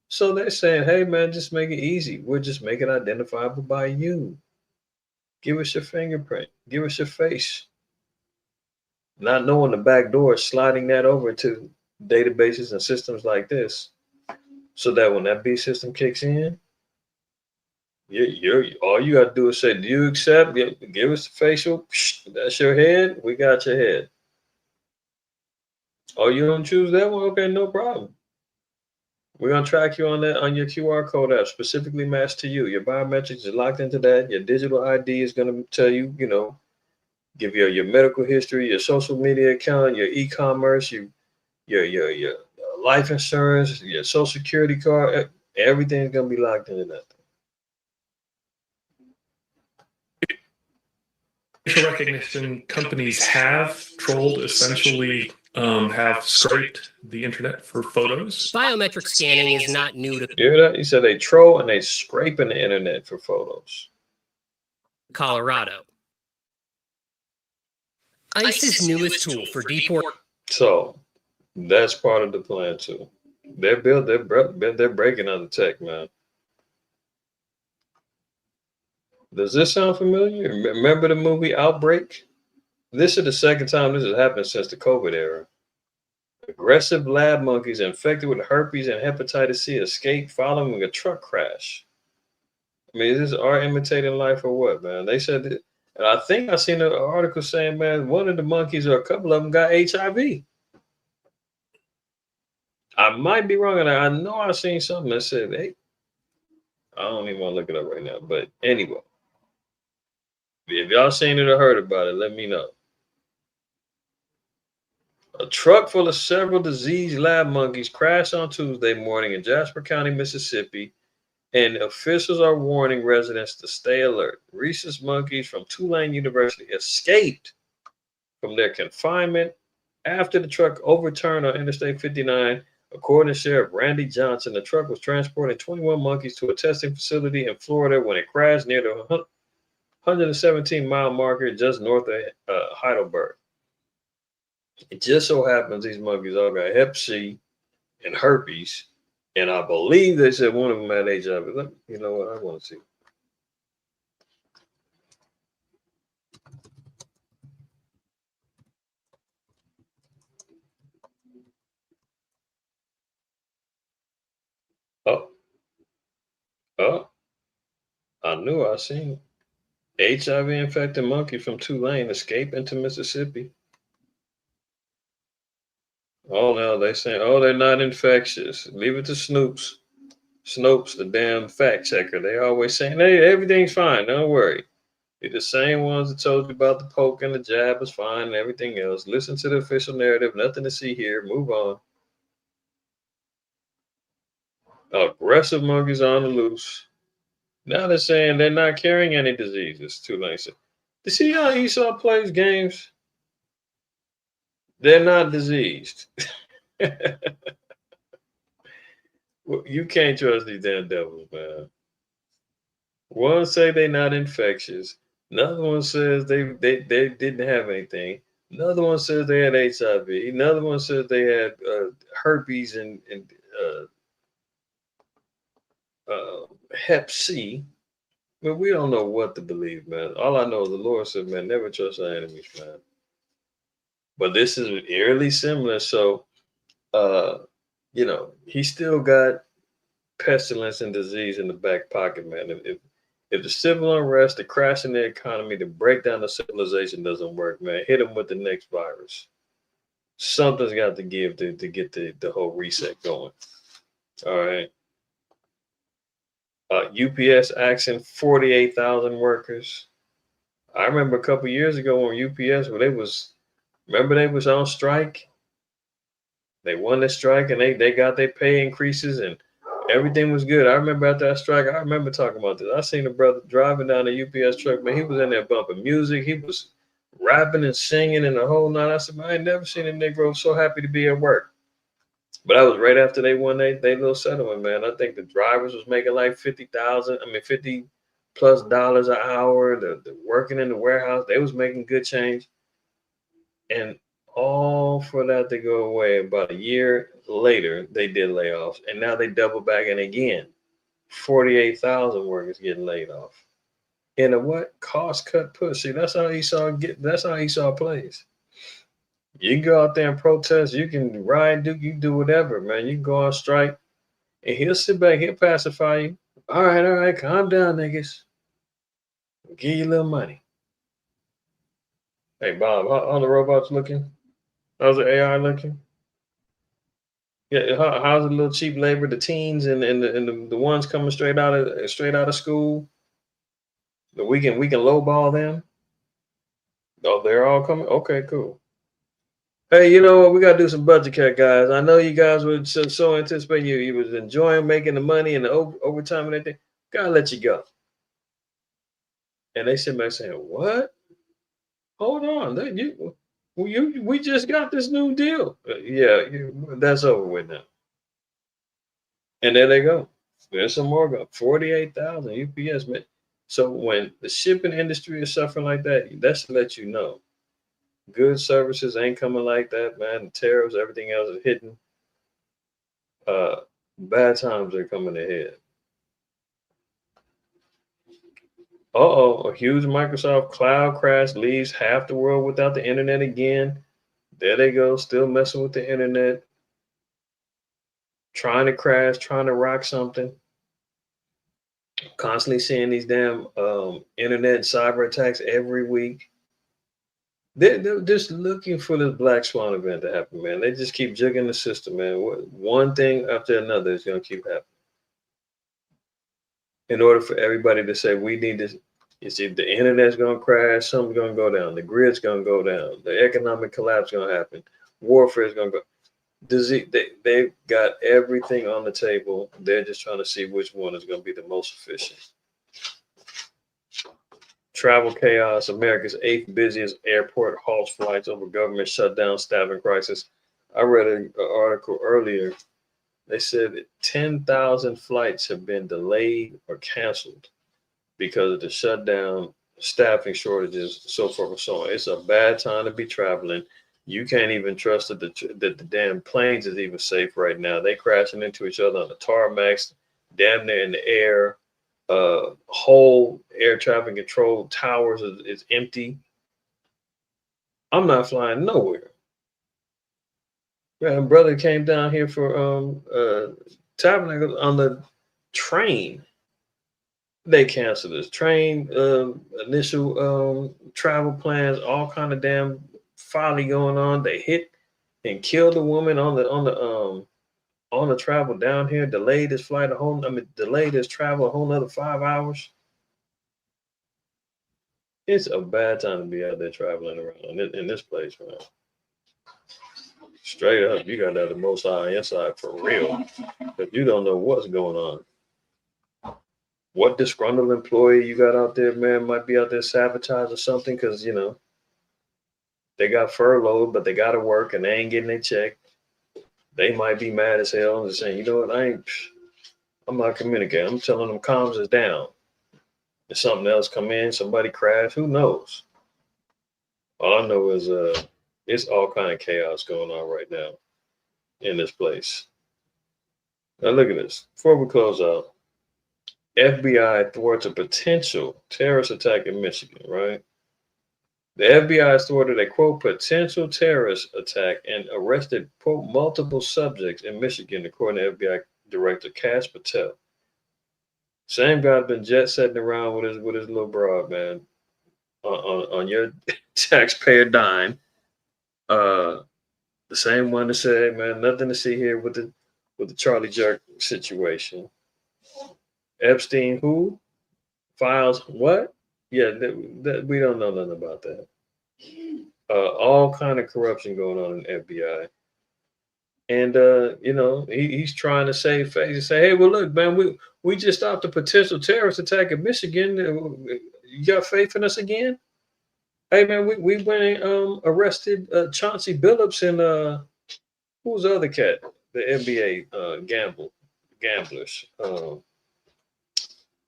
So they're saying, hey, man, just make it easy. We'll just make it identifiable by you. Give us your fingerprint. Give us your face. Not knowing the back door, sliding that over to databases and systems like this, so that when that B system kicks in, you're all you got to do is say, do you accept? Give us the facial. That's your head. We got your head. Oh, you don't choose that one? Okay, no problem. We're gonna track you on that on your QR code app, specifically matched to you. Your biometrics is locked into that. Your digital ID is gonna tell you, give you your medical history, your social media account, your e-commerce, your life insurance, your social security card. Everything's gonna be locked into that.
Facial recognition companies have trolled, essentially have scraped the internet for photos.
Biometric scanning is not new to
You hear that? He said they troll and they scraping the internet for photos.
Colorado. ICE's newest tool for deportation.
So that's part of the plan too. They're breaking on the tech, man. Does this sound familiar? Remember the movie Outbreak? This is the second time this has happened since the COVID era. Aggressive lab monkeys infected with herpes and hepatitis C escaped following a truck crash. I mean, is this art imitating life or what, man? They said that, and I think I seen an article saying, man, one of the monkeys or a couple of them got HIV. I might be wrong, and I know I've seen something that said, hey, I don't even want to look it up right now. But anyway, if y'all seen it or heard about it, let me know. A truck full of several diseased lab monkeys crashed on Tuesday morning in Jasper County, Mississippi, and officials are warning residents to stay alert. Rhesus monkeys from Tulane University escaped from their confinement after the truck overturned on Interstate 59. According to Sheriff Randy Johnson, the truck was transporting 21 monkeys to a testing facility in Florida when it crashed near the 117-mile marker just north of Heidelberg. It just so happens these monkeys all got Hep C and herpes, and I believe they said one of them had HIV. You know what? I want to see. Oh, I knew I seen it. HIV infected monkey from Tulane escaped into Mississippi. Oh no, they saying, oh, they're not infectious. Leave it to Snoops. Snopes, the damn fact checker. They always saying, hey, everything's fine. Don't worry. They're the same ones that told you about the poke and the jab is fine and everything else. Listen to the official narrative. Nothing to see here. Move on. Aggressive monkeys on the loose. Now they're saying they're not carrying any diseases. Tulane said. You see how Esau plays games? They're not diseased. Well, you can't trust these damn devils, man. One say they not infectious. Another one says they didn't have anything. Another one says they had HIV. Another one says they had herpes and Hep C. But we don't know what to believe, man. All I know is the Lord said, man, never trust our enemies, man. But this is eerily similar. So, he still got pestilence and disease in the back pocket, man. If the civil unrest, the crash in the economy, the breakdown of civilization doesn't work, man, hit them with the next virus. Something's got to give to get the whole reset going. All right. UPS axing 48,000 workers. I remember a couple years ago on UPS where they was on strike. They won the strike and they got their pay increases and everything was good. I remember after that strike, I remember talking about this. I seen a brother driving down the UPS truck, man. He was in there bumping music. He was rapping and singing and the whole night. I said, man, I ain't never seen a Negro so happy to be at work. But that was right after they won their little settlement, man. I think the drivers was making like 50 plus dollars an hour. The working in the warehouse, they was making good change. And all for that to go away. About a year later, they did layoffs. And now they double back and again. 48,000 workers getting laid off. In a what? Cost cut push. See, that's how Esau plays. You can go out there and protest, you can ride, you can do whatever, man. You can go on strike and he'll sit back, he'll pacify you. All right, calm down, niggas. We'll give you a little money. Hey Bob, how the robots looking? How's the AI looking? Yeah, how's the little cheap labor, the teens and the ones coming straight out of school? That we can lowball them. Oh, they're all coming. Okay, cool. Hey, you know what? We gotta do some budget cut, guys. I know you guys would so anticipate you was enjoying making the money and the overtime and everything. Gotta let you go. And they sit back saying, "What? Hold on, we just got this new deal." That's over with now. And there they go. There's some more go. 48,000 UPS, man. So when the shipping industry is suffering like that, that's to let you know. Good services ain't coming like that, man. The tariffs, everything else is hitting. Bad times are coming ahead. A huge Microsoft cloud crash leaves half the world without the internet again. There they go, still messing with the internet. Trying to crash, trying to rock something. Constantly seeing these damn internet cyber attacks every week. They're just looking for this black swan event to happen, man. They just keep jigging the system, man. One thing after another is going to keep happening. In order for everybody to say, we need this, you see, the internet's going to crash, something's going to go down, the grid's going to go down, the economic collapse is going to happen, warfare is going to go. They've got everything on the table. They're just trying to see which one is going to be the most efficient. Travel chaos. America's 8th busiest airport halts flights over government shutdown, staffing crisis. I read an article earlier. They said that 10,000 flights have been delayed or canceled because of the shutdown, staffing shortages, so forth and so on. It's a bad time to be traveling. You can't even trust that the damn planes is even safe right now. They crashing into each other on the tarmacs, damn near in the air. Whole air traffic control towers is empty. I'm not flying nowhere. My brother came down here for Tabernacle on the train. They canceled his train initial travel plans, all kind of damn folly going on. They hit and killed a woman on the travel down here, delayed his flight delayed his travel a whole nother 5 hours. It's a bad time to be out there traveling around in this place, man. Straight up, you got to have the most eye inside for real, because you don't know what's going on. What disgruntled employee you got out there, man, might be out there sabotaging something because, they got furloughed, but they got to work and they ain't getting their check. They might be mad as hell and saying, you know what, I'm not communicating. I'm telling them comms is down. If something else come in, somebody crash, who knows? All I know is it's all kind of chaos going on right now in this place. Now look at this. Before we close out, FBI thwarts a potential terrorist attack in Michigan, right? The FBI has thwarted a, quote, potential terrorist attack and arrested, quote, multiple subjects in Michigan, according to FBI Director Kash Patel. Same guy's been jet setting around with his little broad, man, on your taxpayer dime. The same one that said, man, nothing to see here with the Charlie Jerk situation. Epstein, who files what? Yeah, that we don't know nothing about that. All kind of corruption going on in the FBI. And he's trying to save face and say, hey, well, look, man, we just stopped a potential terrorist attack in Michigan. You got faith in us again? Hey, man, we went and arrested Chauncey Billups and who's the other cat? The NBA gamblers.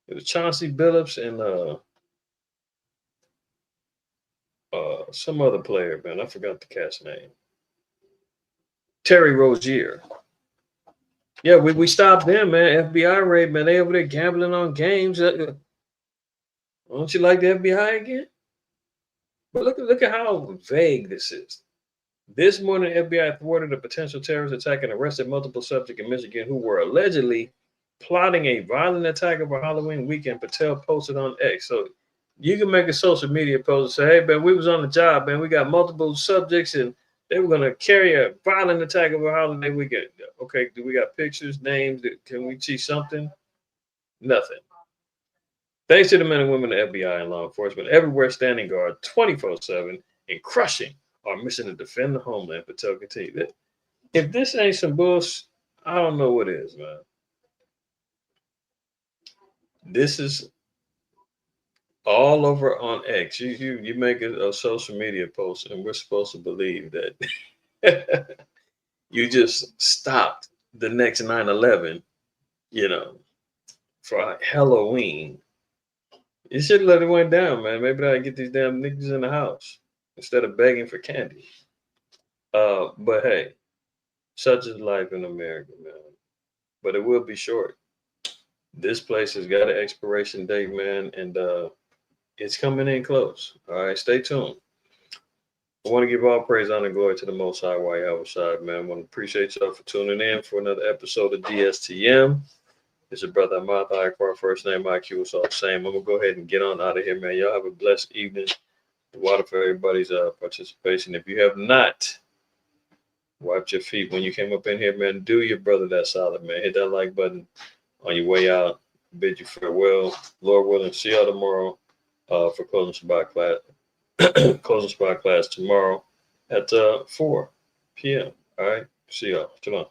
It was Chauncey Billups and some other player, man. I forgot the cat's name. Terry Rozier. Yeah, we stopped them, man. FBI raid, man. They over there gambling on games. Don't you like the FBI again? But look at how vague this is. This morning, FBI thwarted a potential terrorist attack and arrested multiple subjects in Michigan who were allegedly plotting a violent attack over Halloween weekend, Patel posted on X. So you can make a social media post and say, hey, man, we was on the job, man. We got multiple subjects and they were going to carry a violent attack over holiday weekend. Okay, do we got pictures, names? Can we see something? Nothing. Thanks to the men and women of the FBI and law enforcement everywhere standing guard 24/7 and crushing our mission to defend the homeland, Patel continued. If this ain't some bullshit, I don't know what is, man. This is all over on X. You make a social media post and we're supposed to believe that you just stopped the next 9/11, for Halloween. You should let it went down, man. Maybe I get these damn niggas in the house instead of begging for candy. But hey, such is life in America, man. But it will be short. This place has got an expiration date, man, and it's coming in close. All right, stay tuned. I want to give all praise, honor, and glory to the Most High, Yahweh, man. I want to appreciate y'all for tuning in for another episode of DSTM. It's your brother Ahmath, IQAhmath, first name IQ, it's all the same. I'm going to go ahead and get on out of here, man. Y'all have a blessed evening. Water for everybody's participation. If you have not wiped your feet when you came up in here, man, do your brother that solid, man. Hit that like button on your way out. Bid you farewell. Lord willing, see y'all tomorrow for closing Shabbat class. Closing Shabbat class tomorrow at 4 p.m. All right. See y'all. Shalom.